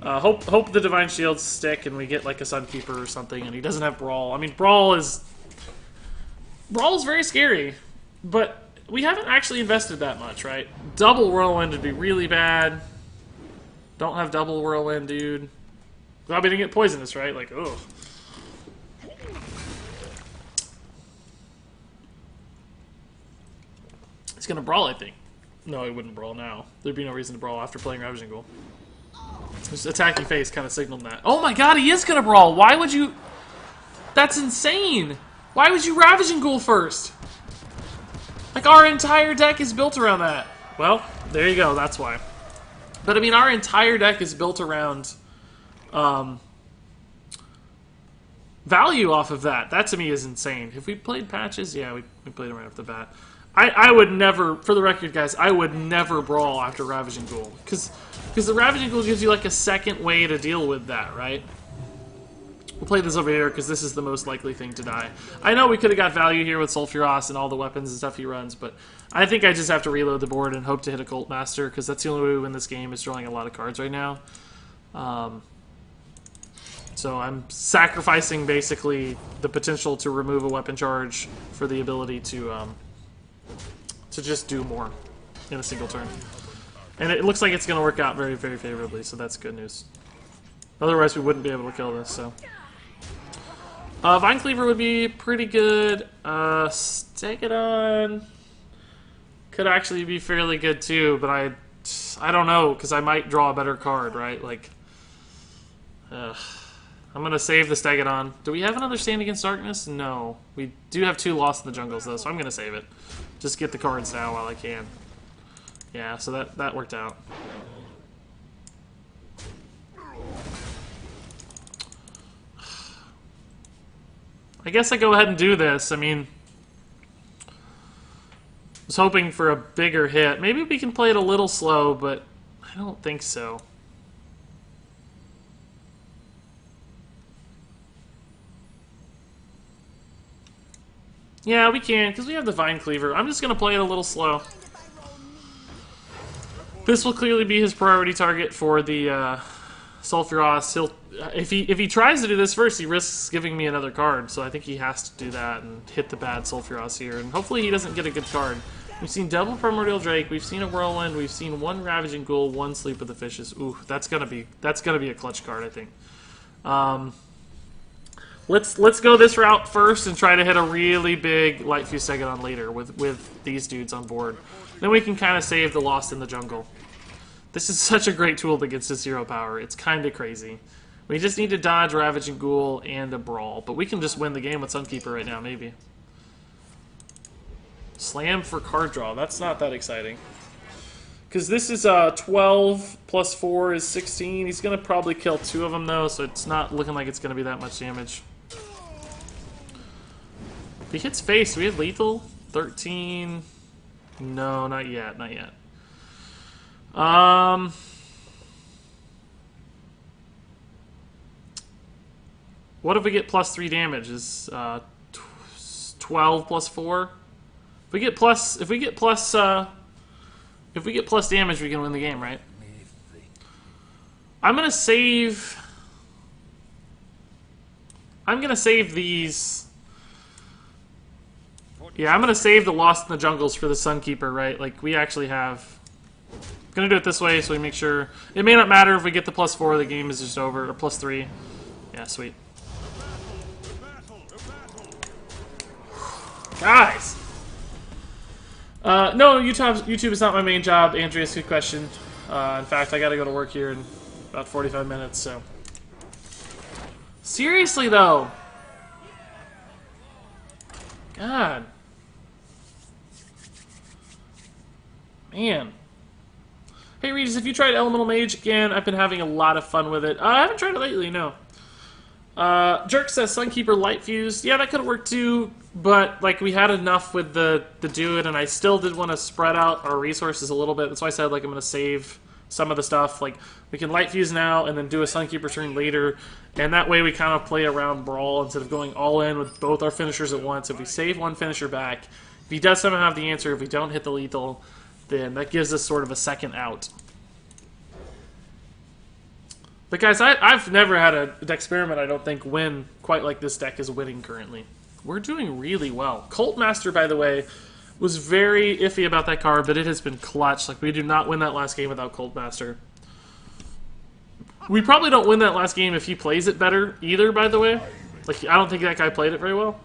hope the Divine Shields stick and we get like a Sunkeeper or something, and he doesn't have Brawl. I mean, Brawl is very scary, but we haven't actually invested that much, right? Double Whirlwind would be really bad. Don't have double Whirlwind, dude. Glad we didn't get Poisonous, right? Like, ugh. He's gonna Brawl, I think. No, he wouldn't Brawl now. There'd be no reason to Brawl after playing Ravaging Ghoul. His attacking face kind of signaled that. Oh my god, he is gonna Brawl! Why would you... That's insane! Why would you Ravaging Ghoul first? Like, our entire deck is built around that. Well, there you go, that's why. But I mean, our entire deck is built around... value off of that. That to me is insane. Have we played patches? Yeah, we played them right off the bat. I would never, for the record, guys, I would never Brawl after Ravaging Ghoul. Because the Ravaging Ghoul gives you like a second way to deal with that, right? We'll play this over here because this is the most likely thing to die. I know we could have got value here with Sulfuros and all the weapons and stuff he runs, but I think I just have to reload the board and hope to hit a Cult Master because that's the only way we win this game is drawing a lot of cards right now. So I'm sacrificing basically the potential to remove a weapon charge for the ability to just do more in a single turn. And it looks like it's going to work out very, very favorably, so that's good news. Otherwise, we wouldn't be able to kill this, so. Vine Cleaver would be pretty good. Stegadon could actually be fairly good too, but I don't know, because I might draw a better card, right? Like, I'm going to save the Stegadon. Do we have another Stand Against Darkness? No. We do have 2 Lost in the Jungles, though, so I'm going to save it. Just get the cards now while I can. Yeah, so that worked out. I guess I go ahead and do this. I mean, I was hoping for a bigger hit. Maybe we can play it a little slow, but I don't think so. Yeah, we can, because we have the Vine Cleaver. I'm just going to play it a little slow. This will clearly be his priority target for the Sulfuros. If he tries to do this first, he risks giving me another card, so I think he has to do that and hit the bad Sulfuros here, and hopefully he doesn't get a good card. We've seen double Primordial Drake, we've seen a Whirlwind, we've seen 1 Ravaging Ghoul, 1 Sleep with the Fishes. Ooh, that's gonna be a clutch card, I think. Let's go this route first and try to hit a really big Light Fuse Stegadon later with these dudes on board. Then we can kind of save the Lost in the Jungle. This is such a great tool against a 0 power. It's kind of crazy. We just need to dodge Ravaging Ghoul and a Brawl, but we can just win the game with Sunkeeper right now, maybe. Slam for card draw. That's not that exciting. Because this is 12 plus 4 is 16. He's going to probably kill 2 of them, though, so it's not looking like it's going to be that much damage. If he hits face, do we have lethal? 13. No, not yet. Not yet. What if we get plus 3 damage? Is 12 plus 4? If we get plus damage, we can win the game, right? I'm gonna save these. Yeah, I'm gonna save the Lost in the Jungles for the Sunkeeper, right? Like, we actually have. I'm gonna do it this way so we make sure. It may not matter if we get the plus 4, the game is just over, or plus 3. Yeah, sweet. Guys! No, YouTube is not my main job, Andreas, good question. In fact, I gotta go to work here in about 45 minutes, so. Seriously, though! God. Man. Hey, Regis, have you tried Elemental Mage again? I've been having a lot of fun with it. I haven't tried it lately, no. Jerk says Sunkeeper Light Fuse. Yeah, that could have worked too, but like we had enough with the Dude, and I still did want to spread out our resources a little bit. That's why I said like I'm going to save some of the stuff. Like we can Light Fuse now and then do a Sunkeeper turn later, and that way we kind of play around Brawl instead of going all in with both our finishers at once. If we save one finisher back, if he does somehow have the answer, if we don't hit the lethal, then that gives us sort of a second out. But guys, I've never had an experiment, I don't think, win quite like this deck is winning currently. We're doing really well. Cult Master, by the way, was very iffy about that card, but it has been clutch. Like, we do not win that last game without Cult Master. We probably don't win that last game if he plays it better either, by the way. Like, I don't think that guy played it very well.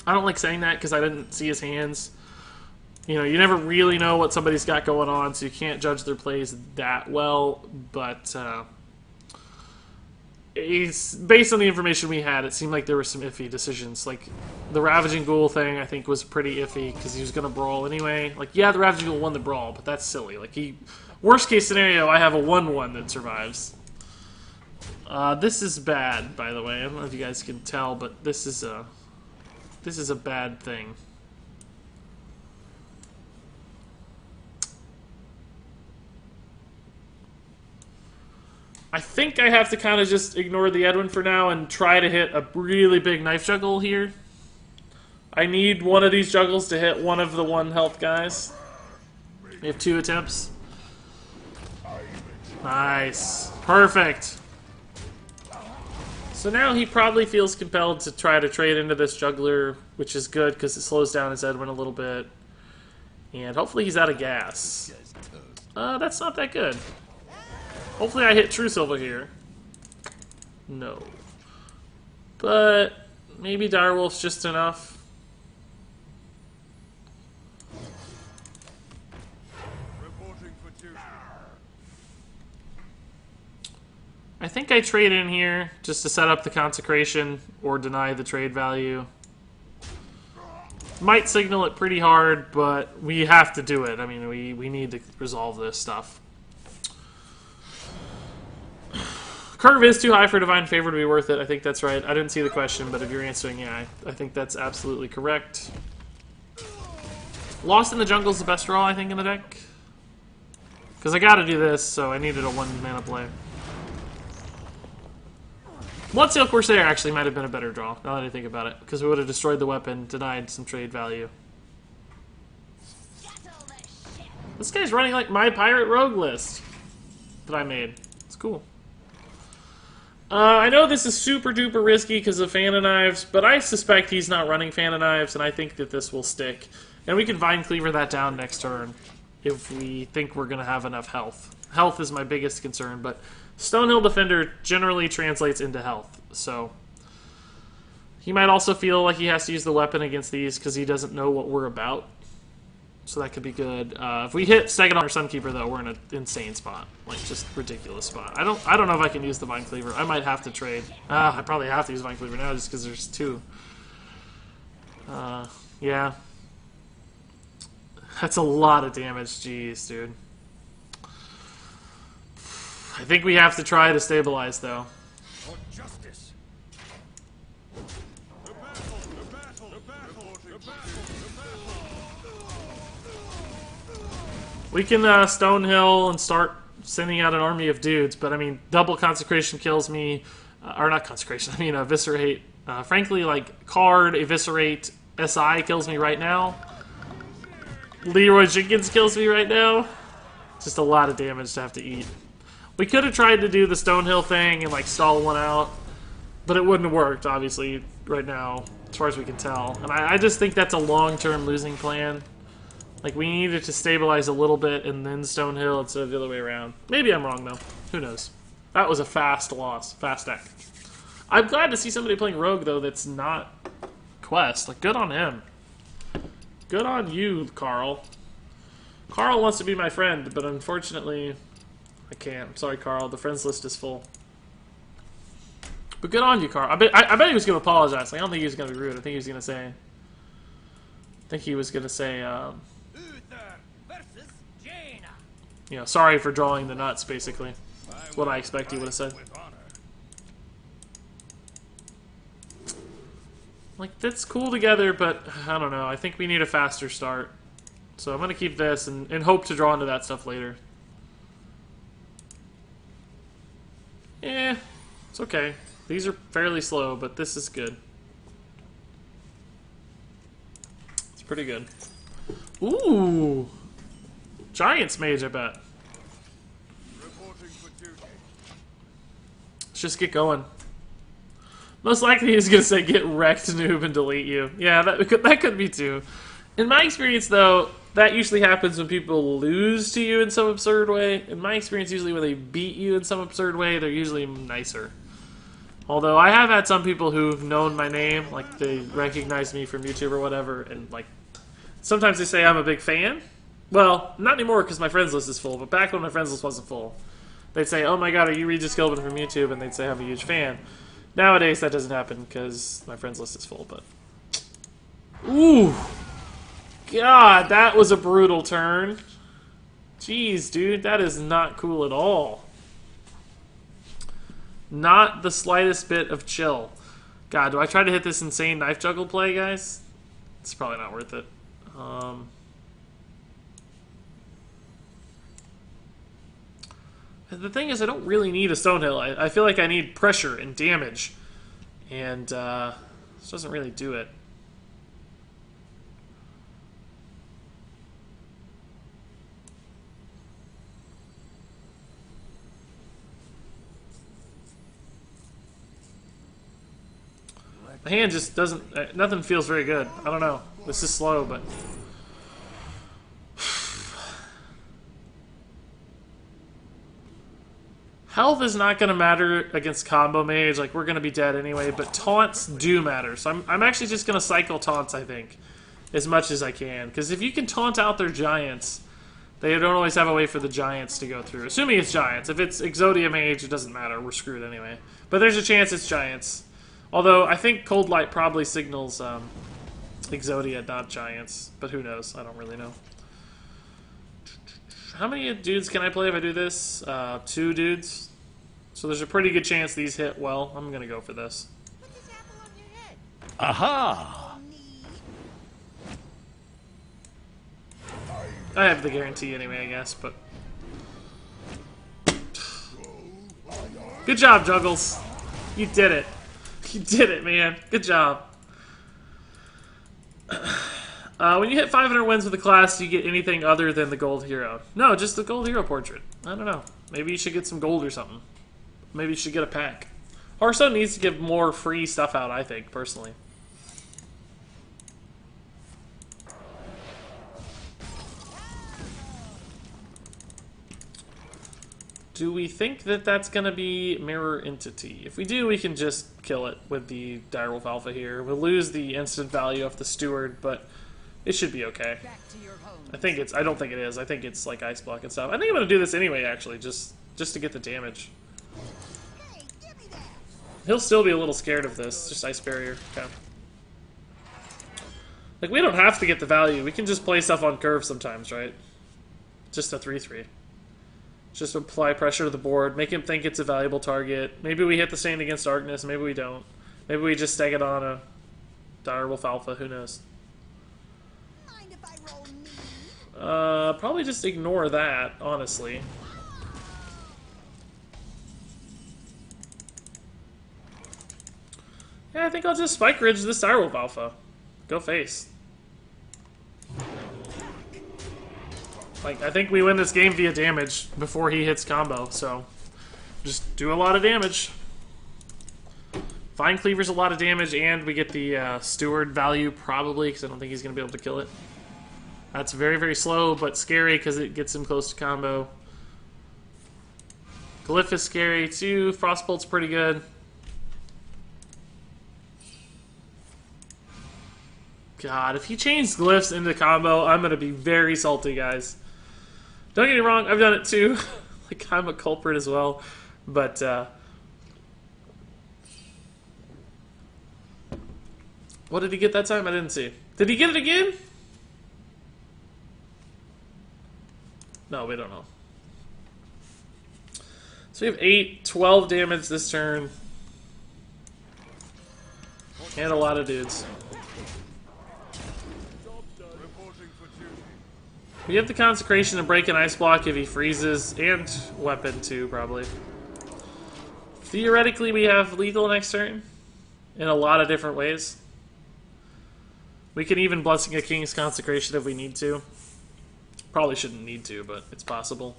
I don't like saying that because I didn't see his hands. You know, you never really know what somebody's got going on, so you can't judge their plays that well. But based on the information we had, it seemed like there were some iffy decisions. Like, the Ravaging Ghoul thing, I think, was pretty iffy, because he was going to brawl anyway. Like, yeah, the Ravaging Ghoul won the brawl, but that's silly. Like, worst case scenario, I have a 1-1 that survives. This is bad, by the way. I don't know if you guys can tell, but this is a bad thing. I think I have to kind of just ignore the Edwin for now and try to hit a really big knife juggle here. I need one of these juggles to hit one of the 1 health guys. We have 2 attempts. Nice. Perfect. So now he probably feels compelled to try to trade into this juggler, which is good because it slows down his Edwin a little bit. And hopefully he's out of gas. That's not that good. Hopefully I hit True Silver here. No. But maybe Direwolf's just enough. Reporting for duty. I think I trade in here just to set up the Consecration or deny the trade value. Might signal it pretty hard, but we have to do it. I mean, we need to resolve this stuff. Curve is too high for Divine Favor to be worth it. I think that's right. I didn't see the question, but if you're answering, yeah, I think that's absolutely correct. Lost in the Jungle is the best draw, I think, in the deck. Because I gotta do this, so I needed a 1-mana play. Bloodsail Corsair actually might have been a better draw, now that I think about it. Because we would have destroyed the weapon, denied some trade value. This guy's running like my Pirate Rogue list that I made. It's cool. I know this is super duper risky because of Fan of Knives, but I suspect he's not running Fan of Knives, and I think that this will stick. And we can Vine Cleaver that down next turn if we think we're going to have enough health. Health is my biggest concern, but Stonehill Defender generally translates into health, so he might also feel like he has to use the weapon against these because he doesn't know what we're about. So that could be good. If we hit Stegadon or Sunkeeper, though, we're in an insane spot. Like, just ridiculous spot. I don't know if I can use the Vine Cleaver. I might have to trade. I probably have to use Vine Cleaver now just because there's 2. Yeah. That's a lot of damage. Jeez, dude. I think we have to try to stabilize, though. For justice. The battle, the battle, the battle, the battle, the battle. We can Stonehill and start sending out an army of dudes, but I mean, double Consecration kills me, or not Consecration, I mean Eviscerate. Frankly, like, Card, Eviscerate, SI kills me right now. Leroy Jenkins kills me right now. Just a lot of damage to have to eat. We could have tried to do the Stonehill thing and, like, stall one out, but it wouldn't have worked, obviously, right now, as far as we can tell. And I just think that's a long-term losing plan. Like, we needed to stabilize a little bit and then Stonehill instead of the other way around. Maybe I'm wrong, though. Who knows? That was a fast loss. Fast deck. I'm glad to see somebody playing Rogue, though, that's not Quest. Like, good on him. Good on you, Carl. Carl wants to be my friend, but unfortunately, I can't. I'm sorry, Carl. The friends list is full. But good on you, Carl. I bet he was going to apologize. Like, I don't think he was going to be rude. I think he was going to say... Uther versus Jaina. You know, sorry for drawing the nuts, basically. That's what I expect he would have said. With honor. Like, that's cool together, but I don't know. I think we need a faster start. So I'm going to keep this and hope to draw into that stuff later. Eh, it's okay. These are fairly slow, but this is good. It's pretty good. Ooh! Giants Mage, I bet. Reporting for duty. Let's just get going. Most likely he's going to say, get wrecked, noob, and delete you. Yeah, that could be too. In my experience, though, that usually happens when people lose to you in some absurd way. In my experience, usually when they beat you in some absurd way, they're usually nicer. Although I have had some people who've known my name, like they recognize me from YouTube or whatever, and like sometimes they say I'm a big fan. Well, not anymore because my friends list is full, but back when my friends list wasn't full, they'd say, "Oh my god, are you Regis Gilbin from YouTube?" And they'd say I'm a huge fan. Nowadays that doesn't happen because my friends list is full, but... Ooh! God, that was a brutal turn. Jeez, dude, that is not cool at all. Not the slightest bit of chill. God, do I try to hit this insane knife juggle play, guys? It's probably not worth it. The thing is, I don't really need a Stonehill. I feel like I need pressure and damage. And this doesn't really do it. The hand just doesn't... nothing feels very good. I don't know. This is slow, but... Health is not going to matter against combo mage. Like, we're going to be dead anyway, but taunts do matter. So I'm actually just going to cycle taunts, I think, as much as I can. Because if you can taunt out their giants, they don't always have a way for the giants to go through. Assuming it's giants. If it's Exodia mage, it doesn't matter. We're screwed anyway. But there's a chance it's giants. Although, I think Cold Light probably signals Exodia, not giants. But who knows? I don't really know. How many dudes can I play if I do this? 2 dudes. So there's a pretty good chance these hit well. I'm going to go for this. Aha! I have the guarantee anyway, I guess, but... Good job, Juggles. You did it. You did it, man. Good job. When you hit 500 wins with the class, do you get anything other than the gold hero? No, just the gold hero portrait. I don't know. Maybe you should get some gold or something. Maybe you should get a pack. Hearthstone needs to give more free stuff out, I think, personally. Do we think that that's going to be Mirror Entity? If we do, we can just kill it with the Direwolf Alpha here. We'll lose the instant value of the Steward, but it should be okay. I think it's... I don't think it is. I think it's like Ice Block and stuff. I think I'm going to do this anyway, actually, just to get the damage. He'll still be a little scared of this. Just Ice Barrier. Okay. Like, we don't have to get the value. We can just play stuff on curve sometimes, right? Just a 3-3. Just apply pressure to the board. Make him think it's a valuable target. Maybe we hit the Stand Against Darkness. Maybe we don't. Maybe we just stag it on a Direwolf Alpha. Who knows? Mind if I roll me? Probably just ignore that, honestly. Yeah, I think I'll just Spike Ridge this Direwolf Alpha. Go face. Like, I think we win this game via damage before he hits combo, so just do a lot of damage. Fine Cleaver's a lot of damage, and we get the Steward value, probably, because I don't think he's going to be able to kill it. That's very, very slow, but scary, because it gets him close to combo. Glyph is scary, too. Frostbolt's pretty good. God, if he changed Glyphs into combo, I'm going to be very salty, guys. Don't get me wrong, I've done it too. Like, I'm a culprit as well. But, what did he get that time? I didn't see. Did he get it again? No, we don't know. So we have 8, 12 damage this turn. And a lot of dudes. Reporting for duty. We have the Consecration to break an ice block if he freezes, and weapon too, probably. Theoretically, we have lethal next turn in a lot of different ways. We can even Blessing a King's Consecration if we need to. Probably shouldn't need to, but it's possible.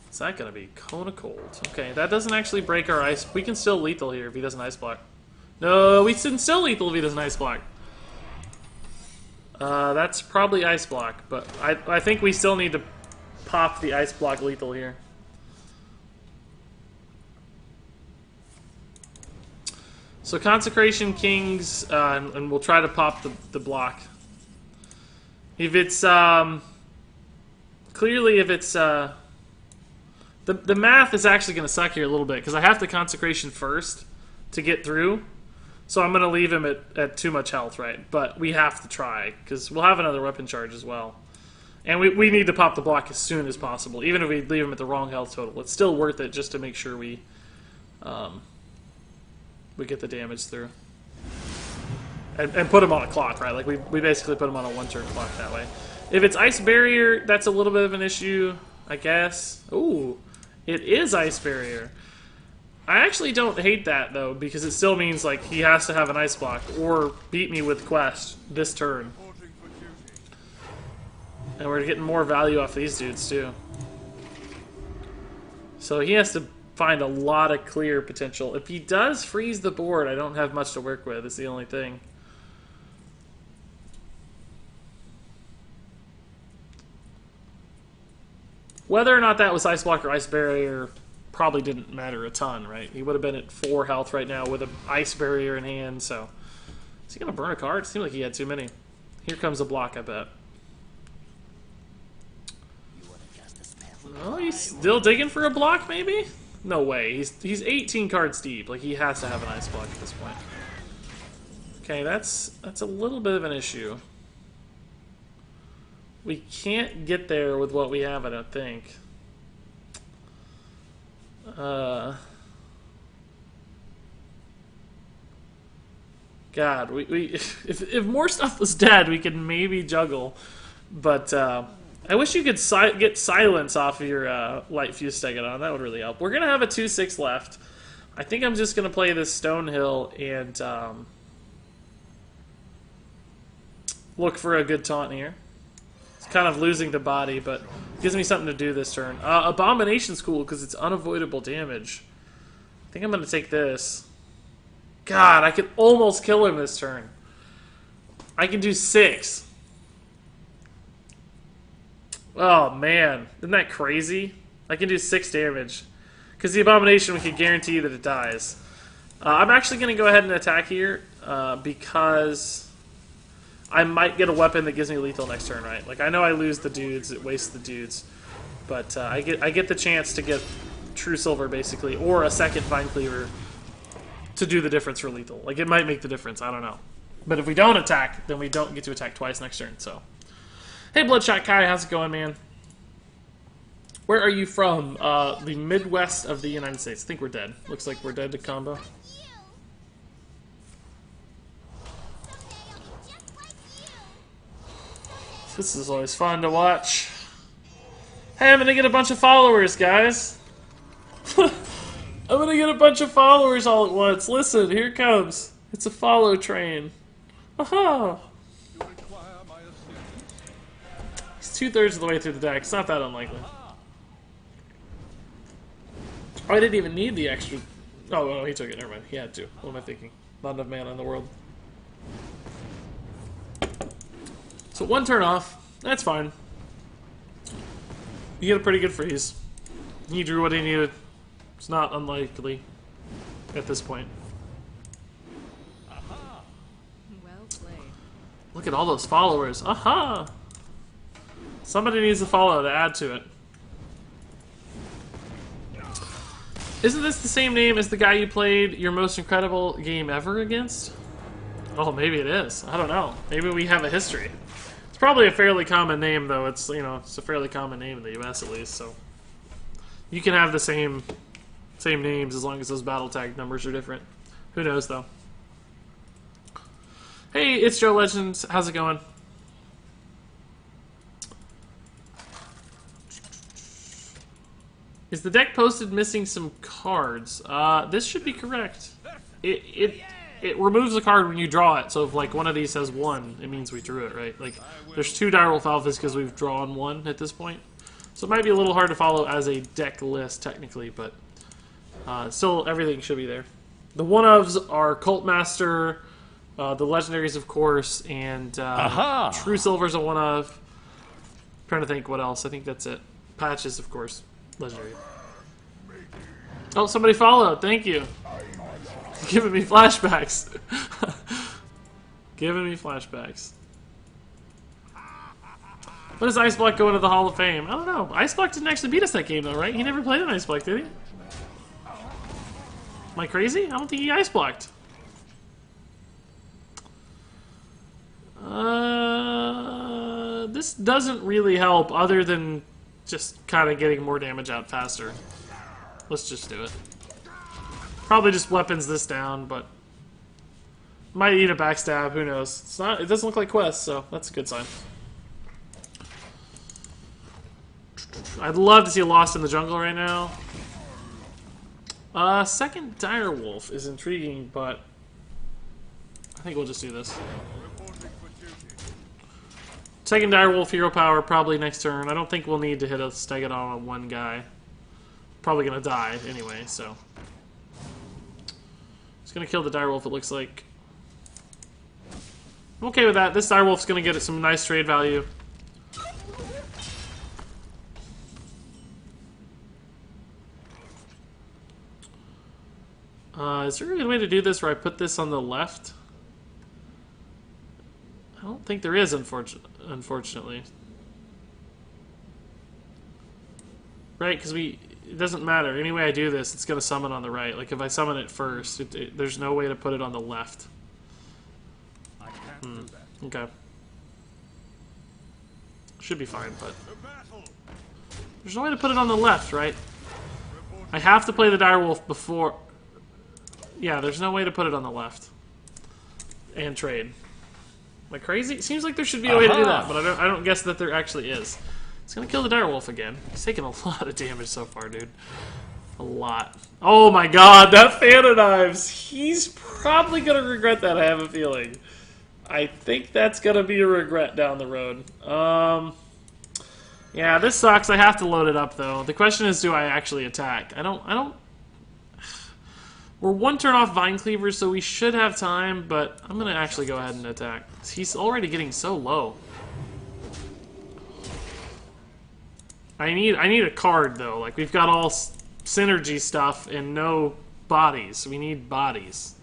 Is that going to be Cone of Cold? Okay, that doesn't actually break our ice. We can still lethal here if he doesn't ice block. No, we can still lethal if he doesn't ice block. That's probably ice block, but I think we still need to pop the ice block lethal here. So Consecration Kings, and we'll try to pop the block. If it's, clearly if it's, the math is actually going to suck here a little bit, because I have the Consecration first to get through. So I'm going to leave him at too much health, right? But we have to try, because we'll have another weapon charge as well. And we need to pop the block as soon as possible. Even if we leave him at the wrong health total, it's still worth it just to make sure we get the damage through. And put him on a clock, right? Like, we basically put him on a one-turn clock that way. If it's Ice Barrier, that's a little bit of an issue, I guess. Ooh, it is Ice Barrier. I actually don't hate that, though, because it still means, like, he has to have an ice block or beat me with Quest this turn. Reporting for duty. And we're getting more value off these dudes, too. So he has to find a lot of clear potential. If he does freeze the board, I don't have much to work with. It's the only thing. Whether or not that was Ice Block or Ice Barrier probably didn't matter a ton, right? He would have been at 4 health right now with an Ice Barrier in hand, so... Is he going to burn a card? It seemed like he had too many. Here comes a block, I bet. Oh, he's still digging for a block, maybe? No way. He's 18 cards deep. Like, he has to have an Ice Block at this point. Okay, that's a little bit of an issue. We can't get there with what we have, I don't think. God, if more stuff was dead, we could maybe juggle. But I wish you could get silence off of your Light Fuse Stegodon. That would really help. We're gonna have a 2/6 left. I think I'm just gonna play this Stonehill and look for a good taunt here. It's kind of losing the body, but it gives me something to do this turn. Abomination's cool because it's unavoidable damage. I think I'm going to take this. God, I could almost kill him this turn. I can do 6. Oh, man. Isn't that crazy? I can do 6 damage. Because the Abomination, we can guarantee that it dies. I'm actually going to go ahead and attack here because I might get a weapon that gives me lethal next turn, right? Like, I know I lose the dudes, it wastes the dudes, but I get the chance to get True Silver, basically, or a second Vine Cleaver to do the difference for lethal. Like, it might make the difference, I don't know. But if we don't attack, then we don't get to attack twice next turn, so. Hey, Bloodshot Kai, how's it going, man? Where are you from? The Midwest of the United States. I think we're dead. Looks like we're dead to combo. This is always fun to watch. Hey, I'm gonna get a bunch of followers, guys. I'm gonna get a bunch of followers all at once. Listen, here it comes. It's a follow train. Aha! You require my assistance. He's 2/3 of the way through the deck. It's not that unlikely. Oh, I didn't even need the extra. Oh, no, he took it. Never mind. He had to. What am I thinking? Not enough mana in the world. So 1 turn off. That's fine. You get a pretty good freeze. He drew what he needed. It's not unlikely at this point. Well played. Look at all those followers. Aha! Somebody needs to follow to add to it. Isn't this the same name as the guy you played your most incredible game ever against? Oh, maybe it is. I don't know. Maybe we have a history. It's probably a fairly common name, though. It's, you know, it's a fairly common name in the U.S. at least, so you can have the same names as long as those battle tag numbers are different. Who knows, though? Hey, it's Joe Legends. How's it going? Is the deck posted missing some cards? This should be correct. It removes a card when you draw it, so if like one of these has 1, it means we drew it, right? Like, there's 2 Direwolf Alphas because we've drawn 1 at this point. So it might be a little hard to follow as a deck list, technically, but still, everything should be there. The one-ofs are Cult Master, the legendaries, of course, and True Silver's a one-of. Trying to think what else. I think that's it. Patches, of course. Legendary. Oh, somebody followed. Thank you. Giving me flashbacks. Giving me flashbacks. When does Ice Block go into the Hall of Fame? I don't know. Ice Block didn't actually beat us that game, though, right? He never played an Ice Block, did he? Am I crazy? I don't think he Ice Blocked. This doesn't really help other than just kind of getting more damage out faster. Let's just do it. Probably just weapons this down, but might eat a backstab. Who knows? It's not. It doesn't look like Quest, so that's a good sign. I'd love to see a Lost in the Jungle right now. Second Direwolf is intriguing, but I think we'll just do this. Second Direwolf, Hero Power, probably next turn. I don't think we'll need to hit a Stegadon on one guy. Probably gonna die anyway, so. It's gonna kill the Direwolf, it looks like. I'm okay with that. This Direwolf's gonna get some nice trade value. Is there a good way to do this where I put this on the left? I don't think there is, unfortunately. Right, because it doesn't matter. Any way I do this, it's going to summon on the right. Like, if I summon it first, there's no way to put it on the left. I can't do that. Okay. Should be fine, but... There's no way to put it on the left, right? I have to play the Direwolf before... Yeah, there's no way to put it on the left. And trade. Am I crazy? It seems like there should be a way to do that, but I don't guess that there actually is. It's gonna kill the Direwolf again. He's taking a lot of damage so far, dude. A lot. Oh my god, that Fan of Knives! He's probably gonna regret that, I have a feeling. I think that's gonna be a regret down the road. Yeah, this sucks. I have to load it up, though. The question is, do I actually attack? I don't... We're one turn off Vine Cleaver, so we should have time, but I'm gonna actually go ahead and attack. He's already getting so low. I need a card, though. Like, we've got all synergy stuff and no bodies. We need bodies.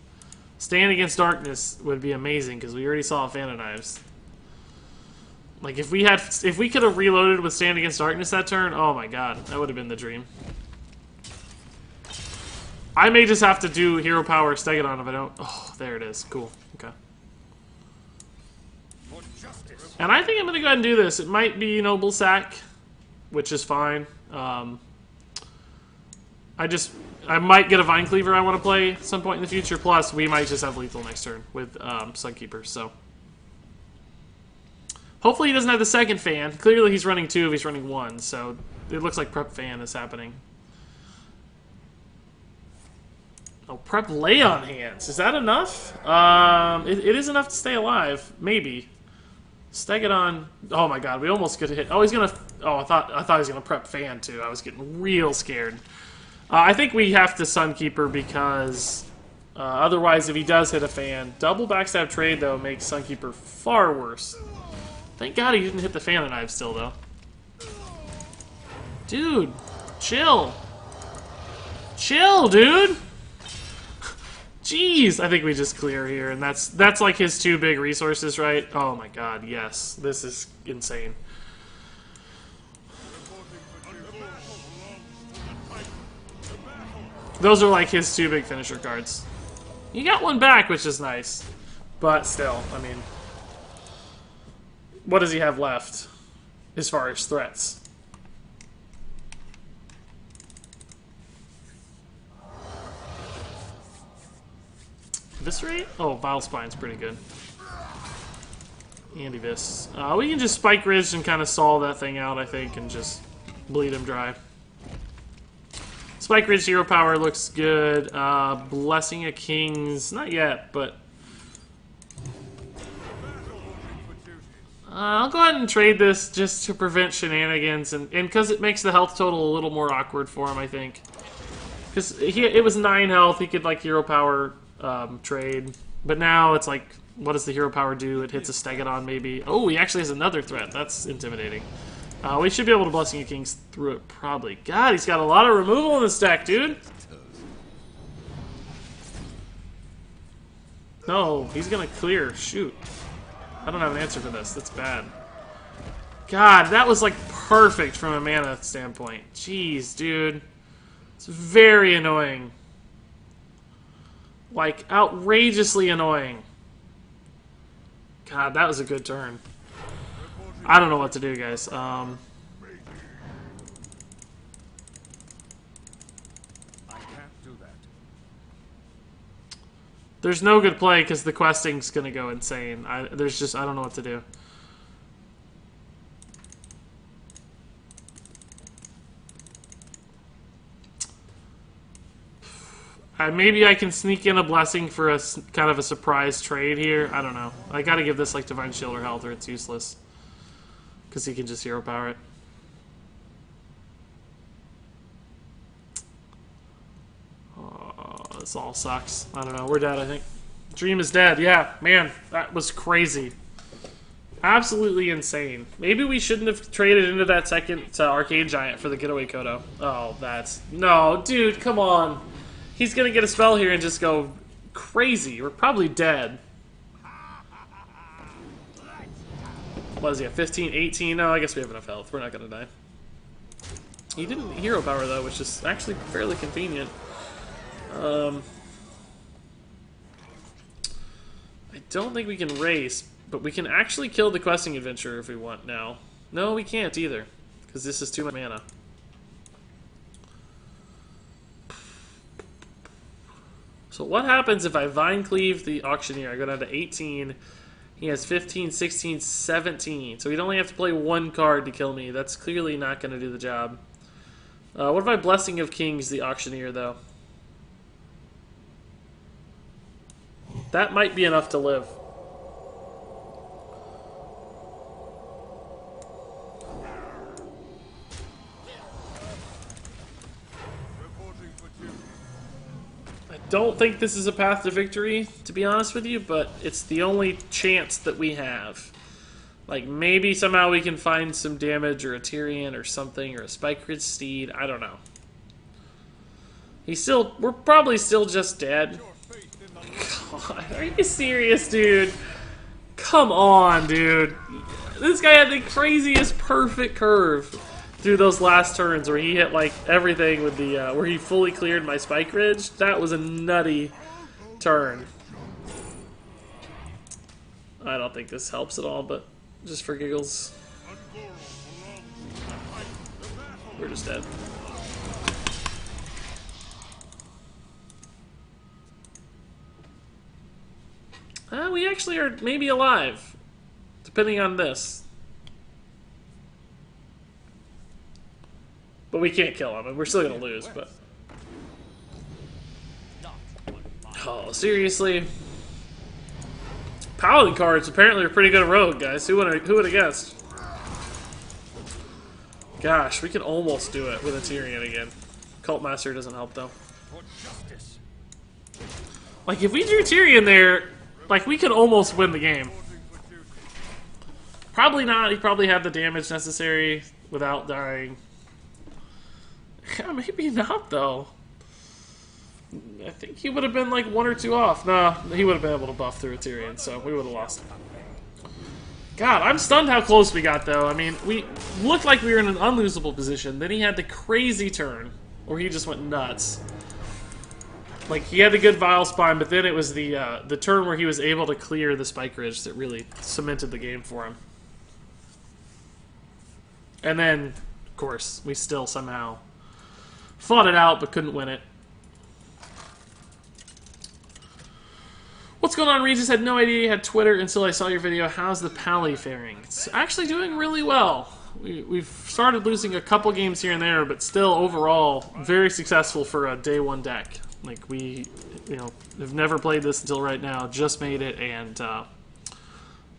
Stand Against Darkness would be amazing, because we already saw a Fan of Knives. Like, if we could have reloaded with Stand Against Darkness that turn, oh my god, that would have been the dream. I may just have to do Hero Power Stegadon if I don't... Oh, there it is. Cool. Okay. And I think I'm going to go ahead and do this. It might be Noble Sack, which is fine. I might get a Vine Cleaver I want to play at some point in the future. Plus, we might just have lethal next turn with Sunkeeper, so... Hopefully he doesn't have the second fan. Clearly he's running 2 if he's running 1, so it looks like Prep Fan is happening. Oh, Prep Lay on Hands. Is that enough? It is enough to stay alive. Maybe. Stegadon. Oh my god, we almost could have hit. Oh, he's gonna. Oh, I thought he was gonna Prep Fan too. I was getting real scared. I think we have to Sunkeeper because otherwise, if he does hit a fan, double backstab trade though makes Sunkeeper far worse. Thank god he didn't hit the Fan of Knives still though. Dude, chill. Chill, dude. Jeez, I think we just clear here, and that's like his 2 big resources, right? Oh my god, yes. This is insane. Those are like his 2 big finisher cards. You got 1 back, which is nice. But still, I mean... What does he have left? As far as threats? Eviscerate? Oh, Vile Spine's pretty good. Andivis. We can just Spike Ridge and kind of solve that thing out, I think, and just bleed him dry. Spike Ridge Hero Power looks good. Blessing of Kings, not yet, but... I'll go ahead and trade this just to prevent shenanigans, and because it makes the health total a little more awkward for him, I think. Because it was 9 health, he could, like, Hero Power trade. But now it's like, what does the Hero Power do? It hits a Stegodon, maybe. Oh, he actually has another threat. That's intimidating. We should be able to Blessing of Kings through it, probably. God, he's got a lot of removal in this deck, dude. No, he's gonna clear. Shoot. I don't have an answer for this. That's bad. God, that was, like, perfect from a mana standpoint. Jeez, dude. It's very annoying. Like, outrageously annoying. God, that was a good turn. I don't know what to do, guys. I can't do that. There's no good play because the questing's gonna go insane. I don't know what to do. Maybe I can sneak in a Blessing for a kind of a surprise trade here. I don't know. I gotta give this like Divine Shield or Health or it's useless. Because he can just Hero Power it. Oh, this all sucks. I don't know. We're dead, I think. Dream is dead. Yeah, man. That was crazy. Absolutely insane. Maybe we shouldn't have traded into that second Arcade Giant for the Getaway Kodo. Oh, that's... No, dude, come on. He's gonna get a spell here and just go crazy. We're probably dead. What is he at? 15, 18? No, I guess we have enough health. We're not gonna die. He didn't Hero Power though, which is actually fairly convenient. I don't think we can race, but we can actually kill the Questing Adventurer if we want now. No, we can't either, because this is too much mana. So what happens if I Vine Cleave the Auctioneer? I go down to 18. He has 15, 16, 17. So he'd only have to play one card to kill me. That's clearly not going to do the job. What if I Blessing of Kings the Auctioneer, though? That might be enough to live. Don't think this is a path to victory, to be honest with you, but it's the only chance that we have. Like, maybe somehow we can find some damage, or a Tyrion, or something, or a Spike Ridge Steed, I don't know. We're probably still just dead. God, are you serious, dude? Come on, dude. This guy had the craziest perfect curve through those last turns where he hit like everything with the where he fully cleared my Spike Ridge. That was a nutty turn. I don't think this helps at all, but just for giggles. We're just dead. We actually are maybe alive, depending on this. But we can't kill him, and we're still gonna lose, but... Oh, seriously? Paladin cards apparently are pretty good at Rogue, guys. Who would have guessed? Gosh, we can almost do it with a Tyrion again. Cult Master doesn't help, though. Like, if we drew Tyrion there, like, we could almost win the game. Probably not. He probably had the damage necessary without dying. Yeah, maybe not, though. I think he would have been like 1 or 2 off. Nah, he would have been able to buff through a Tyrion, so we would have lost. God, I'm stunned how close we got, though. I mean, we looked like we were in an unlosable position. Then he had the crazy turn, where he just went nuts. Like, he had the good Vile Spine, but then it was the turn where he was able to clear the Spike Ridge that really cemented the game for him. And then, of course, we still somehow fought it out, but couldn't win it. What's going on, Regis? Had no idea you had Twitter until I saw your video. How's the Pally faring? It's actually doing really well. We've started losing a couple games here and there, but still, overall, very successful for a day one deck. Like, we, have never played this until right now, just made it, and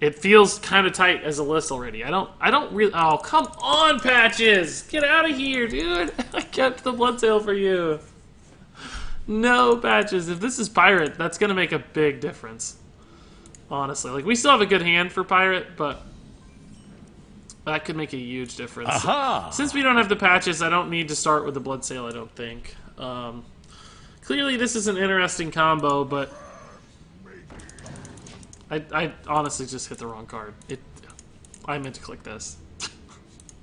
it feels kind of tight as a list already. I don't really... Oh, come on, Patches! Get out of here, dude! I kept the Bloodsail for you. No, Patches. If this is Pirate, that's going to make a big difference. Honestly. Like, we still have a good hand for Pirate, but that could make a huge difference. Aha! Since we don't have the Patches, I don't need to start with the Bloodsail, I don't think. Clearly, this is an interesting combo, but I honestly just hit the wrong card. I meant to click this.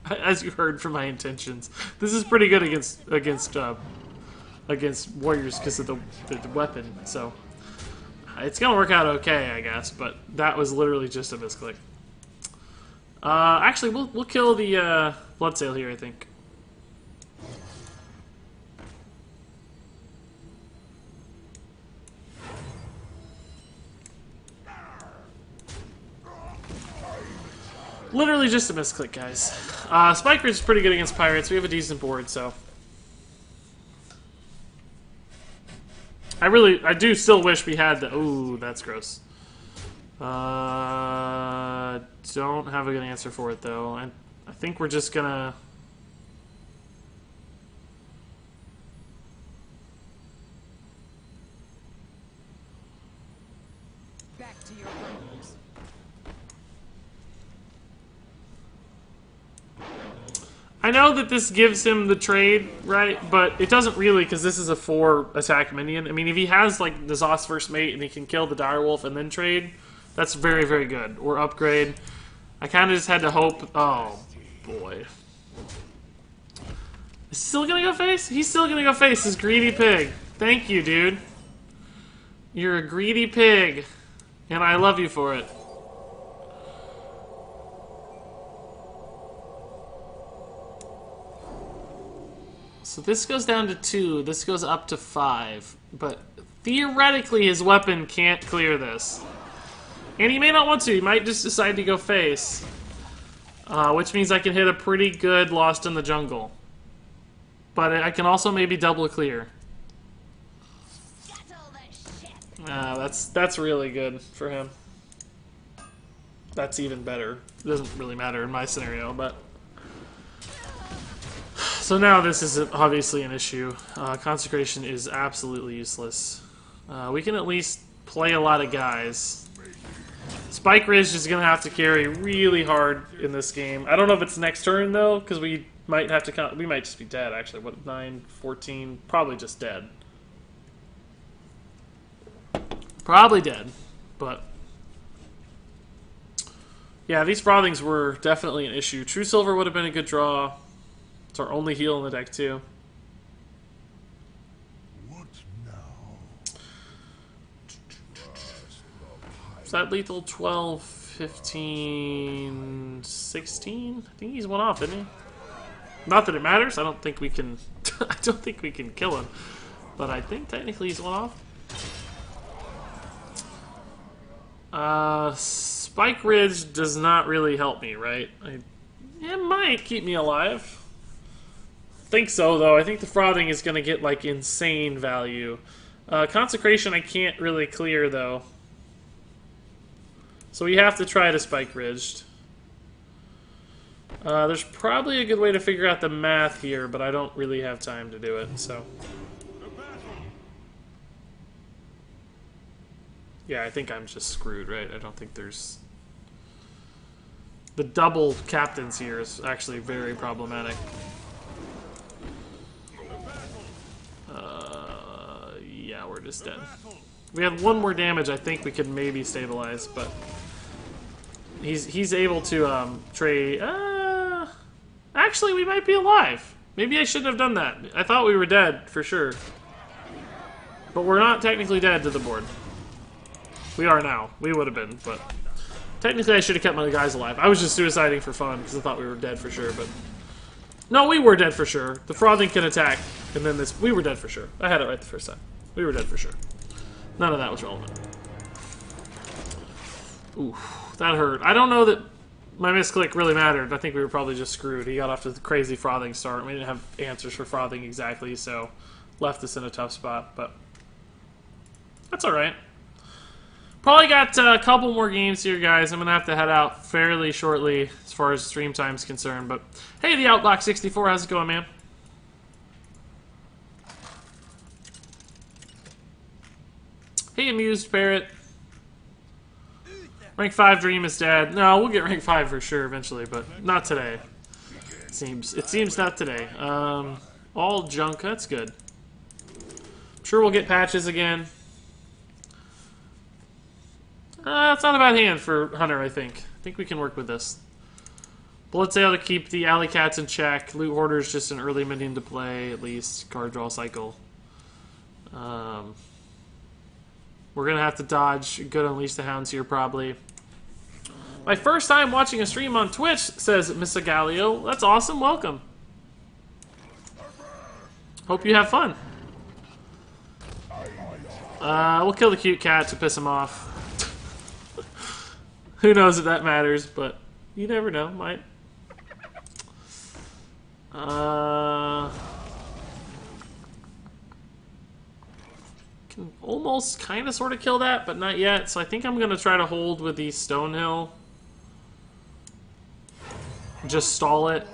As you heard from my intentions. This is pretty good against Warriors because of the weapon, so it's gonna work out okay, I guess. But that was literally just a misclick. Actually, we'll kill the Bloodsail here, I think. Literally just a misclick, guys. Spike Ridge is pretty good against Pirates. We have a decent board, so I do still wish we had the... Ooh, that's gross. Don't have a good answer for it, though. I think we're just gonna... Back to your rooms. I know that this gives him the trade, right? But it doesn't really, because this is a 4-attack minion. I mean, if he has, like, the Zoss First Mate and he can kill the Direwolf and then trade, that's very, very good. Or upgrade. I kind of just had to hope... Oh, boy. Is he still gonna go face? He's still gonna go face, this greedy pig. Thank you, dude. You're a greedy pig. And I love you for it. So this goes down to 2, this goes up to 5, but theoretically his weapon can't clear this. And he may not want to, he might just decide to go face. Which means I can hit a pretty good Lost in the Jungle. But I can also maybe double clear. That's really good for him. That's even better. It doesn't really matter in my scenario, but... So now this is obviously an issue. Consecration is absolutely useless. We can at least play a lot of guys. Spike Ridge is going to have to carry really hard in this game. I don't know if it's next turn, though, because we might have to... We might just be dead, actually. What, 9, 14? Probably just dead. Probably dead, but... Yeah, these Frothings were definitely an issue. True Silver would have been a good draw. It's our only heal in the deck, too. What now? Is that lethal 12, 15, 16? I think he's one off, isn't he? Not that it matters. I don't think we can... I don't think we can kill him. But I think technically he's one off. Spike Ridge does not really help me, right? It might keep me alive. Think so, though. I think the Frothing is going to get, like, insane value. Consecration I can't really clear, though. So we have to try to Spike Ridged. There's probably a good way to figure out the math here, but I don't really have time to do it, so... Yeah, I think I'm just screwed, right? I don't think there's... The double captains here is actually very problematic. Yeah, we're just dead. We have one more damage. I think we could maybe stabilize, but he's able to trade. Actually, we might be alive. Maybe I shouldn't have done that. I thought we were dead for sure, but we're not technically dead to the board. We are now. We would have been, but technically I should have kept my guys alive. I was just suiciding for fun because I thought we were dead for sure, but. No, we were dead for sure. The Frothing can attack, and then this... We were dead for sure. I had it right the first time. We were dead for sure. None of that was relevant. Oof, that hurt. I don't know that my misclick really mattered. I think we were probably just screwed. He got off to the crazy frothing start. We didn't have answers for frothing exactly, so left us in a tough spot, but that's alright. Probably got a couple more games here, guys. I'm going to have to head out fairly shortly as far as stream time's concerned, but hey, the Outlook 64, how's it going, man? Hey, Amused Parrot. Rank 5 Dream is dead. No, we'll get rank 5 for sure eventually, but not today. It seems not today. All junk, that's good. I'm sure we'll get patches again. It's not a bad hand for Hunter, I think. I think we can work with this. Blood Sale to keep the alley cats in check. Loot Hoarder is just an early minion to play, at least. Card draw cycle. We're going to have to dodge good Unleash the Hounds here, probably. My first time watching a stream on Twitch, says Mr. Galio. That's awesome. Welcome. Hope you have fun. We'll kill the cute cat to piss him off. Who knows if that matters, but you never know. Might. Can almost kind of sort of kill that, but not yet. So I think I'm going to try to hold with the Stonehill. Just stall it,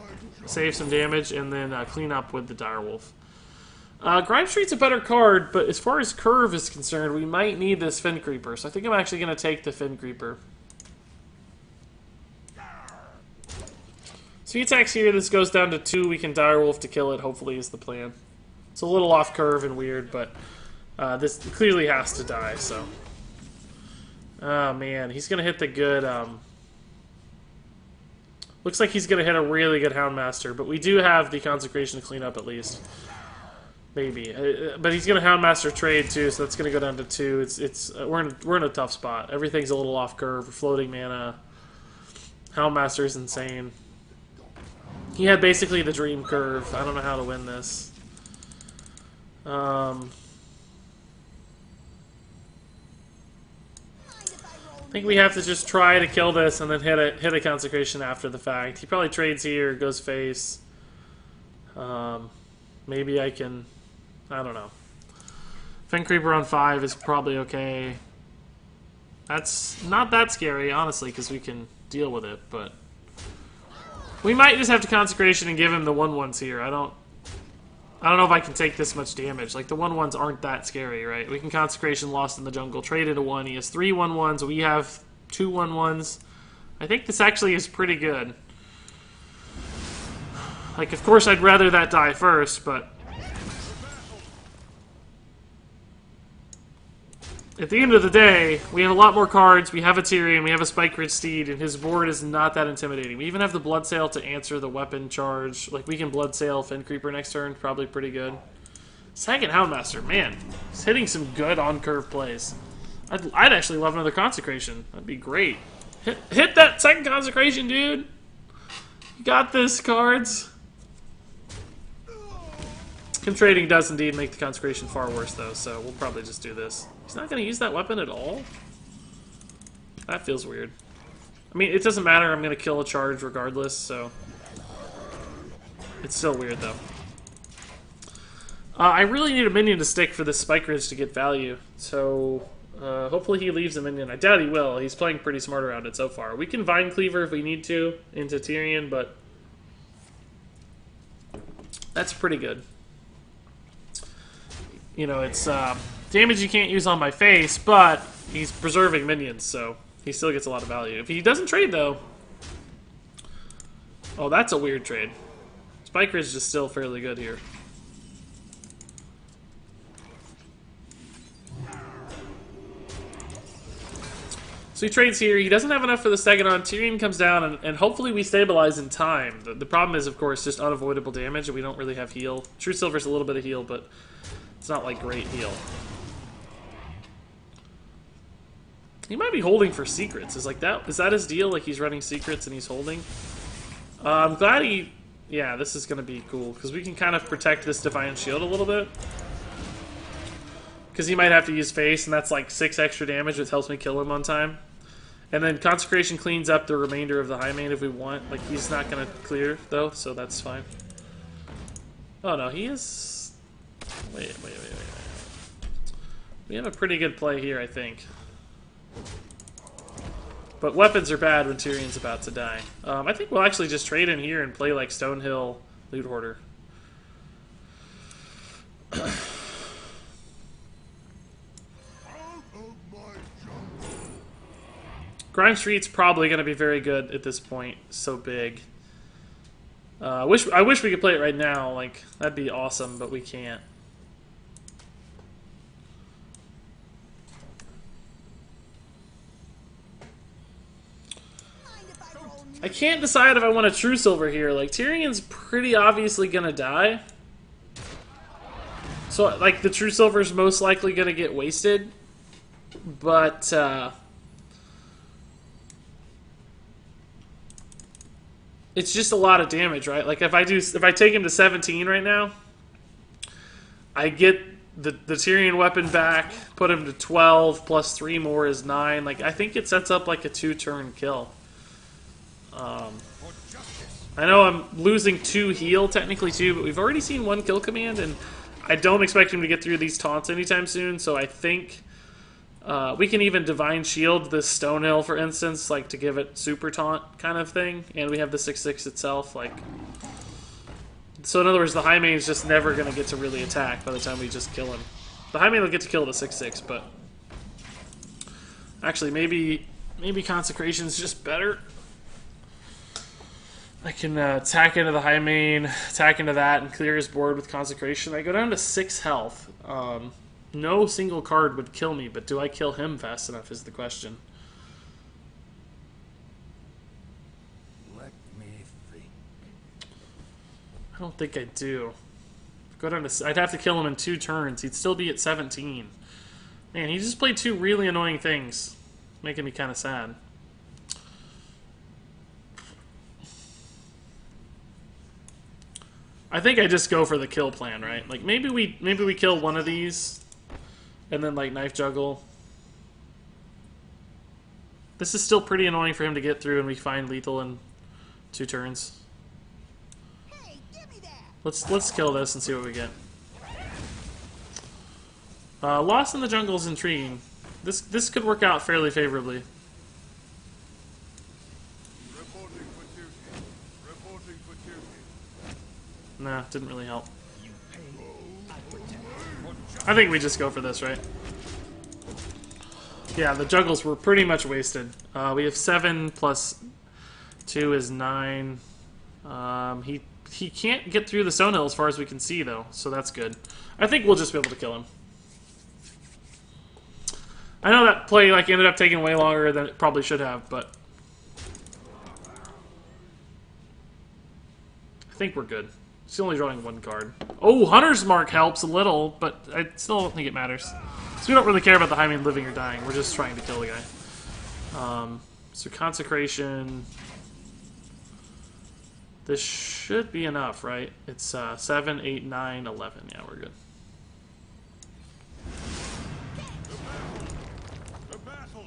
save some damage, and then clean up with the Direwolf. Grime Street's a better card, but as far as curve is concerned, we might need this Fin Creeper. So I think I'm actually going to take the Fin Creeper. So he attacks here, this goes down to 2, we can Direwolf to kill it, hopefully is the plan. It's a little off curve and weird, but this clearly has to die, so. Oh man, he's going to hit the good, looks like he's going to hit a really good Houndmaster, but we do have the Consecration to clean up at least. Maybe. But he's going to Houndmaster trade too, so that's going to go down to 2. We're in a tough spot. Everything's a little off curve, floating mana. Houndmaster's insane. He had basically the dream curve. I don't know how to win this. I think we have to just try to kill this and then hit a Consecration after the fact. He probably trades here, goes face. Maybe I can... I don't know. Fin Creeper on 5 is probably okay. That's not that scary, honestly, because we can deal with it, but... We might just have to Consecration and give him the 1/1s here. I don't know if I can take this much damage. Like, the 1/1s aren't that scary, right? We can Consecration Lost in the Jungle, trade it a 1. He has 3 1/1s. We have 2 1/1s. I think this actually is pretty good. Like, of course, I'd rather that die first, but... At the end of the day, we have a lot more cards, we have a Tyrion, we have a Spike Ridge Steed, and his board is not that intimidating. We even have the Blood Sail to answer the weapon charge. Like, we can Blood Sail Fin Creeper next turn, probably pretty good. Second Houndmaster, man, he's hitting some good on-curve plays. I'd actually love another Consecration. That'd be great. Hit that second Consecration, dude! You got this, cards. Him trading does indeed make the Consecration far worse, though, so we'll probably just do this. He's not going to use that weapon at all? That feels weird. I mean, it doesn't matter. I'm going to kill a charge regardless, so... It's still weird, though. I really need a minion to stick for this Spike Ridge to get value, so... hopefully he leaves a minion. I doubt he will. He's playing pretty smart around it so far. We can Vine Cleaver if we need to into Tyrion, but... That's pretty good. You know, it's damage you can't use on my face, but he's preserving minions, so he still gets a lot of value. If he doesn't trade, though... Oh, that's a weird trade. Spike Ridge is still fairly good here. So he trades here. He doesn't have enough for the second on. Tyrion comes down, and hopefully we stabilize in time. The problem is, of course, just unavoidable damage, and we don't really have heal. True Silver's a little bit of heal, but... It's not like great heal. He might be holding for secrets. Is that his deal? Like he's running secrets and he's holding? I'm glad he... Yeah, this is going to be cool. Because we can kind of protect this Defiant Shield a little bit. Because he might have to use face, and that's like 6 extra damage, which helps me kill him on time. And then Consecration cleans up the remainder of the high main if we want. Like, he's not going to clear, though, so that's fine. Oh, no, he is... Wait. We have a pretty good play here, I think. But weapons are bad when Tyrion's about to die. I think we'll actually just trade in here and play like Stonehill Loot Hoarder. Grime Street's probably going to be very good at this point. So big. I wish we could play it right now. Like, that'd be awesome, but we can't. I can't decide if I want a True Silver here. Like, Tyrion's pretty obviously gonna die. So, like, the True Silver's most likely gonna get wasted. But, it's just a lot of damage, right? Like, if I take him to 17 right now, I get the Tyrion weapon back, put him to 12, plus 3 more is 9. Like, I think it sets up like a 2-turn kill. I know I'm losing 2 heal, technically 2, but we've already seen 1 kill command, and I don't expect him to get through these taunts anytime soon, so I think we can even Divine Shield this Stonehill, for instance, like to give it super taunt kind of thing, and we have the 6/6 itself, like... So in other words, the High Main's just never going to get to really attack by the time we just kill him. The High Main will get to kill the 6/6, but... Actually, maybe Consecration's just better. I can attack into the High Main, attack into that, and clear his board with Consecration. I go down to 6 health. No single card would kill me, but do I kill him fast enough is the question. Let me think. I don't think I do. Go down to... I'd have to kill him in 2 turns. He'd still be at 17. Man, he just played 2 really annoying things. Making me kind of sad. I think I just go for the kill plan, right? Like, maybe we kill one of these, and then, like, knife juggle. This is still pretty annoying for him to get through, and we find lethal in 2 turns. Hey, give me that. Let's kill this and see what we get. Lost in the Jungle is intriguing. This could work out fairly favorably. Reporting for duty. Reporting for duty. Nah, didn't really help. I think we just go for this, right? Yeah, the juggles were pretty much wasted. We have 7 plus 2 is 9. He can't get through the Stonehill as far as we can see, though, so that's good. I think we'll just be able to kill him. I know that play like ended up taking way longer than it probably should have, but I think we're good. He's only drawing 1 card. Oh, Hunter's Mark helps a little, but I still don't think it matters. So we don't really care about the High Main living or dying. We're just trying to kill the guy. So Consecration. This should be enough, right? It's 7, 8, 9, 11. Yeah, we're good. The battle.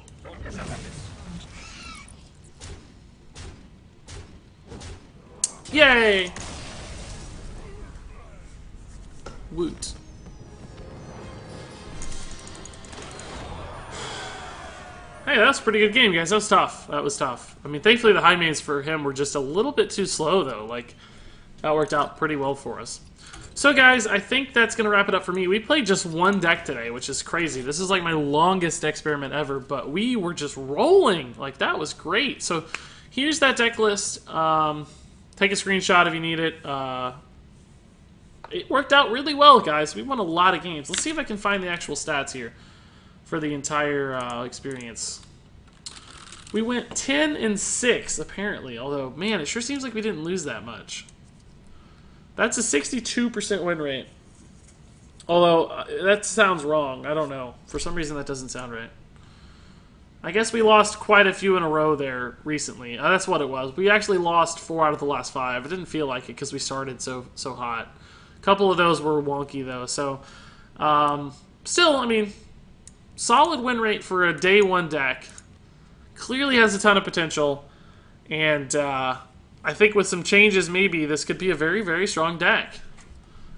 Yay! Woot. Hey, that was a pretty good game, guys. That was tough. That was tough. I mean, thankfully the high mains for him were just a little bit too slow, though. Like, that worked out pretty well for us. So, guys, I think that's going to wrap it up for me. We played just 1 deck today, which is crazy. This is like my longest experiment ever, but we were just rolling. Like, that was great. So, here's that deck list. Take a screenshot if you need it. It worked out really well, guys. We won a lot of games. Let's see if I can find the actual stats here for the entire experience. We went 10-6, apparently. Although, man, it sure seems like we didn't lose that much. That's a 62% win rate. Although, that sounds wrong. I don't know. For some reason, that doesn't sound right. I guess we lost quite a few in a row there recently. That's what it was. We actually lost 4 out of the last 5. It didn't feel like it because we started so hot. A couple of those were wonky, though. So, still, I mean, solid win rate for a day 1 deck. clearly has a ton of potential, and I think with some changes, maybe this could be a very, very strong deck.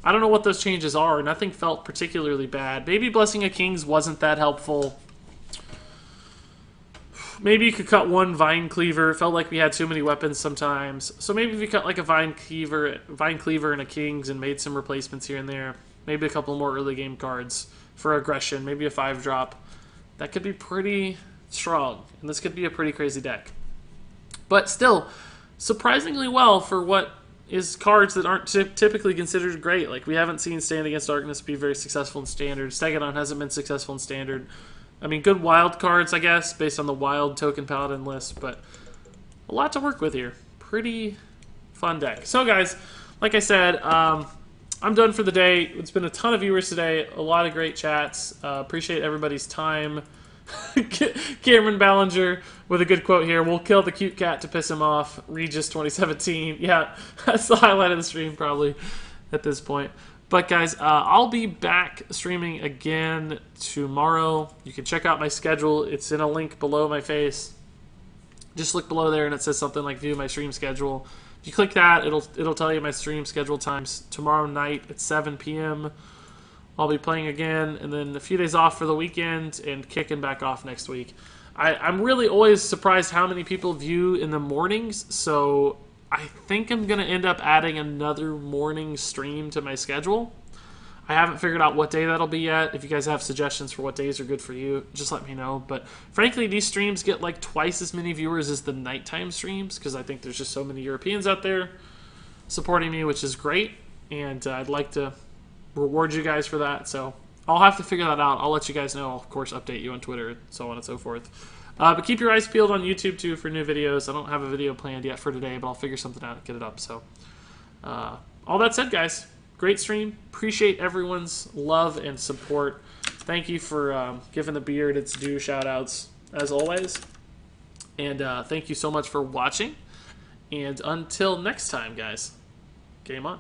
I don't know what those changes are. Nothing felt particularly bad. Maybe Blessing of Kings wasn't that helpful. Maybe you could cut one Vine Cleaver. It felt like we had too many weapons sometimes. So maybe if you cut like a Vine Cleaver and a Kings and made some replacements here and there. Maybe a couple more early game cards for aggression. Maybe a 5-drop. That could be pretty strong. And this could be a pretty crazy deck. But still, surprisingly well for what is cards that aren't typically considered great. Like, we haven't seen Stand Against Darkness be very successful in Standard. Stegadon hasn't been successful in Standard. I mean, good wild cards, I guess, based on the wild token Paladin list, but a lot to work with here. Pretty fun deck. So, guys, like I said, I'm done for the day. It's been a ton of viewers today, a lot of great chats. Appreciate everybody's time. Cameron Ballinger with a good quote here. We'll kill the cute cat to piss him off. Regis 2017. Yeah, that's the highlight of the stream probably at this point. But guys, I'll be back streaming again tomorrow. You can check out my schedule. It's in a link below my face. Just look below there and it says something like view my stream schedule. If you click that, it'll tell you my stream schedule times. Tomorrow night at 7 p.m. I'll be playing again, and then a few days off for the weekend and kicking back off next week. I'm really always surprised how many people view in the mornings, so I think I'm going to end up adding another morning stream to my schedule. I haven't figured out what day that'll be yet. If you guys have suggestions for what days are good for you, just let me know. But frankly, these streams get like twice as many viewers as the nighttime streams because I think there's just so many Europeans out there supporting me, which is great. And I'd like to reward you guys for that. So I'll have to figure that out. I'll let you guys know. I'll, of course, update you on Twitter and so on and so forth. But keep your eyes peeled on YouTube, too, for new videos. I don't have a video planned yet for today, but I'll figure something out and get it up. So all that said, guys, great stream. Appreciate everyone's love and support. Thank you for giving the beard its due shout-outs, as always. And thank you so much for watching. And until next time, guys, game on.